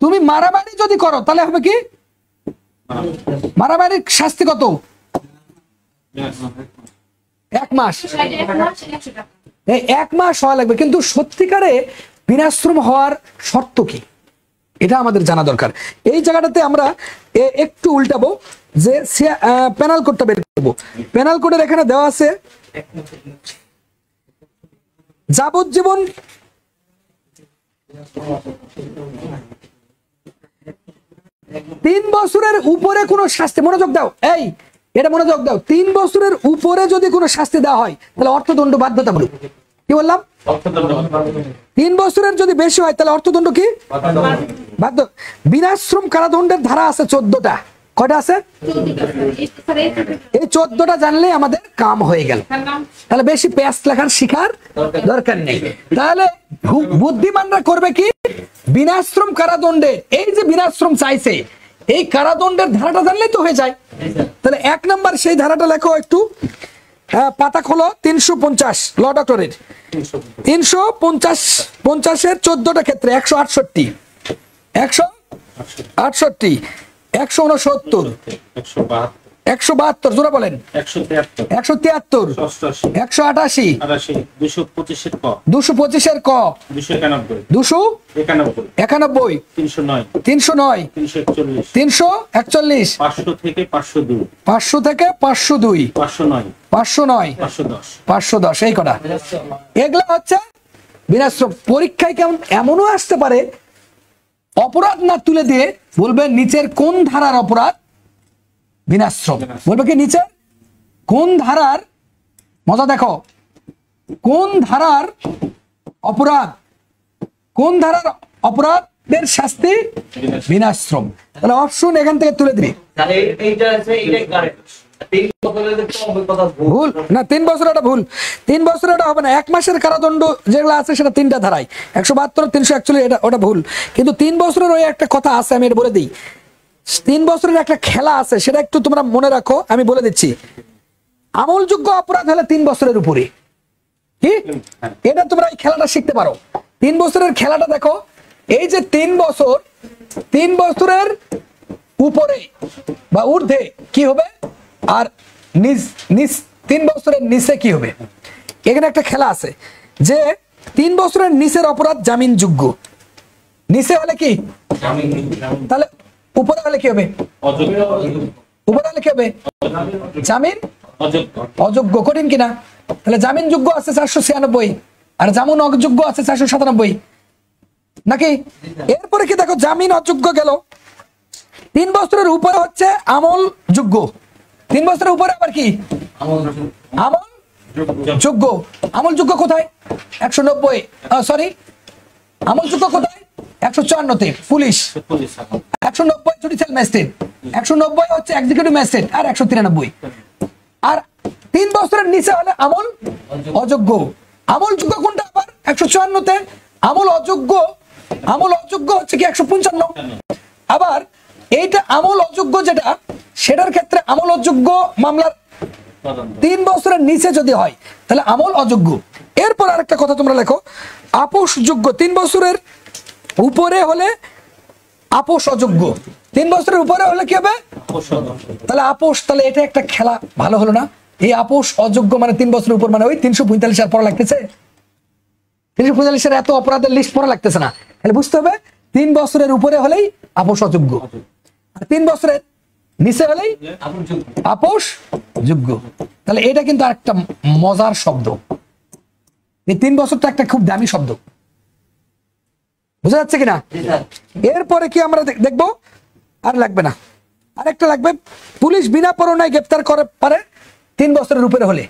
তুমি মারামারি যদি করো তাহলে হবে কি? মারামারির শাস্তি কত? 1 মাস। এই 1 মাস হওয়া লাগবে, কিন্তু সত্যিকারে বিনাশ্রম হওয়ার শর্ত কি এটা আমাদের জানা দরকার। এই জায়গাটাতে আমরা একটু উল্টাবো, যে পেনাল কোডটা বের করবো। পেনাল কোডের এখানে দেওয়া আছে যাবজ্জীবন 3 বছরের উপরে কোনো শাস্তি, মনোযোগ দাও, এই এটা মনোযোগ দাও, 3 বছরের উপরে যদি কোনো শাস্তি দেওয়া হয় তাহলে অর্থদণ্ড বাধ্যতামূলক। কি বললাম? 3 বছরের যদি বেশি হয় তাহলে অর্থদণ্ড কি? বাধ্য। বিনাশ্রম কারাদণ্ডের ধারা আছে 14টা, কয়টা আছে? এই 14টা জানলে আমাদের কাম হয়ে গেল। তাহলে বেশি প্যাচ লেখার শিখার দরকার নেই। তাহলে বুদ্ধিমানরা করবে কি, বিনাশ্রম কারাদণ্ডে, এই যে বিনাশ্রম চাইছে এই কারাদণ্ডের ধারাটা জানলেই তো হয়ে যায়। তাহলে 1 নাম্বার সেই ধারাটা লেখো একটু, পাতা খোলো 350 ল ডক্টরের 350 14টা ক্ষেত্রে 168 168 169 172 জোরে বলেন 173 188 225 এর ক 291 309 341 500 থেকে 502 509 510 এই কটা, এগুলো হচ্ছে বিনাশ্রম। পরীক্ষায় কেমন এমনও আসতে পারে অপরাধ না তুলে দিয়ে বলবে নিচের কোন ধারার অপরাধ বিনাশ্রম, বলবে কি নিচের কোন ধারার, মজা দেখো, কোন ধারার অপরাধ, কোন ধারার অপরাধের শাস্তি বিনাশ্রম। তাহলে অপশন এখান থেকে তুলে দিবি। ভুল না, 3 বছর এটা ভুল, 3 বছর এটা হবে না। 1 মাসের কারাদণ্ড যেগুলো আছে সেটা 3টা ধারায় 172 341 এটা ওটা ভুল। কিন্তু 3 বছরের ওই একটা কথা আছে, আমি এটা বলে দিই। 3 বছরের একটা খেলা আছে, সেটা একটু তোমরা মনে রাখো, আমি বলে দিচ্ছি। আমলযোগ্য অপরাধ হলে 3 বছরের উপরে, কি এটা তোমরা এই খেলাটা শিখতে পারো। 3 বছরের খেলাটা দেখো, এই যে 3 বছর, 3 বছরের উপরে বা ঊর্ধ্বে কি হবে, আর নিচ 3 বছরের নিচে কি হবে। এখানে একটা খেলা আছে যে 3 বছরের নিচের অপরাধ জামিনযোগ্য, নিচে হলে কি, তাহলে উপরে হলে কি হবে, উপরে হলে কি হবে জামিন অযোগ্য। কঠিন কিনা? তাহলে জামিন যোগ্য আছে 496 আর জামিন অযোগ্য আছে 497 নাকি? এরপরে কি দেখো, জামিন অযোগ্য গেল, 3 বছরের উপরে হচ্ছে আমল যোগ্য, 3 বছরের উপরে আবার কি আমল যোগ্য। আমল যোগ্য কোথায়? 190 সরি, আমল যোগ্য কোথায়? 154 তে পুলিশ, 190 জুডিশিয়াল ম্যাজিস্ট্রেট, 190 হচ্ছে এক্সিকিউটিভ ম্যাজিস্ট্রেট, আর 193। আর 3 বছরের নিচে হলে আমল অযোগ্য। আমল যোগ্য কোনটা আবার? 154 তে। আমল অযোগ্য, আমল অযোগ্য হচ্ছে কি 155। আবার এইটা আমল অযোগ্য যেটা, সেটার ক্ষেত্রে আমল অযোগ্য মামলার 3 বছরের নিচে যদি হয় তাহলে আমল অযোগ্য। এরপর আরেকটা কথা তোমরা লেখো, আপোষ যোগ্য 3 বছরের উপরে হলে আপোষ অযোগ্য, 3 বছরের উপরে হলে কি হবে তাহলে আপোষ। তাহলে এটা একটা খেলা ভালো হলো না? এই আপোষ অযোগ্য মানে 3 বছরের উপর, মানে ওই 345 আর পড়া লাগতেছে, 345 এর এত অপরাধের লিস্ট পড়া লাগতেছে না। তাহলে বুঝতে হবে 3 বছরের উপরে হলেই আপোষ অযোগ্য, আর 3 বছরের নিচে হলেই আপোষ যোগ্য। তাহলে এটা কিন্তু আরেকটা মজার শব্দ, এই 3 বছরটা একটা খুব দামি শব্দ, বুঝা যাচ্ছে কিনা? এরপরে কি আমরা দেখবো, আর লাগবে না, আরেকটা লাগবে, পুলিশ বিনা পরোয়ানায় গ্রেফতার করে পারে 3 বছরের উপরে হলে।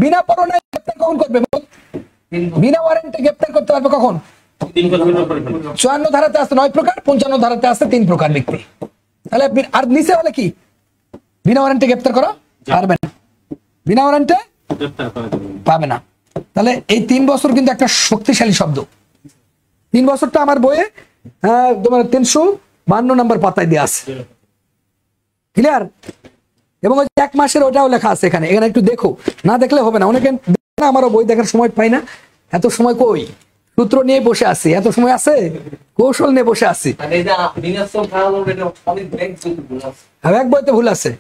বিনা পরোয়ানায় গ্রেফতার কখন করবে? বিনা ওয়ারেন্টে গ্রেফতার করতে পারবে কখন? 54 ধারাতে আছে 9 প্রকার, 55 ধারাতে আছে 3 প্রকার ব্যক্তি। তাহলে আর নিচে হলে কি বিনা ওয়ারেন্টে গ্রেফতার করা পারবে না, বিনা ওয়ারেন্টে পাবে না। তাহলে এই 3 বছর কিন্তু একটা শক্তিশালী শব্দ। 3 বছরটা আমার বইয়ে তোমার 352 নম্বর পাতায় দেওয়া আছে, ক্লিয়ার? এবং ওই 1 মাসের ওটাও লেখা আছে এখানে, এখানে একটু দেখো, না দেখলে হবে না। অনেকে আমারও বই দেখার সময় পাই না, এত সময় কই, সূত্র নিয়ে বসে আছি, এত সময় আছে, কৌশল নিয়ে বসে আছি। এক বইতে ভুল আছে,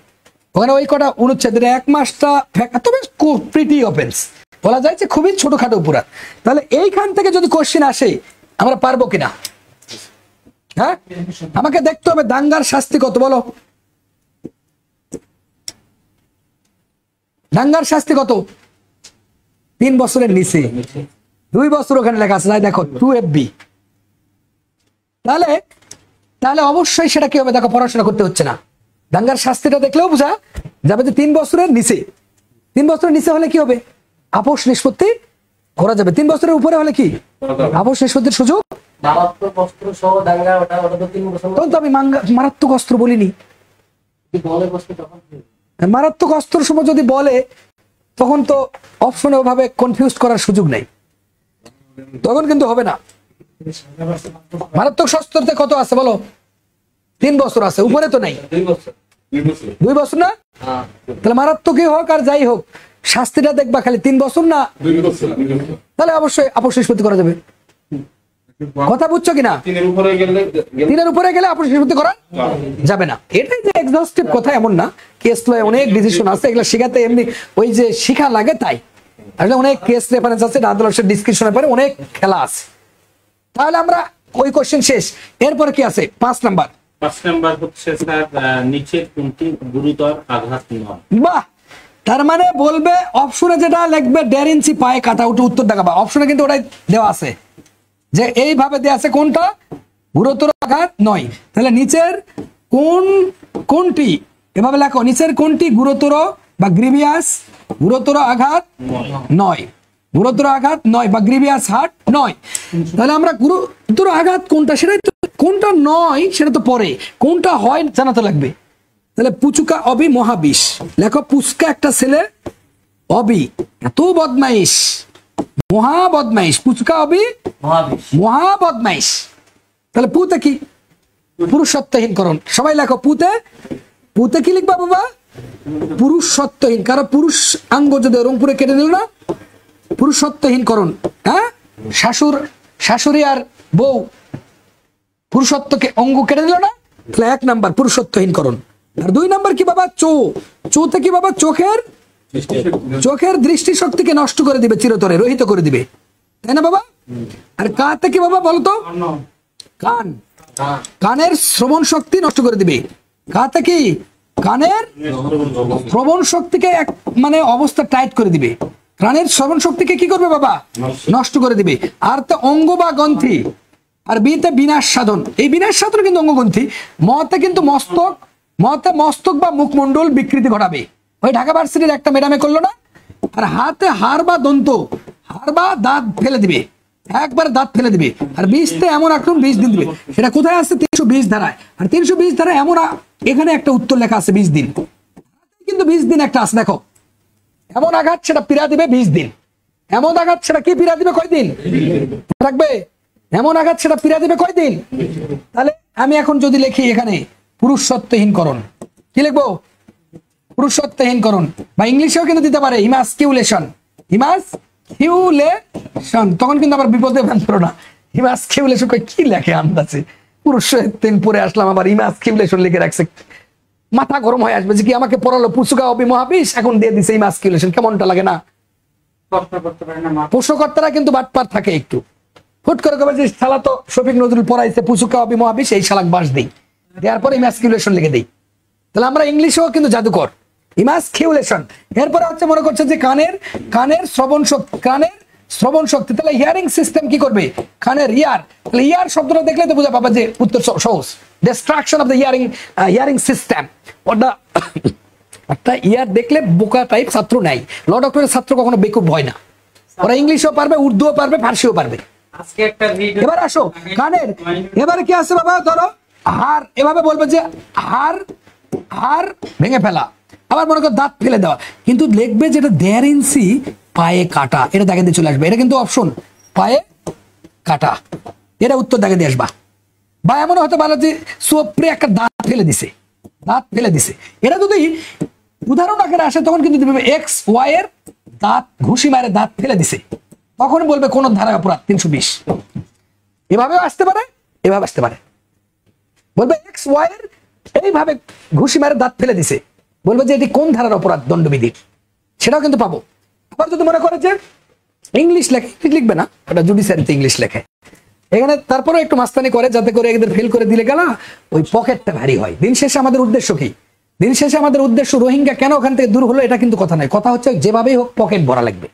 ওখানে ওই কটা অনুচ্ছেদ 1 মাসটা, তবে প্রিটি অফেন্স বলা যায় যে খুবই ছোটখাটো অপরাধ। তাহলে এইখান থেকে যদি কোশ্চেন আসে আমরা পারবো কিনা? হ্যাঁ, আমাকে দেখতে হবে দাঙ্গার শাস্তি কত, বলো দাঙ্গার শাস্তি কত? 3 বছরের নিচে, 2 বছর ওখানে লেখা আছে, যাই দেখো 2 FB। তাহলে তাহলে অবশ্যই সেটা কি হবে, দেখো পড়াশোনা করতে হচ্ছে না, দাঙ্গার শাস্তিটা দেখলেও বোঝা যাবে যে 3 বছরের নিচে। 3 বছরের নিচে হলে কি হবে? আপোষ নিষ্পত্তি করা যাবে। 3 বছরের উপরে হলে কি আপোষ নিষ্পত্তির সুযোগ? তখন তো আমি মারাত্মক অস্ত্র বলিনি, বলে বসতে তখন কি? মারাত্মক অস্ত্রের সময় যদি বলে তখন তো অপশনে ওভাবে কনফিউজ করার সুযোগ নেই, তখন কিন্তু হবে না। মারাত্মক শস্ত্রতে কত আছে বলো? 3 বছর আছে, উপরে তো নাই। 2 বছর 2 বছর না? হ্যাঁ তাহলে মারাত্মকই হোক আর যাই হোক শাস্তিটা দেখবা খালি 3 বছর না, 2 বছর, 2 বছর। তাহলে অবশ্যই আপোষ নিষ্পত্তি করা যাবে। কথা বুঝছো কিনা? 3 উপরে গেলে 3-এর উপরে গেলে আপোষ নিষ্পত্তি করা যাবে না। এটাই যে এক্সহস্টিভ কথা এমন না, কেস লয় অনেক ডিসিশন আছে, এগুলো শেখাতে এমনি ওই যে শিখা লাগে তাই। আসলে অনেক কেস রেফারেন্স আছে, আদালতের ডিসকাশনের পরে অনেক খেলা আছে। তাহলে আমরা ওই কোশ্চেন শেষ। এরপরে কি আছে? 5 নাম্বার। 5 নাম্বার হচ্ছে স্যার নিচের কোনটি গুরুতর আঘাত নয়। বাহ, তার মানে বলবে অপশনে যেটা লিখবে 1.5 ইঞ্চি পায়ে কাটা, ওটা উত্তর দেখাবা। অপশনে কিন্তু ওটাই দেওয়া আছে যে এইভাবে দেওয়া আছে কোনটা গুরুতর আঘাত নয়। তাহলে নিচের কোনটি, এভাবে লেখো, নিচের কোনটি গুরুতর বা গ্রিভিয়াস গুরুতর আঘাত নয়, গুরুতর আঘাত নয় বা গ্রিভিয়াস হার্ট নয়। তাহলে আমরা গুরুতর আঘাত কোনটা, সেটাই তো, কোনটা নয় সেটা তো পরে, কোনটা হয় জানাতে লাগবে। তাহলে পুচুকা অবি মহাবিষ লেখো। পুচকা একটা ছেলে, অবি এত বদমাইশ, মহা বদমাইশ, পুচকা অবি মহাবিশ মহা বদমাইশ। তাহলে পুতে কি? পুরুষত্বহীনকরণ। সবাই লেখো পুতে কি লিখবা বাবা? পুরুষত্বহীন। কারণ পুরুষ আঙ্গ যদি রংপুরে কেটে দিল না, পুরুষত্বহীনকরণ। হ্যাঁ, শাশুড়ি আর বউ পুরুষত্বকে অঙ্গ কেটে দিল না, তাহলে 1 নাম্বার পুরুষত্বহীনকরণ। আর 2 নাম্বার কি বাবা? চোতে কি বাবা? চোখের দৃষ্টিশক্তিকে নষ্ট করে দিবে, চিরতরে রহিত করে দিবে, তাই না বাবা? আর কাতে কি বাবা বলতো? কানের শ্রবণ শক্তি নষ্ট করে দিবে। কাতে কি? কানের শ্রবণ শক্তিকে মানে অবস্থা টাইট করে দিবে, কানের শ্রবণ শক্তিকে কি করবে বাবা? নষ্ট করে দিবে। আর তো অঙ্গ বা গ্রন্থি। আর বিতে বিনাশ সাধন। এই বিনাশ সাধন কিন্তু অঙ্গগ্রন্থি। মতে কিন্তু মস্তক বা মুখমণ্ডল বিকৃতি ঘটাবে। ওই ঢাকা ভার্সিটির একটা ম্যাডামে করলো না? আর হাতে হাড় বা দন্ত, হাড় বা দাঁত ফেলে দিবে, একবার দাঁত ফেলে দিবে। আর বিষতে এমন আক্রমণ 20 দিন দিবে। সেটা কোথায় আছে? 320 ধারায়। আর 320 ধারায় এমন এখানে একটা উত্তর লেখা আছে 20 দিন, কিন্তু 20 দিন একটা আছে দেখো। এমন আঘাত সেটা পীড়া দিবে 20 দিন। এমন আঘাত সেটা কি পীড়া দিবে কয়দিন? রাখবে। এমন আঘাত সেটা পীড়া দিবে কয়দিন? তাহলে আমি এখন যদি লিখি এখানে পুরুষত্বহীনকরণ, কি লিখবো? পুরুষত্বহীনকরণ। বা ইংলিশেও কিন্তু দিতে পারে ইমাস্কিউলেশন। তখন কিন্তু আবার বিপদে ফেলতো না। ইমাস্কিউলেশন কি লেখে আন্দাজে, পুরুষত্বহীন পরে আসলাম, আবার ইমাস্কিউলেশন লিখে রাখছে। মাথা গরম হয়ে আসবে যে কি আমাকে পড়ালো পুচুকা অবি মহাবিষ, এখন দিয়ে দিছে ইমাস্কিউলেশন। কেমনটা লাগে না? প্রশ্নকর্তারা কিন্তু বাটপার থাকে একটু, হুট করে কবে যে শালা তো শফিক নজরুল পড়াইছে পুচুকা অবি মহাবিষ, এই শালাক বাস দেই, দেওয়ার পরে ইমাস্কিউলেশন লিখে দেই। তাহলে আমরা ইংলিশেও কিন্তু জাদুকর, ইমাস্কিউলেশন। এরপরে হচ্ছে মনে করছে যে কানের শ্রবণ শক্তি। তাহলে হিয়ারিং সিস্টেম কি করবে? কানের ইয়ার। তাহলে ইয়ার শব্দটা দেখলে তো বোঝা পাবা যে উত্তর সহজ। Destruction of the hearing system. ওটা একটা ইয়ার দেখলে বোকা টাইপ ছাত্র নাই। ল ডক্টরের ছাত্র কখনো বেকুব হয় না, ওরা ইংলিশও পারবে, উর্দুও পারবে, ফার্সিও পারবে। আজকে একটা ভিডিও এবার আসো কানের। এবারে কি আছে বাবা? ধরো হাড়, এভাবে বলবে যে হাড় ভেঙে ফেলা। আবার মনে করো দাঁত ফেলে দেওয়া, কিন্তু লিখবে যেটা 1.5 ইঞ্চি পায়ে কাটা, এটা দেখে দিয়ে চলে আসবে। এটা কিন্তু অপশন, পায়ে কাটা, এটা উত্তর দেখে দিয়ে আসবা। বা এমন হতে পারে যে সোপরে একটা দাঁত ফেলে দিছে। এটা যদি উদাহরণ আকারে আসে তখন কিন্তু এক্স ওয়াই এর দাঁত ঘুষি মারে দাঁত ফেলে দিছে, তখন বলবে কোন ধারা অপরাধ 320। এভাবেও আসতে পারে, এভাবে আসতে পারে। বলবে এক্স ওয়াই এর এইভাবে ঘুষি মারে দাঁত ফেলে দিছে, বলবে যে এটি কোন ধারার অপরাধ দণ্ডবিধির, সেটাও কিন্তু পাবো। আবার যদি মনে করে যে ইংলিশ লেখে, লিখবে না, ওটা জুডিশিয়ারিতে ইংলিশ লেখে এখানে, তারপরে একটু মাস্তানি করে যাতে করে এদের ফেল করে দিলে গেল ওই পকেটটা ভারী হয়। দিন শেষে আমাদের উদ্দেশ্য কি? দিন শেষে আমাদের উদ্দেশ্য রোহিঙ্গা কেন ওখান থেকে দূর হলো এটা কিন্তু কথা নাই, কথা হচ্ছে যেভাবেই হোক পকেট ভরা লাগবে,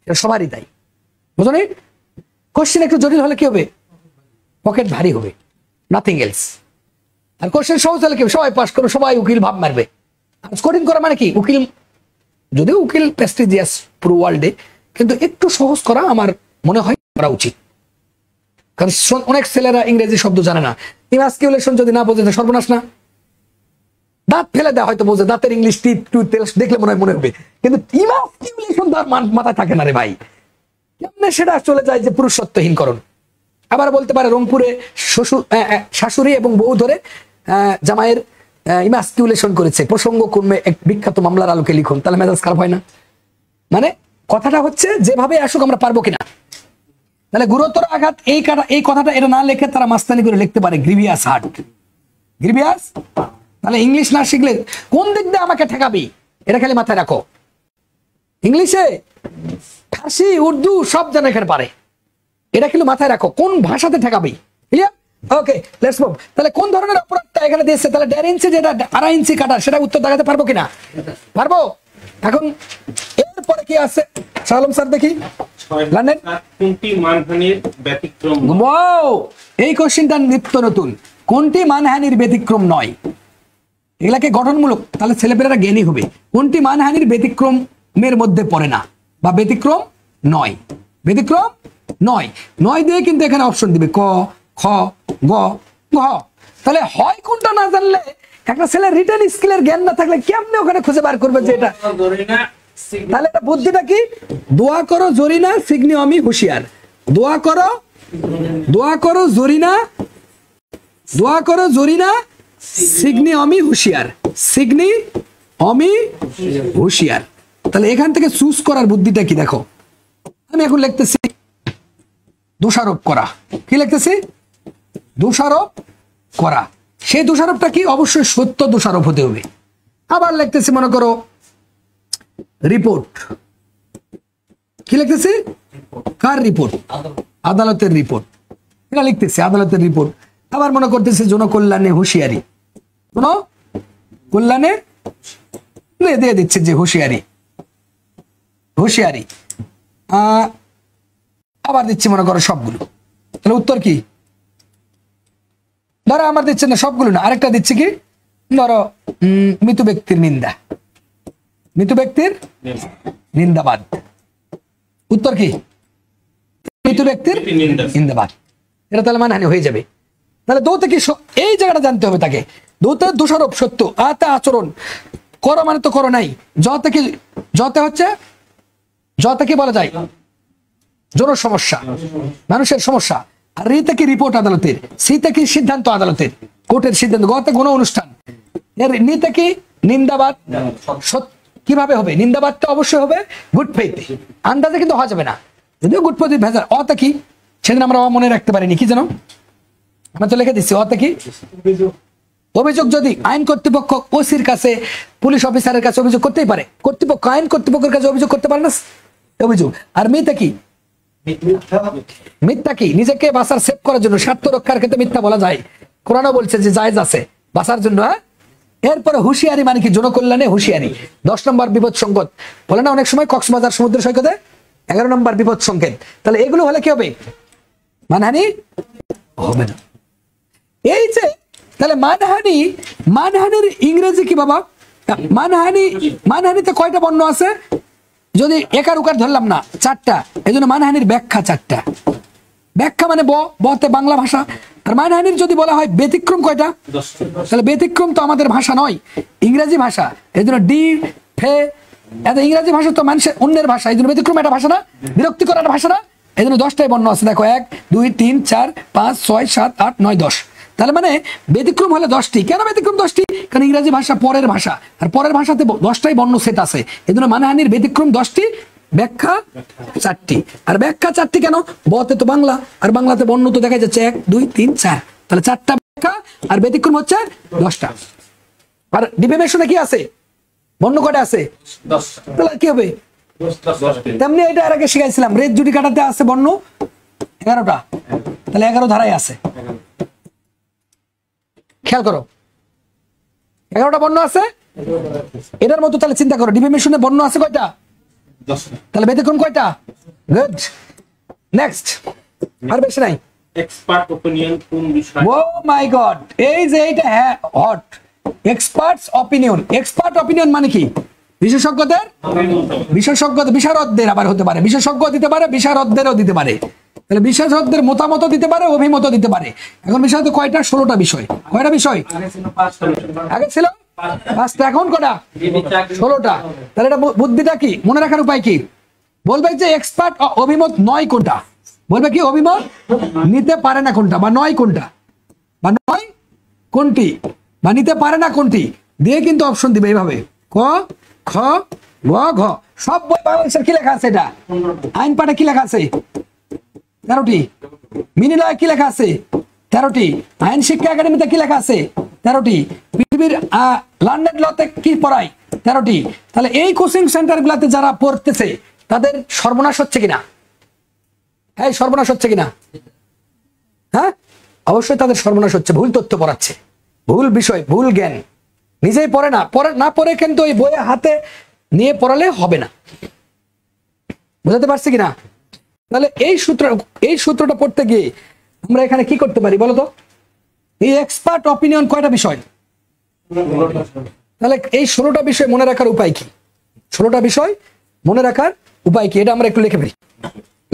এটা সবারই তাই, বুঝো নি? কোশ্চেন একটু জটিল হলে কি হবে? পকেট ভারী হবে, নাথিং এলস। আর কোশ্চেন সহজ হলে কি? সবাই পাস করো, সবাই উকিল ভাব মারবে। কঠিন করা মানে কি? উকিল, যদিও উকিল প্রেস্টিজিয়াস পুরো ওয়ার্ল্ডে, কিন্তু একটু সহজ করা আমার মনে হয় করা উচিত। কারণ অনেক ছেলেরা ইংরেজি শব্দ জানে না, ইমাস্কিউলেশন যদি না বোঝে সর্বনাশ না। দাঁত ফেলে দেয় হয়তো বোঝে, দাঁতের ইংলিশ টিপ দেখলে মনে হবে, কিন্তু ইমাস্টিউলেশন তার মাথায় থাকে না রে ভাই। কেমনে সেটা চলে যায় যে পুরুষত্বহীনকরণ। আবার বলতে পারে রংপুরে শাশুড়ি এবং বউ ধরে জামাইয়ের ইমাস্টিউলেশন করেছে, প্রসঙ্গ কর্মে এক বিখ্যাত মামলার আলোকে লিখুন, তাহলে মেজাজ খারাপ হয় না? মানে কথাটা হচ্ছে যেভাবে আসুক আমরা পারবো কিনা। তাহলে গুরুতর আঘাত এই কথাটা এটা না লিখে তারা মাস্তানি করে লিখতে পারে গ্রিভিয়াস হার্ট, গ্রিভিয়াস। তাহলে ইংলিশ না শিখলে কোন দিক দিয়ে আমাকে ঠেকাবি এটা খালি মাথায় রাখো। ইংলিশে ফার্সি উর্দু সব যেন এখানে পারে, এটা কিন্তু মাথায় রাখো, কোন ভাষাতে ঠেকাবি। ক্লিয়ার? Okay, let's move. তাহলে কোন ধরনের অপরাধটা এখানে দিয়েছে? তাহলে 1.5 ইঞ্চি যেটা 2.5 ইঞ্চি কাটা, সেটা উত্তর দেখাতে পারবো কিনা? পারবো। এখন এরপরে কি আছে শালম স্যার দেখি, লন্ডন কোনটি মানহানির ব্যতিক্রম? ওয়াও, এই কোশ্চেনটা নিত্য নতুন। কোনটি মানহানির ব্যতিক্রম নয়? এগুলাকে গঠনমূলক, তাহলে ছেলেপেলেরা জ্ঞানী হবে। কোনটি মানহানির ব্যতিক্রমের মধ্যে পড়ে না বা ব্যতিক্রম নয়? ব্যতিক্রম নয়, নয় দিয়ে কিন্তু এখানে অপশন দিবে ক, খ, গ, ঘ। তাহলে হয় কোনটা না জানলে একটা ছেলে রিটেন স্কিলের জ্ঞান না থাকলে কেমনে ওখানে খুঁজে বার করবে যে এটা? তাহলে এটা বুদ্ধিটা কি? দোয়া করো জরিনা সিগনি অমি হুঁশিয়ার। দোয়া করো, দোয়া করো জরিনা, দোয়া করো জরিনা সিগনি অমি হুঁশিয়ার, সিগনি অমি হুঁশিয়ার। তাহলে এখান থেকে চুজ করার বুদ্ধিটা কি দেখো। আমি এখন লিখতেছি দোষারোপ করা। কি লিখতেছি? দোষারোপ করা। সেই দোষারোপটা কি? অবশ্যই সত্য দোষারোপ হতে হবে। আবার লিখতেছি মনে করো রিপোর্ট। কি লিখতেছি? কার রিপোর্ট? আদালতের রিপোর্ট। এটা লিখতেছি আদালতের রিপোর্ট। আবার মনে করতেছি জনকল্যাণে হুঁশিয়ারি, কল্যাণে দিয়ে দিচ্ছে যে হুঁশিয়ারি, হুঁশিয়ারি। আবার দিচ্ছি মনে করো সবগুলো। তাহলে উত্তর কি? ধরো আমার দিচ্ছে না সবগুলো না, আরেকটা দিচ্ছি কি, ধরো মৃত ব্যক্তির নিন্দা, মৃত ব্যক্তির নিন্দাবাদ। উত্তর কি? মৃত ব্যক্তির নিন্দাবাদ। এটা তাহলে মানহানি হয়ে যাবে। তাহলে দৌতে কি এই জায়গাটা জানতে হবে তাকে। দৌতে দোষারোপ সত্য, আতে আচরণ, করো মানে তো করো নাই, যতে কি, যতে হচ্ছে যতে কি বলা যায় জন সমস্যা, মানুষের সমস্যা। আর রিতে কি রিপোর্ট আদালতের, সিতে কি সিদ্ধান্ত আদালতের, কোর্টের সিদ্ধান্ত, গতে কোনো অনুষ্ঠান। এর নিতে কি নিন্দাবাদ। কিভাবে হবে? নিন্দাবাদটা অবশ্যই হবে গুড ফেইথ, আন্দাজে কিন্তু হওয়া যাবে না, যদিও গুড ফেইথ ভেজাল। অতে কি সেদিন আমরা মনে রাখতে পারিনি, কি জানো আমরা তো লিখে দিচ্ছি। অতে কি অভিযোগ। যদি আইন কর্তৃপক্ষ ওসির কাছে, পুলিশ অফিসারের কাছে অভিযোগ করতেই পারে, কর্তৃপক্ষ আইন কর্তৃপক্ষের কাছে অভিযোগ করতে পারে না অভিযোগ। আর মিথ্যা কি? মিথ্যা কি? নিজেকে বাঁচার সেভ করার জন্য, স্বার্থ রক্ষার ক্ষেত্রে মিথ্যা বলা যায়, কোরআনও বলছে যে জায়েজ আছে বাঁচার জন্য। হ্যাঁ, এরপরে হুঁশিয়ারি মানে কি? জনকল্যাণে হুঁশিয়ারি। 10 নম্বর বিপদ সংকেত বলে না অনেক সময়, কক্সবাজার সমুদ্র সৈকতে 11 নম্বর বিপদ সংকেত। তাহলে এগুলো হলে কি হবে? মানহানি হবে না। এই যে তাহলে মানহানি, মানহানির ইংরেজি কি বাবা? মানহানিতে কয়টা বর্ণ আছে? যদি একার উকার ধরলাম না, 4টা। এই জন্য মানহানির ব্যাখ্যা 4টা। ব্যাখ্যা মানে বতে বাংলা ভাষা। আর মানহানির যদি বলা হয় ব্যতিক্রম কয়টা? তাহলে ব্যতিক্রম তো আমাদের ভাষা নয়, ইংরেজি ভাষা। এই জন্য ডি ফে, এত ইংরেজি ভাষা তো মানুষের অন্যের ভাষা, এই জন্য ব্যতিক্রম একটা ভাষা না, বিরক্তি করার ভাষা না। এই জন্য 10টাই বর্ণ আছে। দেখো 1 2 3 4 5 6 7 8 9 10। তাহলে মানে ব্যতিক্রম হলে 10টি। কেন ব্যতিক্রম 10টি? কারণ ইংরেজি ভাষা পরের ভাষা, আর পরের ভাষাতে 10টাই বর্ণ সেট আছে। এই জন্য মানহানির ব্যতিক্রম 10টি, ব্যাখ্যা 4টি। আর ব্যাখ্যা 4টি কেন? বতে তো বাংলা, আর বাংলাতে বর্ণ তো দেখা যাচ্ছে 1 2 3 4। তাহলে 4টা ব্যাখ্যা, আর ব্যতিক্রম হচ্ছে 10টা। আর ডিফেমেশনে কি আছে? বর্ণ কয়টা আছে? 10টা। তাহলে কি হবে? তেমনি এটা এর আগে শিখাইছিলাম, রেড জুডি কাটাতে আছে বর্ণ 11টা। তাহলে 11 ধারায় আছে, খেয়াল করো 11টা বর্ণ আছে এটার মতো। তাহলে চিন্তা করো ডিফেমেশনে বর্ণ আছে কয়টা? 10টা। তাহলে ব্যতিক্রম কয়টা? Good, next. আর বেশি নাই। এক্সপার্ট ওপিনিয়ন কোন বিষয়? ও মাই গড, এই যে এইটা হ্যাঁ hot. Experts opinion. Expert opinion মানে কি? বিশেষজ্ঞদের, বিশেষজ্ঞদের, বিশারদদের আবার হতে পারে, বিশেষজ্ঞ দিতে পারে, বিশারদদেরও দিতে পারে। তাহলে বিশেষজ্ঞদের মতামত দিতে পারে, অভিমত দিতে পারে। এখন বিষয় তো কয়টা? 16টা বিষয়। কয়টা বিষয়? আগে ছিল পাঁচটা, এখন কটা? 16টা। তাহলে এটা বুদ্ধিটা কি, মনে রাখার উপায় কি? বলবে যে এক্সপার্ট অভিমত নয় কোনটা, বলবে কি অভিমত নিতে পারে না কোনটা, বা নয় কোনটা, বা নয় কোনটি, বা নিতে পারে না কোনটি দিয়ে কিন্তু অপশন দিবে এইভাবে, ক খ গ ঘ। সব বই বাংলাদেশের কি লেখা আছে? এটা আইন পাঠে কি লেখা আছে? 13টি। মিনিলয়ে কি লেখা আছে? 13টি। আইন শিক্ষা একাডেমিতে কি লেখা আছে? 13টি। পৃথিবীর লন্ডন লতে কি পড়ায়? 13টি। তাহলে এই কোচিং সেন্টার গুলাতে যারা পড়তেছে তাদের সর্বনাশ হচ্ছে কিনা? হ্যাঁ, সর্বনাশ হচ্ছে কিনা? হ্যাঁ, অবশ্যই তাদের সর্বনাশ হচ্ছে। ভুল তথ্য পড়াচ্ছে, ভুল বিষয়, ভুল জ্ঞান, নিজেই পড়ে না, না পড়ে কিন্তু ওই বইয়ে হাতে নিয়ে পড়ালে হবে না। বুঝাতে পারছি কিনা? তাহলে এই সূত্রটা পড়তে গিয়ে আমরা এখানে কি করতে পারি বলতো? এই এক্সপার্ট অপিনিয়ন কয়টা বিষয়? তাহলে এই 16টা বিষয় মনে রাখার উপায় কি? 16টা বিষয় মনে রাখার উপায় কি? এটা আমরা একটু লিখে ফেলি।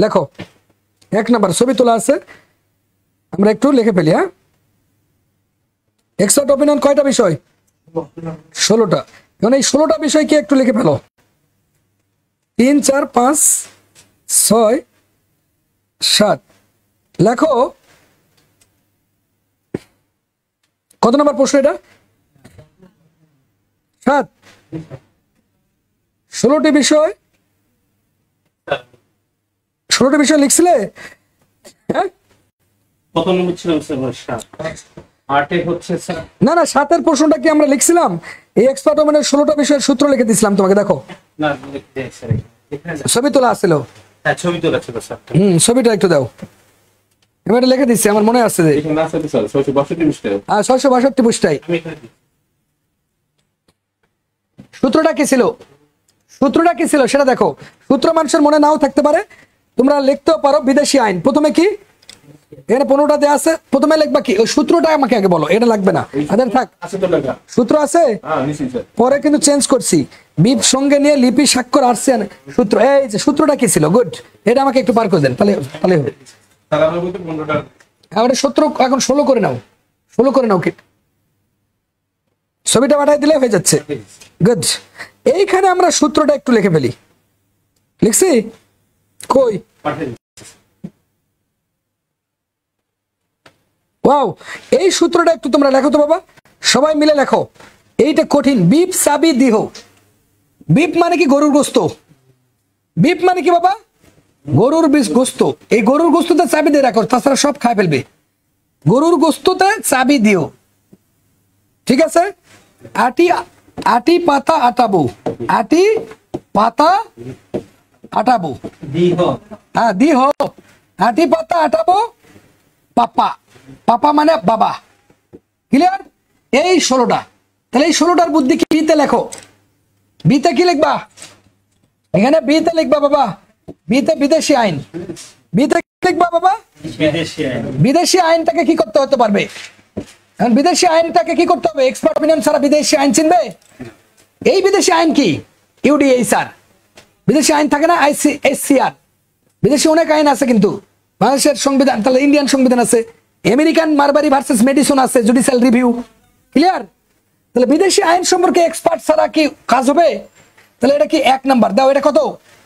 লেখো, 1 নাম্বার ছবি তোলা আছে, আমরা একটু লিখে ফেলি। হ্যাঁ, এক্সপার্ট অপিনিয়ন কয়টা বিষয়? 16টা। এখন এই 16টা বিষয় কি একটু লিখে ফেলো। 3 4 5 6 7 লেখো। কত নম্বর প্রশ্ন এটা? 7। 16টি বিষয়, 16টি বিষয় লিখছিলে? হ্যাঁ, কত নম্বর ছিল স্যার? 8 হচ্ছে স্যার। না না, 7-এর প্রশ্নটা কি আমরা লিখছিলাম? এই এক্সপার্ট অপিনিয়নের 16টা বিষয়ের সূত্র লিখে দিছিলাম তোমাকে, দেখো না, স্যার এখানে ছবি তোলা আসছিল। হ্যাঁ, ছবি তোলা ছিল স্যার। ছবিটা একটু দাও। এবার লিখে দিচ্ছি, আমার মনে আছে যে এখানে আছে স্যার 662 পৃষ্ঠায়। 662 পৃষ্ঠায়। আমি এখানে দিচ্ছি। সূত্রটা কি ছিল? সূত্রটা কি ছিল সেটা দেখো। সূত্র মানুষের মনে নাও থাকতে পারে, তোমরা লিখতেও পারো। বিদেশি আইন প্রথমে কি, এখানে 15টা দেয়া আছে, প্রথমে লিখবা কি? ওই সূত্রটা আমাকে আগে বলো, এটা লাগবে না, আদের থাক। আছে তো লেখা। সূত্র আছে, হ্যাঁ, নিশ্চয়ই স্যার। পরে কিন্তু চেঞ্জ করছি। বিপ সঙ্গে নিয়ে লিপি স্বাক্ষর আর্সিয়ান সূত্র। এই যে সূত্রটা কি ছিল? গুড, এটা আমাকে একটু পার করে দেন, তাহলে তাহলে হবে। তাহলে আমরা বলতে 15টা। হ্যাঁ, ওটা সূত্র এখন 16 করে নাও, 16 করে নাও। কি ছবিটা পাঠাই দিলে হয়ে যাচ্ছে। গুড। এইখানে আমরা সূত্রটা একটু লিখে ফেলি। লিখছি কই? পাঠিয়ে দিচ্ছি। ওয়াও, এই সূত্রটা একটু তোমরা লেখো তো বাবা, সবাই মিলে লেখো। এইটা কঠিন। বিপ সাবি দিহ। বিপ মানে কি? গরুর গোস্ত। বিপ মানে কি বাবা? গরুর গোস্ত। এই গরুর গোস্ততে চাবি দিয়ে রাখো, তাছাড়া সব খাই ফেলবে। গরুর গোস্ততে চাবি দিও, ঠিক আছে? আটি পাতা আটাবো, আটি পাতা আটাবো। হ্যাঁ, দিহ। আটি পাতা আটাবো পাপা। পাপা মানে বাবা। ক্লিয়ার? এই 16টা। তাহলে এই 16টার বুদ্ধি কি? বিতে লেখো। বিতে কি লিখবা? এখানে বিতে লিখবা বাবা। বিতে বিদেশি আইন। বিতে কি লিখবা বাবা? বিদেশি আইনটাকে কি করতে হতে পারবে? এখন বিদেশি আইনটাকে কি করতে হবে? এক্সপার্ট অপিনিয়ন ছাড়া বিদেশি আইন চিনবে? এই বিদেশি আইন কি? ইউডিএইচআর। বিদেশি আইন থাকে না, আইসিএসসিআর। বিদেশি অনেক আইন আছে, কিন্তু বাংলাদেশের সংবিধান, তাহলে ইন্ডিয়ান সংবিধান আছে, আমেরিকান মারবারি ভার্সেস মেডিসন আছে, জুডিশিয়াল রিভিউ। ক্লিয়ার? তাহলে বিদেশি আইন সম্পর্কে এক্সপার্ট ছাড়া কি কাজ হবে? তাহলে এটা কি 1 নাম্বার দাও। এটা কত?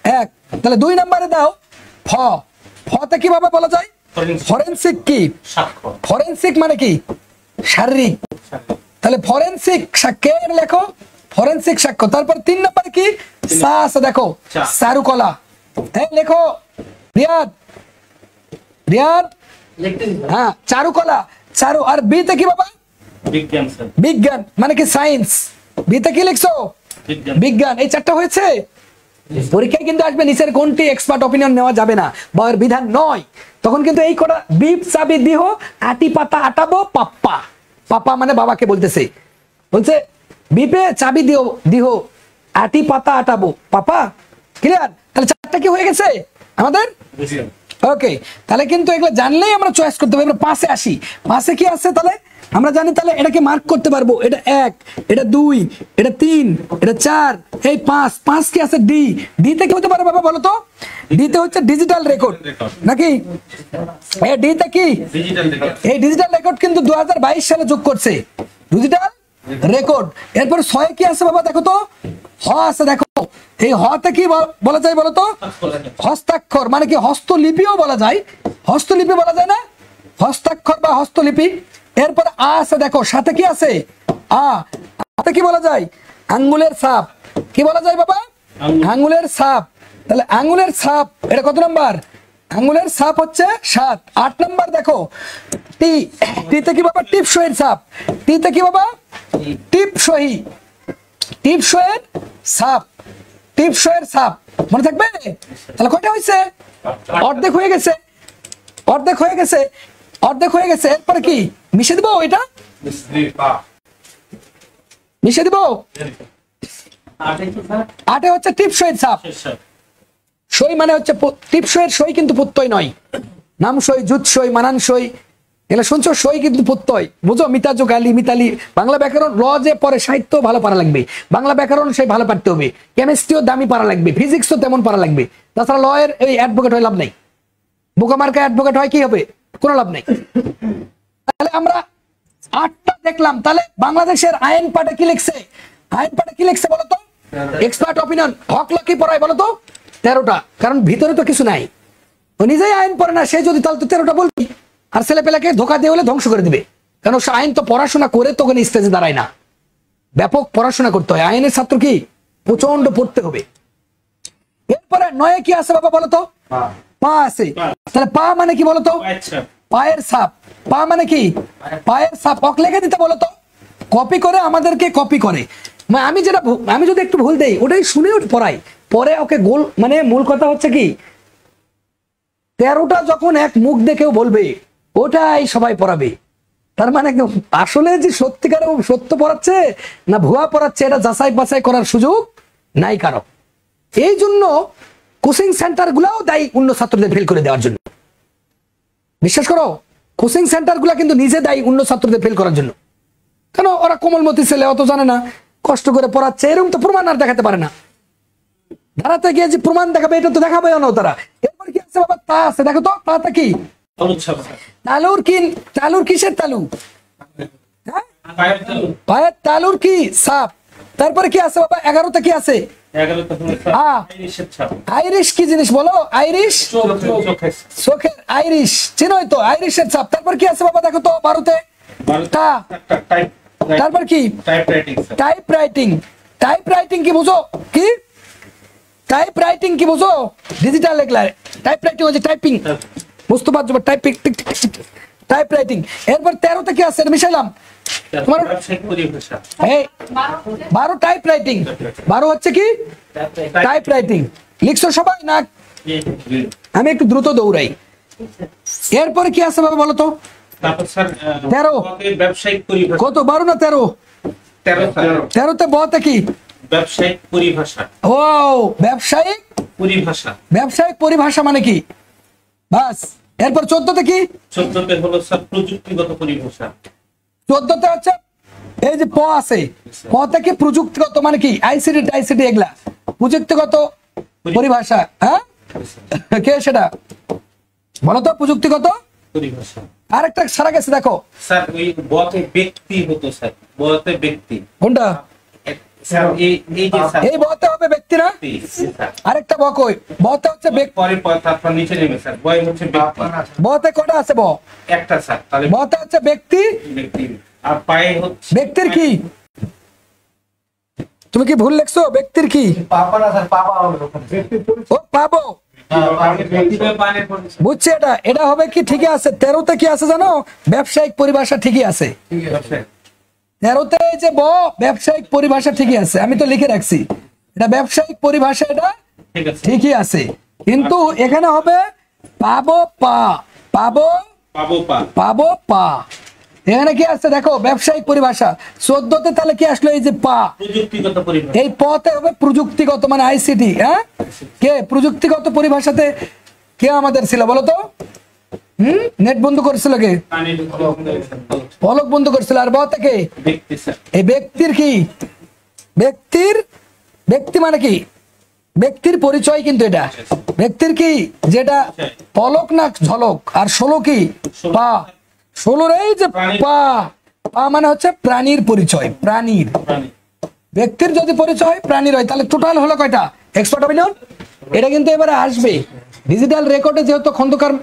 1। তাহলে 2 নাম্বারে দাও ফ। ফতে কিভাবে বলা যায়? ফরেনসিক। কি ফরেনসিক মানে? কি শারীরিক। তাহলে ফরেনসিক সাক্ষ্য লেখো, ফরেনসিক সাক্ষ্য। তারপর 3 নাম্বার কি? সা আছে, দেখো, চারুকলা। হ্যাঁ, লেখো রিয়াদ। রিয়াদ, হ্যাঁ, চারুকলা। চারু। আর বিতে কি বাবা? বিজ্ঞান স্যার। বিজ্ঞান মানে কি? সায়েন্স। বিতে কি লিখছো? বিজ্ঞান। এই 4টা হয়েছে। পরীক্ষায় কিন্তু আসবে নিচের কোনটি এক্সপার্ট অপিনিয়ন নেওয়া যাবে না বা এর বিধান নয়, তখন কিন্তু এই কটা বিপ সাবি দিহ আটি পাতা আটাবো পাপ্পা। পাপা মানে বাবাকে বলতেছে, বলছে বিপে চাবি দিও দিহ আটি পাতা আটাবো পাপা। ক্লিয়ার? তাহলে 4টা কি হয়ে গেছে আমাদের? ওকে, তাহলে কিন্তু এগুলো জানলেই আমরা চয়েস করতে পারবো। এবার 5-এ আসি। 5-এ কি আছে তাহলে আমরা জানি, তাহলে এটাকে মার্ক করতে পারবো। এটা 1, এটা 2, এটা 3, এটা 4, এই 5। 5 কি আছে? ডি। ডিতে কি হতে পারে বাবা বলো তো? ডিতে হচ্ছে ডিজিটাল রেকর্ড নাকি? ডিতে কি? এই ডিজিটাল রেকর্ড কিন্তু 2022 সালে যোগ করছে। Digital record. এরপর ছয় কি আছে বাবা দেখো তো, হ আছে দেখো। এই হতে কি বলা যায় বলো তো? হস্তাক্ষর, মানে কি হস্তলিপিও বলা যায়, হস্তলিপি বলা যায় না, হস্তাক্ষর বা হস্তলিপি। এরপর আ আছে দেখো, সাথে কি আছে আতে কি বলা যায়? আঙ্গুলের ছাপ। কি বলা যায় বাবা? আঙ্গুলের ছাপ। তাহলে আঙ্গুলের ছাপ এটা কত নাম্বার? আঙ্গুলের ছাপ হচ্ছে 7। 8 নাম্বার দেখো টি, টিতে কি বাবা? টিপ সহির ছাপ। টিতে কি বাবা? টিপ সহি, টিপ সহের ছাপ, টিপ সহের ছাপ। মনে থাকবে? তাহলে কয়টা হয়েছে? অর্ধেক হয়ে গেছে, অর্ধেক হয়ে গেছে, অর্ধেক হয়ে গেছে। এরপরে কি মিশে দিব? এটা মিশে দিব। 8 হচ্ছে টিপ সহির ছাপ। সই মানে হচ্ছে টিপ সইয়ের সই কিন্তু প্রত্যয় নয়, নাম সই, জুত সই, মানান সই, এগুলো শুনছো? সই কিন্তু প্রত্যয়, বুঝো? মিতাজো গালি, মিতালি। বাংলা ব্যাকরণ র যে পরে সাহিত্য ভালো পারা লাগবে, বাংলা ব্যাকরণ সেই ভালো পারতে হবে, কেমিস্ট্রিও দামি পারা লাগবে, ফিজিক্সও তেমন পারা লাগবে। তাছাড়া লয়ের এই অ্যাডভোকেট হয়ে লাভ নাই, বোকামার্কা অ্যাডভোকেট হয় কি হবে? কোনো লাভ নেই। তাহলে আমরা 8টা দেখলাম। তাহলে বাংলাদেশের আইন পাঠে কি লিখছে? আইন পাঠে কি লিখছে বলো তো? এক্সপার্ট অপিনিয়ন হক ল কি পড়ায় বলো তো? 13টা। কারণ ভিতরে তো কিছু নাই, ও নিজেই আইন পড়ে না, সে যদি তাহলে তো 13টা বলবি। আর ছেলে পেলাকে ধোকা দিয়ে হলে ধ্বংস করে দিবে, কারণ সে আইন তো পড়াশোনা করে তখন স্টেজে দাঁড়ায় না, ব্যাপক পড়াশোনা করতে হয়। আইনের ছাত্র কি প্রচন্ড পড়তে হবে। এরপরে 9 কি আছে বাবা বলো তো? পা আছে। তাহলে পা মানে কি বলো তো? পায়ের ছাপ। পা মানে কি? পায়ের ছাপ। অক লিখে দিতে বলো তো? কপি করে আমাদেরকে কপি করে। আমি যদি একটু ভুল দেই ওটাই শুনে পড়াই, পরে ওকে গোল। মানে মূল কথা হচ্ছে কি 13টা যখন এক মুখ দেখেও বলবে ওটাই সবাই পড়াবে। তার মানে আসলে যে সত্যিকারে সত্য পড়াচ্ছে না ভুয়া পড়াচ্ছে এটা যাচাই বাছাই করার সুযোগ নাই কারো। এই জন্য কোচিং সেন্টার গুলাও দায়ী অন্য ছাত্রদের ফেল করে দেওয়ার জন্য। বিশ্বাস করো, কোচিং সেন্টার গুলা কিন্তু নিজে দায়ী অন্য ছাত্রদের ফেল করার জন্য। কেন? ওরা কোমলমতি ছেলে, অত জানে না, কষ্ট করে পড়াচ্ছে, এরকম তো প্রমাণ আর দেখাতে পারে না। দাঁড়াতে গিয়ে যে প্রমাণ দেখাবে এটা তো দেখাবে না তারা। এরপর কি আছে বাবা? তা আছে দেখো তো, তাটা কি? তালুর কি? তালুর কিসের তালু? পায়ের তালুর কি? সাপ। তারপরে কি আছে বাবা? 11তে কি আছে? আইরিশ কি জিনিস বলো? আইরিশ চোখের আইরিশ, চিনোই তো? আইরিশের ছাপ। তারপর কি আছে বাবা দেখো তো 12তে? তা। তারপর কি? Type writing. টাইপ রাইটিং কি বুঝো? কি টাইপ রাইটিং কি বুঝো? ডিজিটাল লেখলা টাইপ রাইটিং হচ্ছে টাইপিং, বুঝতে পারছো? Typing, type writing. এরপর 13তে কি আছে? মিশাইলাম তোমার 12 টাইপ রাইটিং। 12 হচ্ছে কি? Type writing. লিখছো সবাই না? আমি একটু দ্রুত দৌড়াই। এরপরে কি আছে বাবা বলো তো? 13 কত? 12 না 13? 13তে বতে কি? ব্যবসায়িক পরিভাষা। ও ব্যবসায়িক পরিভাষা। ব্যবসায়িক পরিভাষা মানে কি? বাস। এরপর 14তে কি? 14তে হলো স্যার প্রযুক্তিগত পরিভাষা। 14তে হচ্ছে এই যে প আছে, পতে কি? প্রযুক্তিগত মানে কি? আইসিটি টাইসিটি এগুলা প্রযুক্তিগত পরিভাষা। হ্যাঁ, কে সেটা বলো তো? প্রযুক্তিগত পরিভাষা। আরেকটা সারা গেছে দেখো স্যার, ওই বতে ব্যক্তি হতো স্যার, বতে ব্যক্তি। কোনটা? স্যার এই যে স্যার এই বতে হবে ব্যক্তি না? স্যার আরেকটা বকই বতে হচ্ছে ব্যক্তি। পরে তারপর নিচে নেমে স্যার বয় হচ্ছে ব্যক্তি। বতে কটা আছে? ব একটা স্যার। তাহলে বতে হচ্ছে ব্যক্তি। ব্যক্তি। আর পায়ে হচ্ছে ব্যক্তির কি? তুমি কি ভুল লিখছো? ব্যক্তির কি? পাপা না স্যার, পাপা হবে ওখানে। ও পাবো, বুঝছি। এটা হবে কি? ঠিকই আছে। 13তে কি আছে জানো? ব্যবসায়িক পরিভাষা ঠিকই আছে। 13তে যে ব ব্যবসায়িক পরিভাষা ঠিকই আছে, আমি তো লিখে রাখছি এটা ব্যবসায়িক পরিভাষা, এটা ঠিকই আছে। কিন্তু এখানে হবে পাবো পা, পাবো পাবো পা। এখানে কি আছে দেখো? ব্যবসায়িক পরিভাষা। 14তে তাহলে কি আসলো? এই যে পা, প্রযুক্তিগত পরিভাষা। এই পথে হবে প্রযুক্তিগত মানে আইসিটি। হ্যাঁ, কে প্রযুক্তিগত পরিভাষাতে কে আমাদের ছিল বলো তো? নেট বন্ধ করেছিল কে? পলক বন্ধ করেছিল। আর বতে কে? ব্যক্তি স্যার। এই ব্যক্তির কি? ব্যক্তি মানে কি? ব্যক্তির পরিচয় কিন্তু এটা। ব্যক্তির কি? যেটা পলক না ঝলক। আর 16 কি? পা। 16 এই যে পা, মানে হচ্ছে প্রাণীর পরিচয়, প্রাণীর, ব্যক্তির যদি পরিচয় প্রাণীর হয় তাহলে টোটাল হলো কয়টা? Expert opinion. এটা কিন্তু এবারে আসবে ডিজিটাল রেকর্ডে, যেহেতু খন্দকার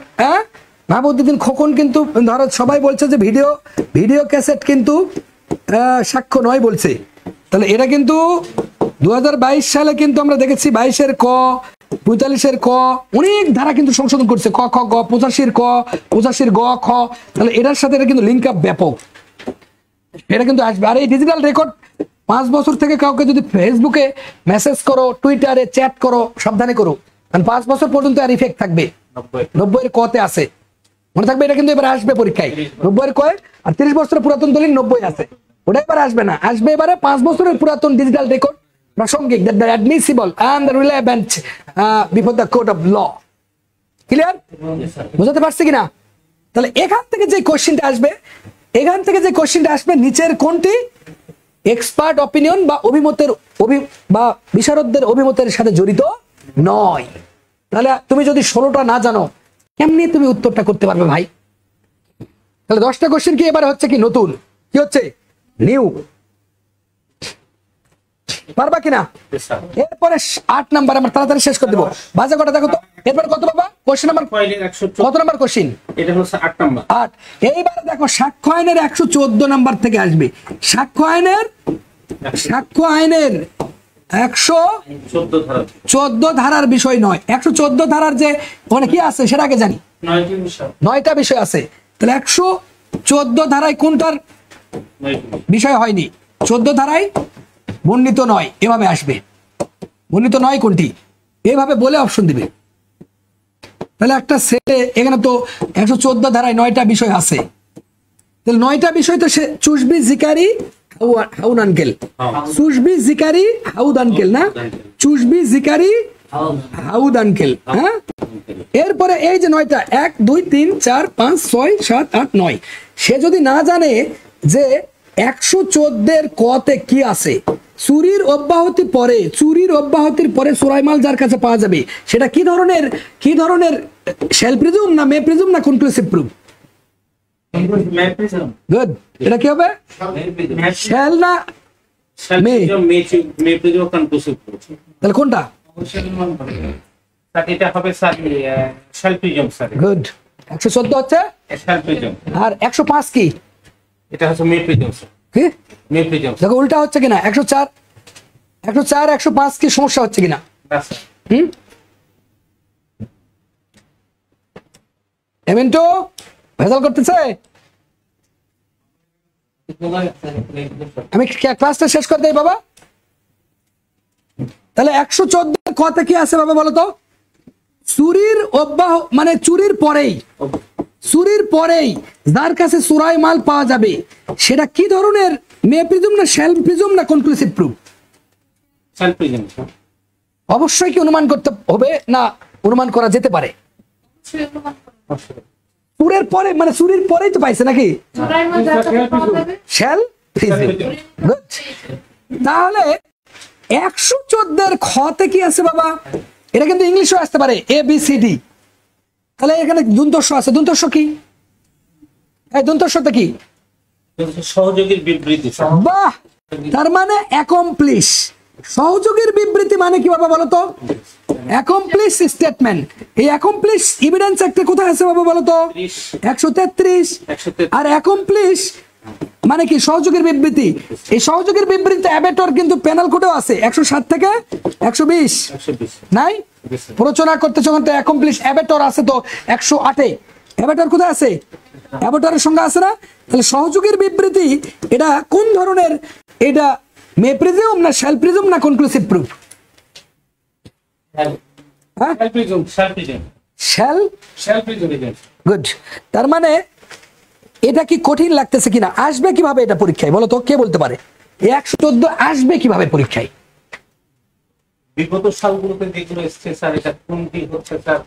মাহবুবউদ্দিন খোকন কিন্তু ধরো সবাই বলছে যে ভিডিও ক্যাসেট কিন্তু সাক্ষ্য নয় বলছে, তাহলে এটা কিন্তু 2022 সালে কিন্তু আমরা দেখেছি 22-এর ক, 45-এর ক, অনেক ধারা কিন্তু সংশোধন করছে, ক খ গ, 85-এর ক, 85-এর গ খ, তাহলে এটার সাথে এটা কিন্তু লিঙ্ক আপ ব্যাপক, এটা কিন্তু আসবে। আর এই ডিজিটাল রেকর্ড 5 বছর থেকে কাউকে যদি ফেসবুকে মেসেজ করো, টুইটারে চ্যাট করো, সাবধানে করো, কারণ 5 বছর পর্যন্ত আর ইফেক্ট থাকবে। 90-এর কতে আছে মনে থাকবে, এটা কিন্তু এবার আসবে পরীক্ষায় 90-এর কয়, আর 30 বছরের পুরাতন দলিল 90 আছে, ওটা এবার আসবে না, আসবে এবারে 5 বছরের পুরাতন ডিজিটাল রেকর্ড প্রাসঙ্গিক, that the admissible and the relevant before the court of law. Clear? বুঝতে পারছি কিনা? তাহলে এখান থেকে যে কোশ্চেনটা আসবে, নিচের কোনটি এক্সপার্ট অপিনিয়ন বা অভিমতের বা বিশারদদের অভিমতের সাথে জড়িত নয়। তাহলে তুমি যদি 16টা না জানো কেমনি তুমি উত্তরটা করতে পারবে ভাই? তাহলে 10টা কোশ্চেন কি এবারে হচ্ছে কি নতুন, কি হচ্ছে নিউ, পারবা কিনা? এরপরে 8 নাম্বার আমরা তাড়াতাড়ি শেষ করে দেবো, বাজে কটা দেখো তো। এরপর কত বাবা কোশ্চেন নাম্বার? কত নাম্বার কোশ্চেন? এটা হচ্ছে 8 নাম্বার। 8। এইবারে দেখো সাক্ষ্য আইনের 114 নাম্বার থেকে আসবে। সাক্ষ্য আইনের 114 ধারার বিষয় নয়, 114 ধারার যে ওখানে কি আছে সেটা আগে জানি, 9টা বিষয় আছে। তাহলে 114 ধারায় কোনটার বিষয় হয়নি? 14 ধারায় বর্ণিত নয়, এভাবে আসবে। বর্ণিত নয় কোনটি, এভাবে বলে অপশন দিবে। তাহলে একটা সেটে এখানে তো 114 ধারায় 9টা বিষয় আছে, তাহলে 9টা বিষয় তো সে চুসবি জিকারি হাউন আনকেল, চুসবি জিকারি হাউদ আনকেল না, চুসবি জিকারি হাউদ আনকেল। হ্যাঁ, এরপরে এই যে 9টা 1 2 3 4 5 6 7 8 9, সে যদি না জানে যে 114-এর কতে কি আছে, চুরির অব্যাহতির পরে সুরাইমাল যার কাছে পাওয়া যাবে সেটা কি ধরনের শেল প্রিজুম না মে প্রিজুম না কনক্লুসিভ প্রুফ? গুড, এটা কি হবে? শেল না মে? তাহলে কোনটা? এটা হবে স্যার শেল প্রিজুম স্যার। গুড, 114 হচ্ছে শেল প্রিজুম, আর 105 কি? এটা হচ্ছে মে প্রিজুম স্যার। কি মে প্রিজুম দেখো উল্টা হচ্ছে কিনা? 104 105 কি সমস্যা হচ্ছে কিনা? এমএনটো ভেজাল করতেছে। আমি ক্লাসটা শেষ করে দেই বাবা। তাহলে 114 কতে কি আছে বাবা বলো তো? চুরির মানে চুরির পরেই যার কাছে চুরাই মাল পাওয়া যাবে সেটা কি ধরনের মে প্রিজুম না শেল প্রিজুম না কনক্লুসিভ প্রুফ? শেল প্রিজুম। অবশ্যই কি অনুমান করতে হবে না অনুমান করা যেতে পারে? চুরের পরে মানে চুরির পরেই তো পাইছে নাকি? শেল প্রিজুম। তাহলে 114-এর খতে কি আছে বাবা? এটা কিন্তু ইংলিশও আসতে পারে, ABCD। তাহলে এখানে দন্তস্ব আছে, দন্তস্ব কি? এই দন্তস্বটা কি? সহযোগীর বিবৃতি। বাহ, তার মানে অ্যাকমপ্লিশ। সহযোগীর বিবৃতি মানে কি বাবা বলো তো? Accomplish statement. এই অ্যাকমপ্লিশ এভিডেন্স একটা কোথায় আছে বাবা বলো তো? 133। আর অ্যাকমপ্লিশ মানে কি? সহযোগীর বিবৃতি। এই সহযোগীর বিবৃতি অ্যাবেটর কিন্তু পেনাল কোডেও আছে 107 থেকে 120 নাই? প্ররোচনা করতে যখন তো অ্যাকমপ্লিশ অ্যাবেটর আছে তো 108-এ। অ্যাবেটর কোথায় আছে? অ্যাবেটরের সঙ্গে আছে না? তাহলে সহযোগীর বিবৃতি এটা কোন ধরনের? এটা মে প্রিজুম না শেল প্রিজুম না কনক্লুসিভ প্রুফ? শেল প্রিজুম। গুড। তার মানে এটা কি কঠিন লাগতেছে কিনা? আসবে কিভাবে এটা পরীক্ষায় বলো তো? কে বলতে পারে 114 আসবে কিভাবে পরীক্ষায়? বিগত সালগুলোতে যেগুলো এসেছে স্যার, এটা কোনটি হচ্ছে স্যার?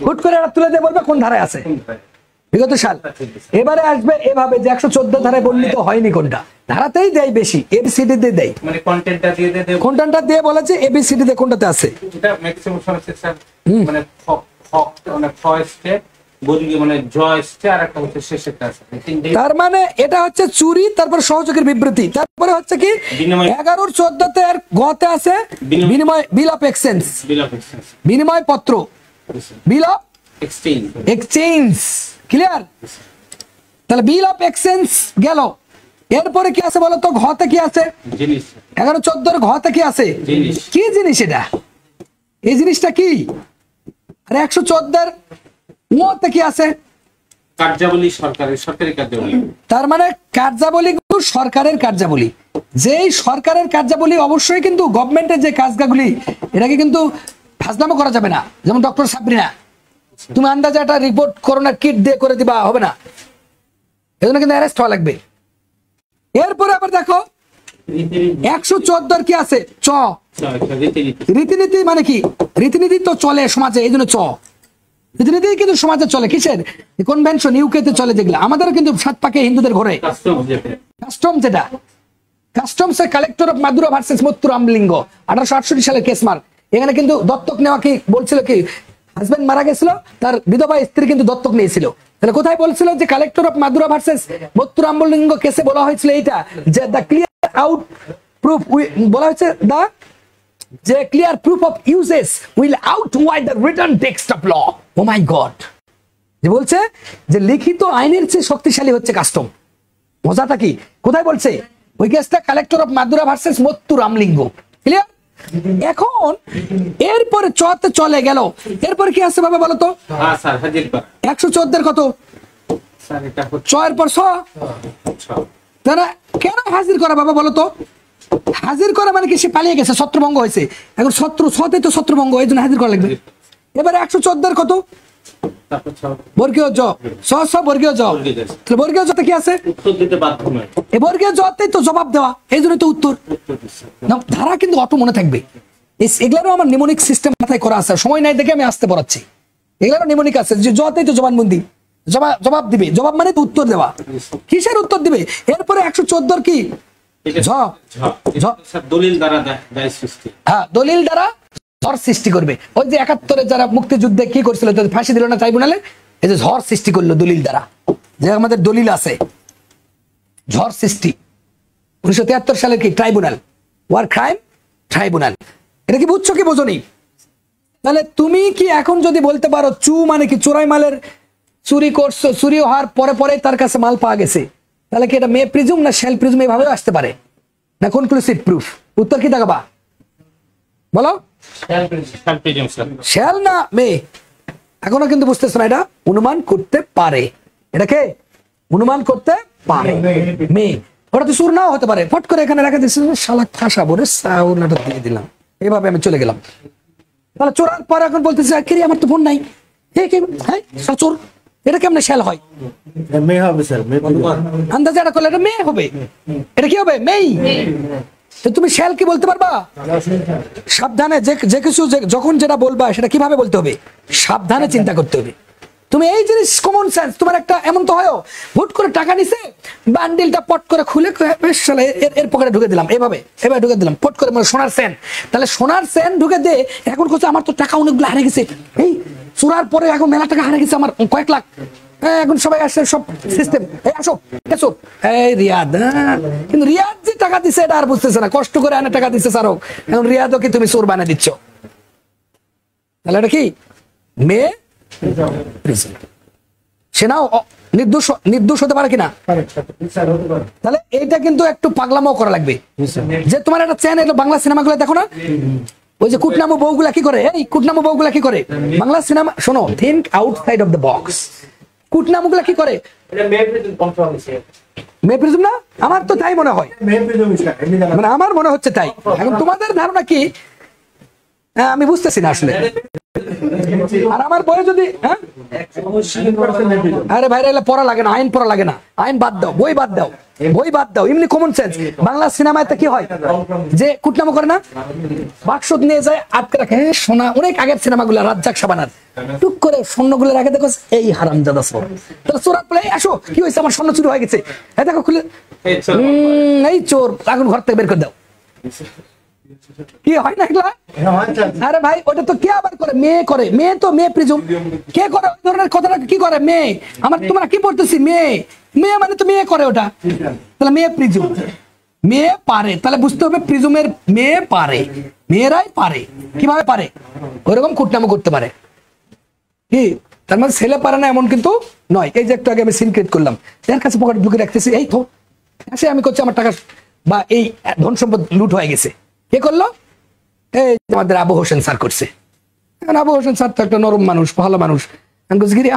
হুট করে এটা তুলে দিয়ে বলবে কোন ধারায় আছে বিগত সাল। এবারে আসবে এভাবে যে 114 ধারায় বর্ণিত হয়নি কোনটা, ধারাতেই দেয় বেশি, ABCD তে দেয়। মানে কন্টেন্টটা দিয়ে দেয়, কন্টেন্টটা দিয়ে বলেছে ABCD তে কোনটাতে আছে। এটা ম্যাক্সিমাম সময় স্যার মানে খ স্টেপ বর্গীয় মানে জ এসছে আর একটা হচ্ছে শেষ একটা আছে, তিনটে তার মানে এটা হচ্ছে চুরি, তারপর সহযোগের বিবৃতি, তারপরে হচ্ছে কি বিনিময়। 11-14 আর গতে আছে বিনিময়, বিল of exchange, bill of exchange, বিনিময় পত্র, বিল অফ এক্সচেঞ্জ। এক্সচেঞ্জ। ক্লিয়ার? তাহলে বিল অফ এক্সচেঞ্জ গেল। এরপরে কি আছে বলো তো? ঘতে কি আছে? জিনিস 11-14 ঘতে কি আছে? জিনিস। কি জিনিস এটা? এই জিনিসটা কি? আর 114 ওতে কি আছে? কার্যাবলী, সরকারি কার্যাবলী। তার মানে কার্যাবলী কিন্তু সরকারের কার্যাবলী। যেই সরকারের কার্যাবলী অবশ্যই কিন্তু গভর্নমেন্টের যে কাজগুলি এটাকে কিন্তু ফাজলামো করা যাবে না। যেমন ডক্টর সাবরিনা, তুমি আন্দাজে একটা রিপোর্ট করোনার কিট দিয়ে করে দিবা, হবে না, এজন্য কিন্তু অ্যারেস্ট হওয়া লাগবে। এরপরে আবার দেখো 114 কি আছে? চ, রীতিনীতি। মানে কি? রীতিনীতি তো চলে সমাজে, এই জন্য চ। রীতিনীতি কিন্তু সমাজে চলে, কিসের? কনভেনশন ইউকেতে চলে যেগুলো, আমাদেরও কিন্তু 7 পাকে হিন্দুদের ঘরে। কাস্টম, যেটা কাস্টমস এর collector of Madura versus মত্তু Ramalinga, 1868 সালের কেস মার্ক। এখানে কিন্তু দত্তক নেওয়া কি বলছিল কি? হাজবেন্ড মারা গেছিল, তার বিধবা স্ত্রী কিন্তু দত্তক নিয়েছিল। তাহলে কোথায় বলছিল যে collector of Madura versus মত্তু Ramalinga কেসে বলা হয়েছিল এইটা, যে দ্য ক্লিয়ার আউট প্রুফ, বলা হয়েছে দা যে clear proof of usages will outweigh the written text of law. Oh my god, যে বলছে যে লিখিত আইনের চেয়ে শক্তিশালী হচ্ছে কাস্টম। মজাটা কি? কোথায় বলছে? ওই কেসটা collector of Madura versus মত্তু Ramalinga. Clear? এখন এরপরে চতে চলে গেল। এরপরে কি আছে বাবা বলো তো? হ্যাঁ স্যার, হাজির করা। 114 কত? স্যার এটা হচ্ছে চয়ের পর ছ। তারা কেন হাজির করা বাবা বলো তো? হাজির করা মানে কি? সে পালিয়ে গেছে, ছত্রভঙ্গ হয়েছে। এখন ছতে তো ছত্রভঙ্গ, এই জন্য হাজির করা লাগবে। এবারে 114 কত? তারপর বর্গীয় জ, ছ বর্গীয় জ। তাহলে বর্গীয় জতে কি আছে? উত্তর দিতে বাধ্য নয়। এই বর্গীয় জতেই তো জবাব দেওয়া, এই জন্য তো উত্তর। না, ধারা কিন্তু অটো মনে থাকবে। এগুলারও আমার নিমোনিক সিস্টেম মাথায় করা আছে, সময় নাই দেখে আমি আসতে পড়াচ্ছি। এগুলারও নিমোনিক আছে, যে জতেই তো জবানবন্দি, জবাব দিবে। জবাব মানে তো উত্তর দেওয়া। কিসের উত্তর দিবে? এরপরে 114 কি? ঝ, স্যার দলিল দ্বারা দায় সৃষ্টি। হ্যাঁ, দলিল দ্বারা ঝড় সৃষ্টি করবে। ওই যে 71-এ যারা মুক্তিযুদ্ধে কি করছিল, ফাঁসি দিল না ট্রাইব্যুনালে, এই যে ঝড় সৃষ্টি করলো দলিল দ্বারা, যে আমাদের দলিল আছে, ঝড় সৃষ্টি। 1973 সালের কি ট্রাইব্যুনাল, ওয়ার ক্রাইম ট্রাইব্যুনাল। এটা কি বুঝছো কি বোঝনি? তাহলে তুমি কি এখন যদি বলতে পারো চু মানে কি? চোরাই মালের চুরি করছো, চুরি হওয়ার পরে পরে তার কাছে মাল পাওয়া গেছে, তাহলে কি এটা মে প্রিজুম না শ্যাল প্রিজুম? এভাবেও আসতে পারে না, কনক্লুসিভ প্রুফ। উত্তর কি দেখাবা বলো? শ্যাল না মে? এখনো কিন্তু বুঝতেছ না, এটা অনুমান করতে পারে। এটাকে অনুমান করতে পারে মে। ওটা তো সুর নাও হতে পারে, ফট করে এখানে রেখে দিচ্ছে, শালা ফাঁসাবো রে, সাউলাটা দিয়ে দিলাম, এভাবে আমি চলে গেলাম। তাহলে চোরার পর এখন বলতেছে আরে আমার তো ফোন নাই, হ্যাঁ চোর, এটা কেমনে শ্যাল হয়? মেয়ে হবে স্যার, আন্দাজে এটা করলে এটা মেয়ে হবে। এটা কি হবে? মেই। তো তুমি শ্যাল কি বলতে পারবা? সাবধানে, যে কিছু যখন যেটা বলবা সেটা কিভাবে বলতে হবে, সাবধানে চিন্তা করতে হবে। তুমি এই জিনিস কমন সেন্স তোমার একটা এমন তো হয়, হুট করে টাকা নিছে, বান্ডিলটা পট করে খুলে এর পকেটে ঢুকে দিলাম, এভাবে ঢুকে দিলাম পট করে, মানে সোনার সেন। তাহলে সোনার সেন ঢুকে দে, এখন করছে আমার তো টাকা অনেকগুলো হারিয়ে গেছে, এই চোরার পরে এখন মেলা টাকা হারিয়ে গেছে আমার, কয়েক লাখ। এখন সবাই আসছে, সব সিস্টেম, এই আসো এসো, এই রিয়াদ। কিন্তু রিয়াদ যে টাকা দিছে এটা আর বুঝতেছে না, কষ্ট করে আনে টাকা দিচ্ছে স্যারও, এখন রিয়াদও কি তুমি চোর বানিয়ে দিচ্ছ? তাহলে এটা কি মেয়ে? সেনাও নির্দোষ হতে পারে কিনা? তাহলে এইটা কিন্তু একটু পাগলামো করা লাগবে। যে তোমার একটা চেন, এগুলো বাংলা সিনেমাগুলো দেখো না, ওই যে কুটনামো বউগুলা কি করে, এই কুটনামো বউগুলা কি করে বাংলা সিনেমা, শোনো, think outside of the box. কুটনামোগুলা কি করে? মেয়ে প্রিজম না? আমার তো তাই মনে হয়, মানে আমার মনে হচ্ছে তাই। এখন তোমাদের ধারণা কি আমি বুঝতেছি না আসলে। আর আমার বই যদি আরে ভাইরা এগুলো পড়া লাগে না, আইন পড়া লাগে না, আইন বাদ দাও, বই বাদ দাও, বই বাদ দাও, এমনি কমন সেন্স। বাংলা সিনেমাতে কি হয় যে কুটনামো করে না, বাক্স নিয়ে যায় আটকে রাখে, সোনা, অনেক আগের সিনেমাগুলো, রাজ্জাক সাবানার, টুক করে স্বর্ণগুলো রাখে, দেখো এই হারামজাদা চোর। তাহলে চোর বলে আসো, কি হয়েছে, আমার স্বর্ণ চুরি হয়ে গেছে, হ্যাঁ দেখো খুলে, এই চোর, এখন ঘর থেকে বের করে দাও। কি হয় না এগুলা? আরে ভাই ওটা তো কে আবার করে? মেয়ে করে। মেয়ে তো মেয়ে প্রিজুম কে করে? ওই ধরনের কথাটা কি করে? মেয়ে। আমার তোমরা কি পড়তেছি? মেয়ে। মেয়ে মানে তো মেয়ে করে ওটা, তাহলে মেয়ে প্রিজুম। মেয়ে পারে, তাহলে বুঝতে হবে প্রিজুমের মেয়ে পারে, মেয়েরাই পারে। কিভাবে পারে? ওইরকম কুটনামো করতে পারে। কি তার মানে ছেলে পারে না এমন কিন্তু নয়। এই যে একটু আগে আমি সিন ক্রিয়েট করলাম, যার কাছে পকেট ঢুকে রাখতেছি, এই তো আসে আমি করছি, আমার টাকা বা এই ধন সম্পদ লুট হয়ে গেছে। কে করলো? এই আমাদের আবু হোসেন স্যার করছে। এখন আবু হোসেন স্যার তো একটা নরম মানুষ, ভালো মানুষ।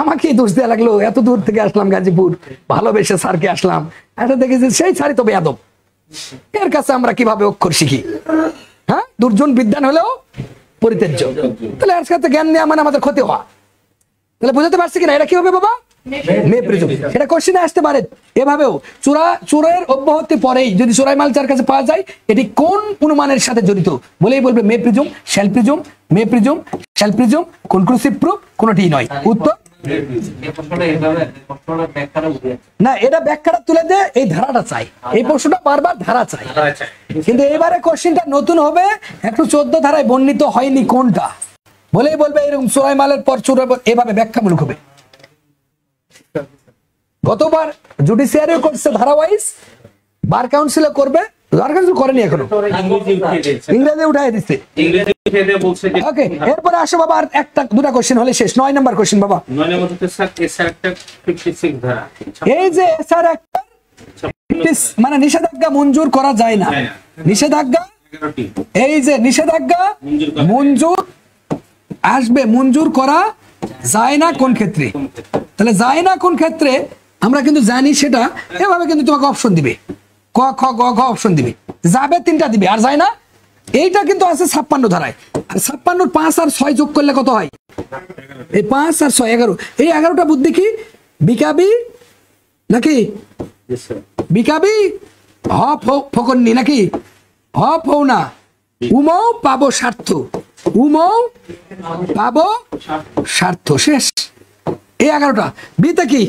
আমাকে দোষ দেওয়া লাগলো, এত দূর থেকে আসলাম গাজীপুর, ভালোবেসে স্যারকে আসলাম, এটা দেখেছি সেই স্যারই তো বেয়াদব। এর কাছে আমরা কিভাবে অক্ষর শিখি? হ্যাঁ, দুর্জন বিদ্যান হলেও পরিত্যাজ্য। তাহলে এর সাথে জ্ঞান নেওয়া মানে আমাদের ক্ষতি হওয়া। তাহলে বুঝতে পারছি কিনা এটা কি হবে বাবা? মেয়ে প্রিজম। এটা কোশ্চেনে আসতে পারে এভাবেও। চোরের অব্যাহতি পরেই যদি চোরাই মাল যার কাছে পাওয়া যায়, এটি কোন অনুমানের সাথে জড়িত বলেই বলবে may presume, shall presume, may presume, shall presume, conclusive proof কোনটি নয়। উত্তর না, এটা ব্যাখ্যাটা তুলে দে, এই ধারাটা চাই। এই প্রশ্নটা বারবার ধারা চাই, কিন্তু এবারে কোশ্চেনটা নতুন হবে, একটু 14 ধারায় বর্ণিত হয়নি কোনটা বলেই বলবে এরকম চোরাই মালের পর চোর, এভাবে ব্যাখ্যামূলক হবে। গতবার জুডিশিয়ারিও করছে ধারা ওয়াইজ, বার কাউন্সিলও করবে, বার কাউন্সিল করেনি এখনো, ইংরেজি উঠাই দিচ্ছে। ওকে, এরপরে আসো বাবা, আর একটা দুটা কোশ্চেন হলে শেষ। 9 নম্বর কোশ্চেন বাবা। 9 নম্বর স্যার এসআর একটা 56 ধারা। এই যে এসআর একটা মানে নিষেধাজ্ঞা মঞ্জুর করা যায় না। নিষেধাজ্ঞা, এই যে নিষেধাজ্ঞা মঞ্জুর আসবে, মঞ্জুর করা যায় না কোন ক্ষেত্রে? তাহলে যায় না কোন ক্ষেত্রে আমরা কিন্তু জানি, সেটা এভাবে কিন্তু তোমাকে অপশন দিবে, ক খ গ ঘ অপশন দিবে। যাবে 3টা দিবে, আর যায় না এইটা কিন্তু আছে 56 ধারায়। আর 56 5 আর 6 যোগ করলে কত হয়? এই 5 আর 6 11। এই 11টা বুদ্ধি কি? বিকাবি নাকি বিকাবি হ ফকন্নি নাকি হ ফৌ না, উমৌ পাবো স্বার্থ, উমৌ পাবো স্বার্থ। শেষ। এই 11টা। বিতে কি?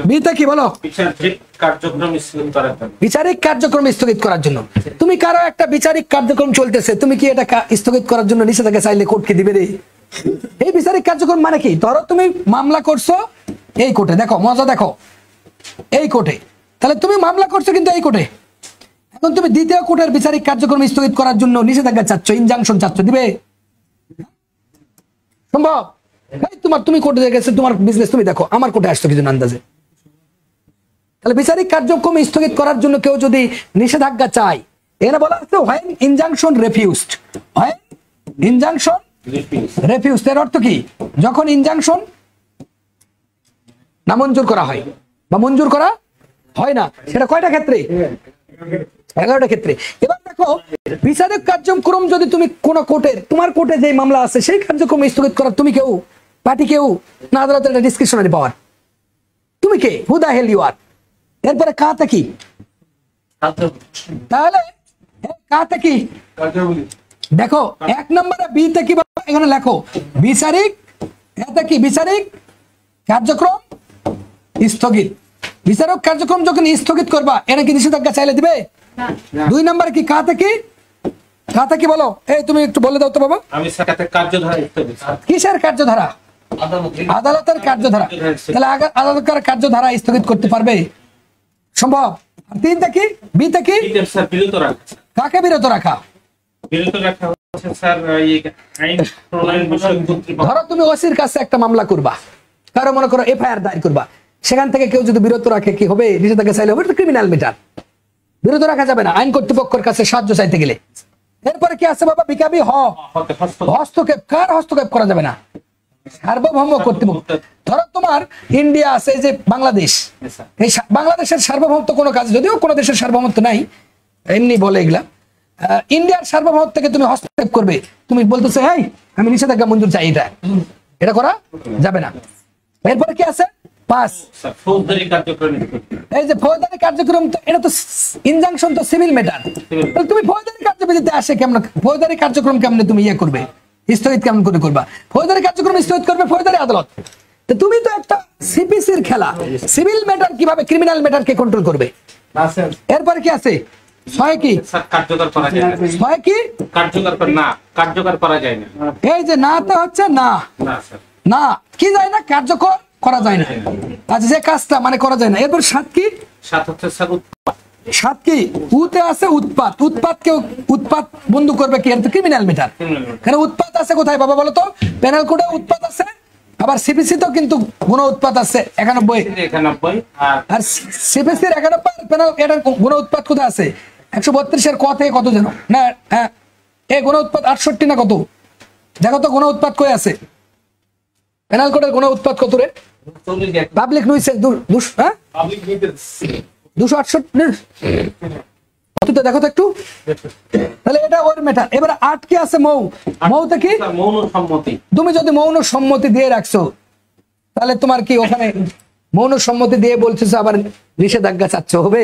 বিতে কি বলো? বিচারিক কার্যক্রম স্থগিত করার জন্য। তুমি কারো একটা বিচারিক কার্যক্রম চলতেছে, তুমি কি এটা স্থগিত করার জন্য নিষেধাজ্ঞা চাইলে কোর্ট কি দিবে রে? এই বিচারিক কার্যক্রম মানে কি? ধরো তুমি মামলা করছো এই কোর্টে, দেখো মজা দেখো, এই কোর্টে, তাহলে তুমি মামলা করছো কিন্তু এই কোর্টে, এখন তুমি দ্বিতীয় কোর্টের বিচারিক কার্যক্রম স্থগিত করার জন্য নিষেধাজ্ঞা চাচ্ছ, ইনজাংশন চাচ্ছ, দিবে? সম্ভব? তুমি কোর্টে গেছে, তোমার বিজনেস তুমি দেখো, আমার কোর্টে আসছো কিছু আন্দাজে। তাহলে বিচারিক কার্যক্রম স্থগিত করার জন্য কেউ যদি নিষেধাজ্ঞা চায়, এখানে বলা হচ্ছে হয় ইনজাংশন রেফিউজড, হয় ইনজাংশন রেফিউজড। এর অর্থ কি? যখন ইনজাংশন নামঞ্জুর করা হয় বা মঞ্জুর করা হয় না, সেটা কয়টা ক্ষেত্রে? 11টা ক্ষেত্রে। এবার দেখো, বিচারিক কার্যক্রম যদি তুমি কোন কোর্টের, তোমার কোর্টে যে মামলা আছে সেই কার্যক্রম স্থগিত করার তুমি কেউ, পার্টি কেউ না, আদালতের একটা ডিসক্রিপশনারি পাওয়ার, তুমি কে? হু দা হেল ইউ আর। এরপরে কাতে কি? তাহলে কাতে কি? দেখো 1 নম্বরে বিতে কি এখানে লেখো, বিচারিক, এতে কি? বিচারিক কার্যক্রম স্থগিত। বিচারক কার্যক্রম যখন স্থগিত করবা, এরা কি নিষেধাজ্ঞা চাইলে দিবে? 2 নম্বরে কি? কাতে কি? কাতে কি বলো? এই তুমি একটু বলে দাও তো বাবা। আমি সাথে কার্যধারা স্থগিত। কিসের কার্যধারা? আদালতের কার্যধারা। তাহলে আদালতের কার্যধারা স্থগিত করতে পারবে? সম্ভব। 3টা কি? বিতে কি? বিরত রাখা। কাকে বিরত রাখা? বিরত রাখা হচ্ছে স্যার এই আইন প্রণয়ন বিষয়ক কর্তৃপক্ষ। ধরো তুমি ওসির কাছে একটা মামলা করবা, কারো মনে করো এফআইআর দায়ের করবা, সেখান থেকে কেউ যদি বিরত রাখে, কি হবে? নিষেধাজ্ঞা চাইলে হবে, ক্রিমিনাল ম্যাটার, বিরত রাখা যাবে না আইন কর্তৃপক্ষের কাছে সাহায্য চাইতে গেলে। এরপরে কি আছে বাবা? বিকাবি হস্তক্ষেপ। কার হস্তক্ষেপ করা যাবে না? সার্বভৌম কর্তৃপক্ষ। ধরো তোমার ইন্ডিয়া আছে, যে বাংলাদেশ, এই বাংলাদেশের সার্বভৌমত্ব কোনো কাজ, যদিও কোনো দেশের সার্বভৌমত্ব নাই, এমনি বলে এগুলা, ইন্ডিয়ার সার্বভৌমত্ব থেকে তুমি হস্তক্ষেপ করবে, তুমি বলতেছো এই আমি নিষেধাজ্ঞা মঞ্জুর চাই, এটা করা যাবে না। এরপরে কি আছে? 5 ফৌজদারি কার্যক্রম। এই যে ফৌজদারি কার্যক্রম, তো এটা তো ইনজাংশন, তো সিভিল ম্যাটার। তাহলে তুমি ফৌজদারি কার্যবিধিতে আসে কেমন? ফৌজদারি কার্যক্রম কেমনে তুমি ইয়ে করবে, স্থগিত কেমন করে করবা? ফৌজদারি কার্যক্রম স্থগিত করবে ফৌজদারি আদালত। তো তুমি তো একটা সিপিসির খেলা, সিভিল ম্যাটার কিভাবে ক্রিমিনাল ম্যাটারকে কন্ট্রোল করবে? এরপরে কি আছে? ছয় কি স্যার কার্যকর করা যায় না। ছয় কি কার্যকর করা যায় না। এই যে নাটা হচ্ছে না, না স্যার, না কি যায় না, কার্যকর করা যায় না। আচ্ছা যে কাজটা মানে করা যায় না। এরপর সাত কি, সাত হচ্ছে স্যার সাত কি উতে আছে উৎপাত। উৎপাতকে উৎপাত বন্ধু করবে কি, এটা তো ক্রিমিনাল ম্যাটার। কারণ উৎপাত আছে কোথায় বাবা বলো তো? পেনাল কোডে উৎপাত আছে, আবার সিপিসি তো কিন্তু গুণ উৎপাত আছে 91, 91 আর সিপিসি 91 পেনাল এটার গুণ উৎপাত কোথায় আছে? 132 এর ক থেকে কত যেন না, হ্যাঁ এই গুণ উৎপাত 68 না কত, দেখো তো গুণ উৎপাত কই আছে? পেনাল কোডের গুণ উৎপাত কত রে? পাবলিক নুইসেন্স হ্যাঁ 268 কতটা দেখো তো একটু, তাহলে এটা ওর মেটার। এবার 8 কি আছে? মৌ। মৌতে কি? মৌন সম্মতি। তুমি যদি মৌন সম্মতি দিয়ে রাখছো তাহলে তোমার কি ওখানে মৌন সম্মতি দিয়ে বলছো আবার নিষেধাজ্ঞা চাচ্ছ হবে?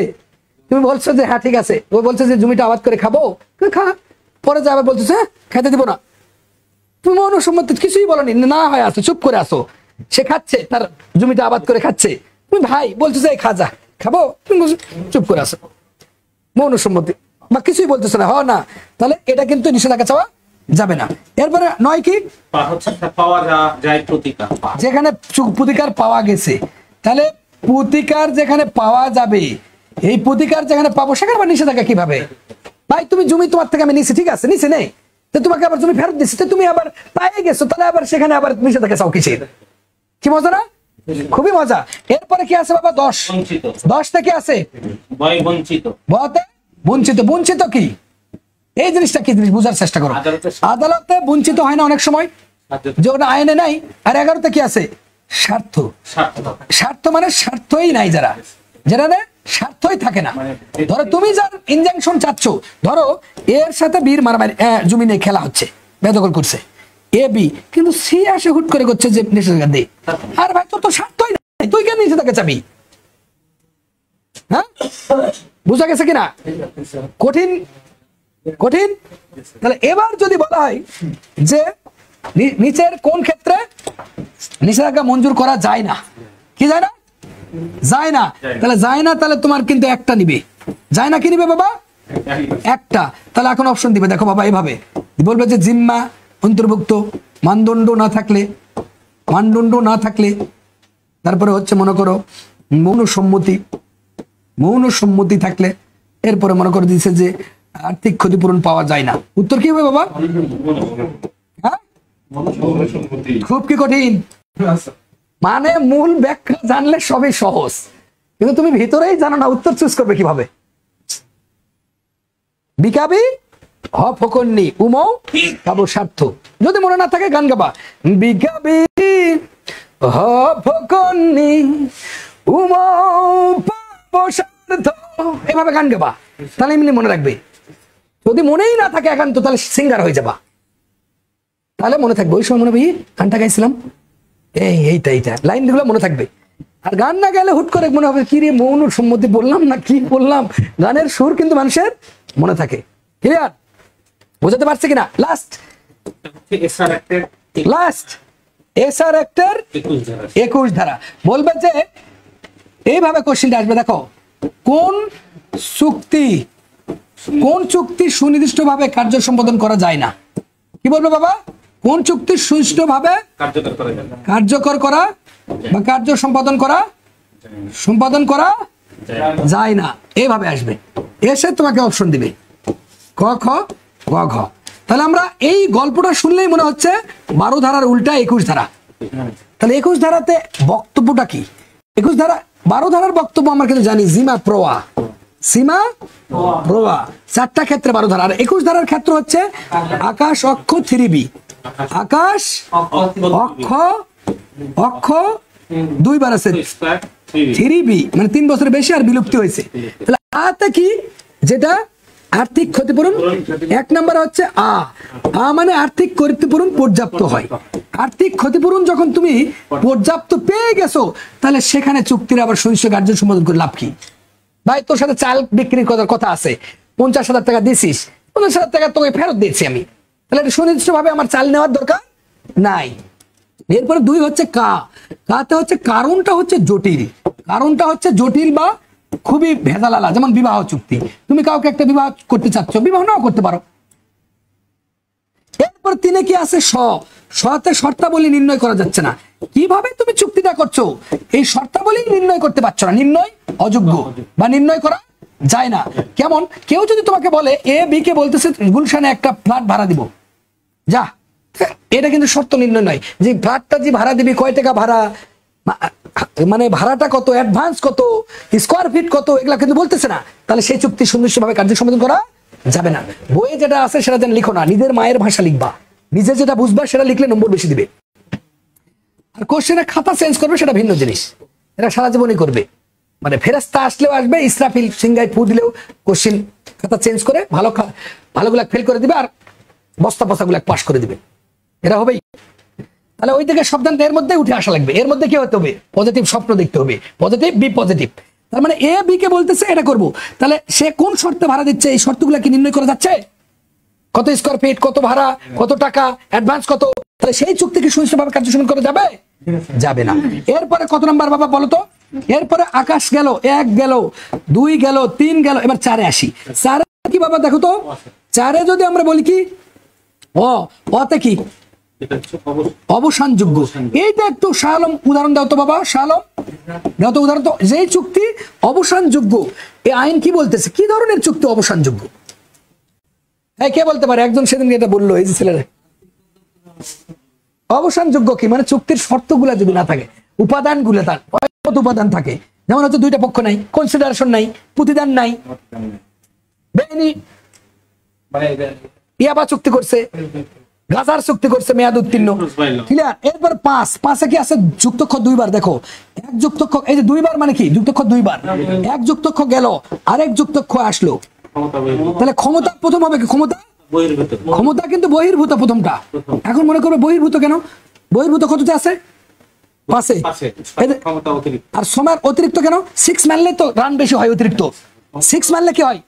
তুমি বলছো যে হ্যাঁ ঠিক আছে, ও বলছে যে জমিটা আবাদ করে খাবো, খা, পরে যে আবার বলছো হ্যাঁ খেতে দিব না। তুমি মৌন সম্মতি কিছুই বলনি, না হয় আসো, চুপ করে আসো। সে খাচ্ছে, তার জমিটা আবাদ করে খাচ্ছে, তুমি ভাই বলছো যে খা, যা খাবো, তুমি বলছো চুপ করে আসো, মৌন সম্মতি বা কিছুই বলতেছে না, হয় না, তাহলে এটা কিন্তু নিষেধাজ্ঞা চাওয়া যাবে না। এরপরে 9 কি হচ্ছে পাওয়া যায় প্রতিকার। যেখানে প্রতিকার পাওয়া গেছে, তাহলে প্রতিকার যেখানে পাওয়া যাবে, এই প্রতিকার যেখানে পাবো সেখানে আবার নিষেধাজ্ঞা কিভাবে? ভাই তুমি জমি তোমার থেকে আমি নিছি, ঠিক আছে নিছি নেই, তো তোমাকে আবার জমি ফেরত দিচ্ছি, তো তুমি আবার পায়ে গেছো, তাহলে আবার সেখানে আবার নিষেধাজ্ঞা চাও কিসের? কি মজা না? খুবই মজা। এরপরে কি আছে বাবা? 10। 10 থেকে আছে বঞ্চিত। বতে বঞ্চিত। বঞ্চিত কি এই জিনিসটা কি জিনিস বুঝার চেষ্টা করো। আদালতে বঞ্চিত হয় না অনেক সময়, যে ওটা আইনে নাই। আর 11তে কি আছে? স্বার্থ। স্বার্থ মানে স্বার্থই নাই, যারা স্বার্থই থাকে না। ধরো তুমি যার ইনজাংশন চাচ্ছ, ধরো এর সাথে বীর মারামারি, জমি নিয়ে খেলা হচ্ছে, বেদখল করছে এ বি, কিন্তু সি আসে হুট করে করছে যে নিষেধাজ্ঞা দে। আর ভাই তোর তো স্বার্থই নাই, তুই কেন নিষেধাজ্ঞা চাবি? হ্যাঁ বুঝা গেছে কিনা? কঠিন কঠিন। তাহলে এবার যদি বলা হয় যে নিচের কোন ক্ষেত্রে নিষেধাজ্ঞা মঞ্জুর করা যায় না, কি যায় না? যায় না। তাহলে যায় না, তাহলে তোমার কিন্তু একটা নিবে। যায় না কি নিবে বাবা? একটা। তাহলে এখন অপশন দিবে, দেখো বাবা এইভাবে বলবে যে জিম্মা অন্তর্ভুক্ত, মানদণ্ড না থাকলে, তারপরে হচ্ছে মনে করো মৌন সম্মতি থাকলে, এরপরে মনে করে দিচ্ছে যে আর্থিক ক্ষতিপূরণ পাওয়া যায় না। উত্তর কি হবে বাবা? হ্যাঁ খুব কি কঠিন? মানে মূল ব্যাখ্যা জানলে সবই সহজ, কিন্তু তুমি ভিতরেই জানো না, উত্তর চুজ করবে কিভাবে? বিকাবি হ ফকন্নি উমৌ পাবো স্বার্থ। যদি মনে না থাকে গান গাবা, বিকাবি হ ফকন্নি উমৌ পাবো স্বার্থ, এভাবে গান গাবা, তাহলে এমনি মনে রাখবে। যদি মনেই না থাকে একান্ত, তাহলে সিঙ্গার হয়ে যাবা, তাহলে মনে থাকবে। ওই সময় মনে হবে গানটা গাইছিলাম, এইটা লাইনগুলো মনে থাকবে। আর গান না গেলে হুট করে মনে হবে কি রে মৌন সম্মতি বললাম না কি বললাম। গানের সুর কিন্তু মানুষের মনে থাকে। ক্লিয়ার? বুঝতে পারছে কিনা? লাস্ট এসআর অ্যাক্টের 21 ধারা বলবে যে এইভাবে কোশ্চেনটা আসবে, দেখো কোন চুক্তি সুনির্দিষ্টভাবে কার্য সম্পাদন করা যায় না। কি বলবে বাবা? কোন চুক্তি সুষ্ঠুভাবে কার্যকর করা বা কার্য সম্পাদন করা যায় না, এইভাবে আসবে। এসে তোমাকে অপশন দিবে ক খ গ ঘ। তাহলে আমরা এই গল্পটা শুনলেই মনে হচ্ছে 12 ধারার উল্টা 21 ধারা। তাহলে 21 ধারাতে বক্তব্যটা কি? 21 ধারা 12 ধারার বক্তব্য আমরা কিন্তু জানি, সীমা প্রওয়া 4টা ক্ষেত্রে 12 ধারা। আর 21 ধারার ক্ষেত্র হচ্ছে আকাশ অক্ষ 3B, আকাশ অক্ষ 2 বার আছে 3B, মানে 3 বছরের বেশি আর বিলুপ্তি হয়েছে। তাহলে আতে কি, যেটা আর্থিক ক্ষতিপূরণ। 1 নম্বর হচ্ছে আ মানে আর্থিক ক্ষতিপূরণ পর্যাপ্ত হয়। আর্থিক ক্ষতিপূরণ যখন তুমি পর্যাপ্ত পেয়ে গেছো, তাহলে সেখানে চুক্তির আবার সুনির্দিষ্ট কার্য সম্পাদন করে লাভ কি? ভাই তোর সাথে চাল বিক্রি করার কথা আছে, 50,000 টাকা দিছিস, 50,000 টাকা তোকে ফেরত দিয়েছি আমি, তাহলে এটা সুনির্দিষ্ট ভাবে আমার চাল নেওয়ার দরকার নাই। এরপরে 2 হচ্ছে কাতে হচ্ছে কারণটা হচ্ছে জটিল বা খুবই ভেজালালা, যেমন বিবাহ চুক্তি। তুমি কাউকে একটা বিবাহ করতে চাচ্ছ, বিবাহ নাও করতে পারো। এরপর 3 কি আছে? সতে শর্তাবলী নির্ণয় করা যাচ্ছে না। কিভাবে তুমি চুক্তিটা করছো এই শর্তাবলী নির্ণয় করতে পারছো না, নির্ণয় অযোগ্য বা নির্ণয় করা যায় না। কেমন? কেউ যদি তোমাকে বলে এ বি কে বলতেছে গুলশানে একটা ফ্ল্যাট ভাড়া দিব, যা, এটা কিন্তু শর্ত নির্ণয় নয় যে ফ্ল্যাটটা যে ভাড়া দিবি, কয় টাকা ভাড়া, মানে ভাড়াটা কত, অ্যাডভান্স কত, স্কোয়ার ফিট কত, এগুলা কিন্তু বলতেছে না। তাহলে সেই চুক্তি সুন্দরভাবে কার্য সম্পাদন করা যাবে না। বইয়ে যেটা আছে সেটা যেন লিখো না, নিজের মায়ের ভাষা লিখবা, নিজে যেটা বুঝবা সেটা লিখলে নম্বর বেশি দিবে। আর কোশ্চেনের খাতা চেঞ্জ করবে সেটা ভিন্ন জিনিস, এটা সারা জীবনই করবে। মানে ফেরেশতা আসলেও আসবে, ইসরাফিল সিংহায় ফু দিলেও কোশ্চেন খাতা চেঞ্জ করে ভালোগুলা ফেল করে দিবে আর বস্তা পচাগুলা পাস করে দিবে, এটা হবেই। তাহলে ওই থেকে সাবধান, এর মধ্যে উঠে আসা লাগবে। এর মধ্যে কি হতে হবে? পজিটিভ স্বপ্ন দেখতে হবে, পজিটিভ বি পজিটিভ। তার মানে এ বি কে বলতেছে এটা করব, তাহলে সে কোন শর্তে ভাড়া দিচ্ছে এই শর্তগুলা কি নির্ণয় করা যাচ্ছে? কত স্কোয়ার ফিট, কত ভাড়া, কত টাকা, অ্যাডভান্স কত, তাহলে সেই চুক্তি কি সুনিশ্চিতভাবে কার্য সম্পাদন করা যাবে? যাবে না। এরপরে কত নাম্বার বাবা বলো তো? এরপরে আকাশ গেল, 1 গেল, 2 গেল, 3 গেল, এবার 4-এ আসি। 4 কি বাবা দেখো তো? 4-এ যদি আমরা বলি কি অতে কি অবসানযোগ্য, এইটা একটু শাহ আলম উদাহরণ দাও তো বাবা, শাহ আলম দাও তো উদাহরণ। তো যেই চুক্তি অবসানযোগ্য, এই আইন কি বলতেছে? কি ধরনের চুক্তি অবসানযোগ্য? হ্যাঁ, কে বলতে পারে? একজন সেদিন এটা বললো, এই যে ছেলেরা। অবসানযোগ্য কি মানে চুক্তির শর্তগুলা যদি না থাকে, উপাদানগুলো তার উপাদান থাকে, যেমন হচ্ছে 2টা পক্ষ নাই, কনসিডারেশন নাই, প্রতিদান নাই, বেআইনি ইয়াবা চুক্তি করছে, গাজার চুক্তি করছে, মেয়াদ উত্তীর্ণ, ক্লিয়ার। এরপর 5-এ কি আছে? যুক্তক্ষ 2 বার। দেখো, এক যুক্তক্ষ, এই যে 2 বার মানে কি? যুক্তক্ষ 2 বার, এক যুক্তক্ষ গেল, আরেক যুক্তক্ষ আসলো, তাহলে ক্ষমতা প্রথম হবে কি? ক্ষমতা কিন্তু বহির্ভূত প্রথমটা। এখন মনে করবে বহির্ভূত কেন? বহির্ভূত কততে আছে? 5-এ। আর সময়ের অতিরিক্ত কেন? 6 মানলে তো রান বেশি হয়, অতিরিক্ত 6 মানলে কি হয়?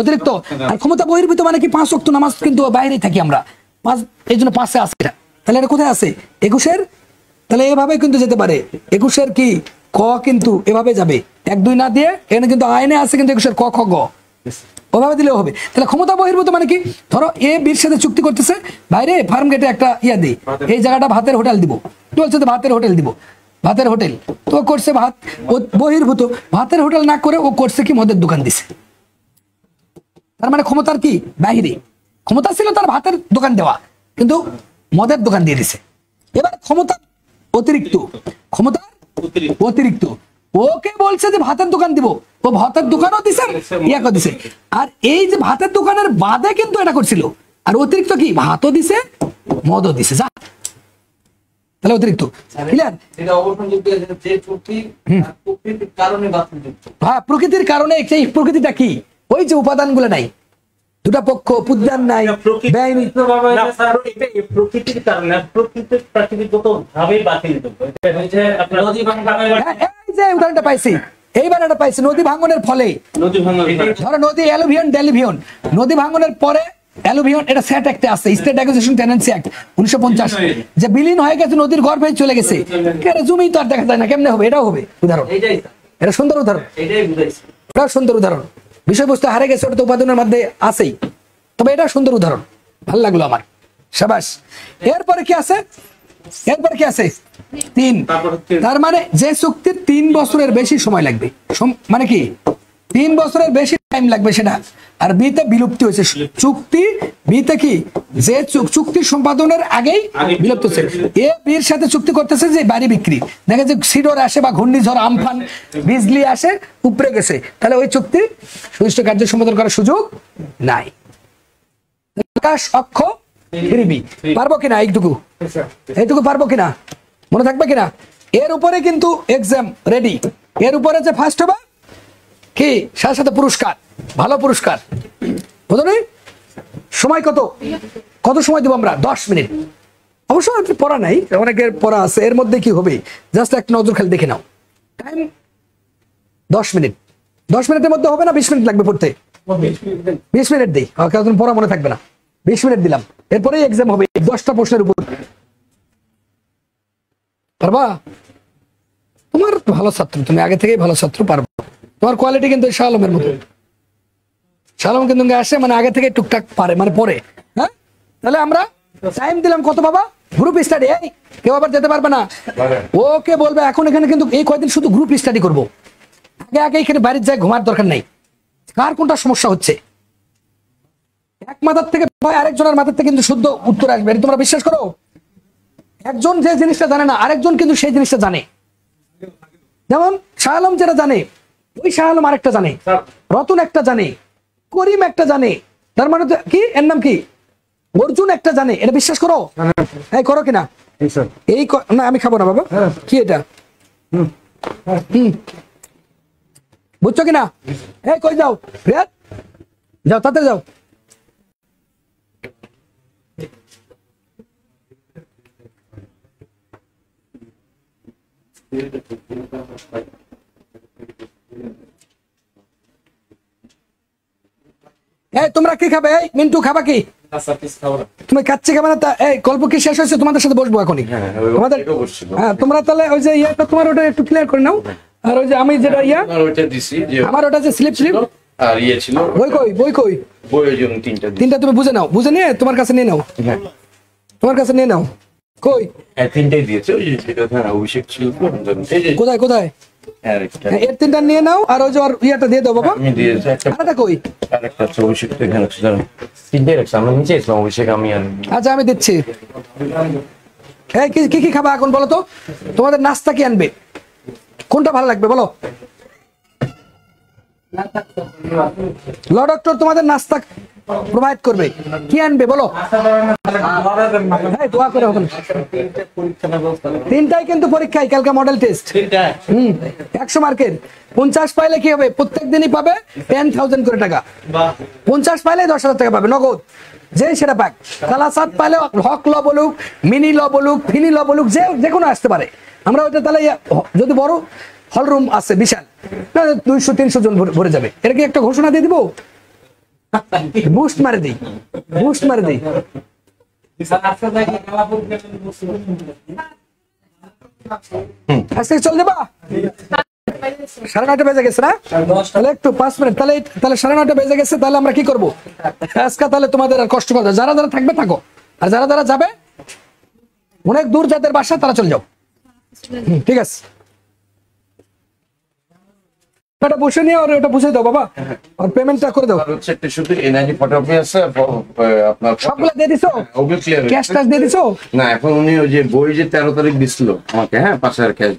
অতিরিক্ত। আর ক্ষমতা বহির্ভূত মানে কি? 5 ওয়াক্ত নামাজ কিন্তু বাইরেই থাকি আমরা, 5, এই জন্য 5-এ আছে এটা। তাহলে এটা কোথায় আছে? 21-এর। তাহলে এভাবে কিন্তু যেতে পারে। 21-এর কি ক কিন্তু এভাবে যাবে, 1-2 না দিয়ে, এখানে কিন্তু আইনে আছে কিন্তু 21-এর ক খ গ, ওভাবে দিলেও হবে। তাহলে ক্ষমতা বহির্ভূত মানে কি? ধরো এ বির সাথে চুক্তি করতেছে, বাইরে ফার্ম গেটে একটা ইয়া দিই, এই জায়গাটা ভাতের হোটেল দিব, বলছে তো ভাতের হোটেল দিব, ভাতের হোটেল তো করছে ভাত বহির্ভূত, ভাতের হোটেল না করে ও করছে কি? মদের দোকান দিছে। তার মানে ক্ষমতার কি? বাইরে। ক্ষমতা ছিল তার ভাতের দোকান দেওয়া, কিন্তু মদের দোকান দিয়ে দিছে। এবার ক্ষমতা অতিরিক্ত, ক্ষমতার অতিরিক্ত, ওকে বলছে যে ভাতের দোকান দিব, ও ভাতের দোকানও দিছে, ইয়াকে দিছে। আর এই যে ভাতের দোকানের বাদে কিন্তু এটা করছিল, আর অতিরিক্ত কি? ভাতও দিছে, মদও দিছে, যা। তাহলে অতিরিক্ত, ক্লিয়ার? হ্যাঁ, প্রকৃতির কারণে। সেই প্রকৃতিটা কি? ওই যে উপাদানগুলো নাই, 2টা পক্ষ, প্রতিদান নাই, বেআইনি। প্রকৃতির কারণে প্রাকৃতিকগত ভাবে বাতিল করতে, এই যে উদাহরণটা পাইছি, এইবার এটা পাইছি, নদী ভাঙনের ফলে, ধরো নদী অ্যালুভিয়ন ডেলিভিয়ন, নদী ভাঙনের পরে অ্যালুভিয়ন, এটা সেট অ্যাক্টে আছে, স্টেট অ্যাকুইজিশন টেনেন্সি অ্যাক্ট 1950, যে বিলীন হয়ে গেছে, নদীর গর্ভে চলে গেছে, জমি তো আর দেখা যায় না, কেমনে হবে? এটাও হবে উদাহরণ। এটা সুন্দর উদাহরণ, এটাও সুন্দর উদাহরণ। বিষয়বস্তু হারে গেছে, ওটা তো উপাদানের মধ্যে আছেই, তবে এটা সুন্দর উদাহরণ, ভালো লাগলো আমার, সাবাস। এরপরে কি আছে? এরপরে কি আছে? 3। তার মানে যে চুক্তির 3 বছরের বেশি সময় লাগবে, মানে কি 3 বছরের বেশি টাইম লাগবে সেটা। আর বিতে বিলুপ্তি হয়েছে চুক্তি, বিতে কি? যে চুক্তি সম্পাদনের আগেই বিলুপ্ত হচ্ছে। এ বির সাথে চুক্তি করতেছে যে বাড়ি বিক্রি, দেখে যে সিডর আসে বা ঘূর্ণিঝড় আমফান বিজলি আসে, উপরে গেছে, তাহলে ওই চুক্তি সুষ্ঠু কার্য সম্পাদন করার সুযোগ নাই। আকাশ অক্ষ পৃথিবী, পারবো কিনা? এইটুকু পারবো কিনা? মনে থাকবে কিনা? এর উপরে কিন্তু এক্সাম রেডি। এর উপরে যে ফার্স্ট হবে কি? সাথে সাথে পুরস্কার, ভালো পুরস্কার, বুঝলি? সময় কত সময় দেবো আমরা? 10 মিনিট। অবশ্য পড়া নাই, অনেকের পড়া আছে, এর মধ্যে কি হবে জাস্ট একটা নজর খালি দেখে নাও। Time 10 minute. 10 মিনিটের মধ্যে হবে না? 20 মিনিট লাগবে পড়তে? 20 মিনিট দিই, কারণ পড়া মনে থাকবে না। 20 মিনিট দিলাম, এরপরেই এক্সাম হবে 10টা প্রশ্নের উপর। পারবা? তোমার ভালো ছাত্র, তুমি আগে থেকেই ভালো ছাত্র, পারবো। তোমার কোয়ালিটি কিন্তু শাহ আলমের মতো। শাহ আলম কিন্তু আসে মানে আগে থেকে টুকটাক পারে মানে পরে। হ্যাঁ, তাহলে আমরা টাইম দিলাম কত বাবা? Group study. এই কেউ আবার যেতে পারবে না, ওকে বলবে এখন এখানে কিন্তু এই কয়েকদিন শুধু গ্রুপ স্টাডি করবো। আগে আগে এখানে বাড়ির যায় ঘুমার দরকার নাই। কার কোনটা সমস্যা হচ্ছে, এক মাথার থেকে আরেকজনের মাথার থেকে কিন্তু শুদ্ধ উত্তর আসবে, তোমরা বিশ্বাস করো? একজন যে জিনিসটা জানে না আরেকজন কিন্তু সেই জিনিসটা জানে। যেমন শাহ আলম যেটা জানে ওই শাহ আলম আরেকটা জানে, রতন একটা জানে, করিম একটা জানে, তার মানে কি এর নাম কি অর্জুন একটা জানে। এটা বিশ্বাস করো? এই করো কিনা? এই না আমি খাবো না বাবা। কি এটা? বুঝছো কিনা? এই কই যাও রিয়াদ, যাও তাড়াতাড়ি যাও। এই তোমরা কি খাবে? এই মিন্টু খাবা কি? তুমি কাচ্চি খাবে না? এই গল্প কি শেষ হয়েছে? তোমাদের সাথে বসবো এখনই তোমাদের। হ্যাঁ তোমরা তাহলে ওই যে ইয়েটা তোমার ওটা একটু ক্লিয়ার করে নাও। আর ওই যে আমি যেটা আমার ওটা যে স্লিপ আর ইয়ে ছিল বই কই, বই কই? বইয়ের জন্য তিনটা তুমি বুঝে নাও, বুঝে নিয়ে তোমার কাছে নিয়ে নাও, তোমার কাছে নিয়ে নাও। কই? তিনটাই দিয়েছে ওই যেটা অভিষেক ছিল। কোথায় কোথায়? এর তিনটা নিয়ে নাও আর ওই যে ইয়েটা দিয়ে দাও বাবা। আমি দিয়েছি একটা, আরেকটা কই? আরেকটা অভিষেক তো এখানে তিনটাই রাখছি আমরা নিচে এসলাম অভিষেক আমি আর। আচ্ছা আমি দিচ্ছি। এই কি কি খাবা এখন বলো তো? তোমাদের নাস্তা কি আনবে? কোনটা ভালো লাগবে বলো? ল ডক্টর তোমাদের নাস্তা প্রোভাইড করবে, কি আনবে বলো? দোয়া করে হবে না। তিনটাই কিন্তু পরীক্ষায় কালকে মডেল টেস্ট। 100 মার্কের 50 পাইলে কি হবে? প্রত্যেক দিনই পাবে 10,000 করে টাকা। 50 পাইলে 10,000 টাকা পাবে নগদ, যে সেটা পাক। কালাসাদ পাইলে হক ল বলুক, মিনি ল বলুক, ফিনি ল বলুক, যে কোনো আসতে পারে। আমরা ওইটা তাহলে যদি বড় হল রুম আছে বিশাল 200-300 জন ভরে যাবে। এটা কি একটা ঘোষণা দিয়ে দিব? বুস্ট মারে দিই, বুস্ট মারে দিই। আজকে চল যাবা? 9:30 বেজে গেছে না? তাহলে একটু 5 মিনিট, তাহলে 9:30 বেজে গেছে। তাহলে আমরা কি করবো আজকে? তাহলে তোমাদের আর কষ্ট করতে, যারা যারা থাকবে থাকো, আর যারা যারা যাবে অনেক দূর যাদের বাসা তারা চলে যাও। ঠিক আছে, ওটা বসে নিয়ে আর ওটা বুঝে দাও বাবা, আর পেমেন্টটা করে দাও। আর হচ্ছে একটা শুধু এনআইডি ফটোকপি আছে আপনার সবগুলো দিয়ে দিছো? ওগুলো ক্লিয়ার ক্যাশ ট্যাশ দিয়ে দিছো? না এখন উনি ওই যে বই যে 13 তারিখ দিছিল আমাকে, হ্যাঁ 5,000 ক্যাশ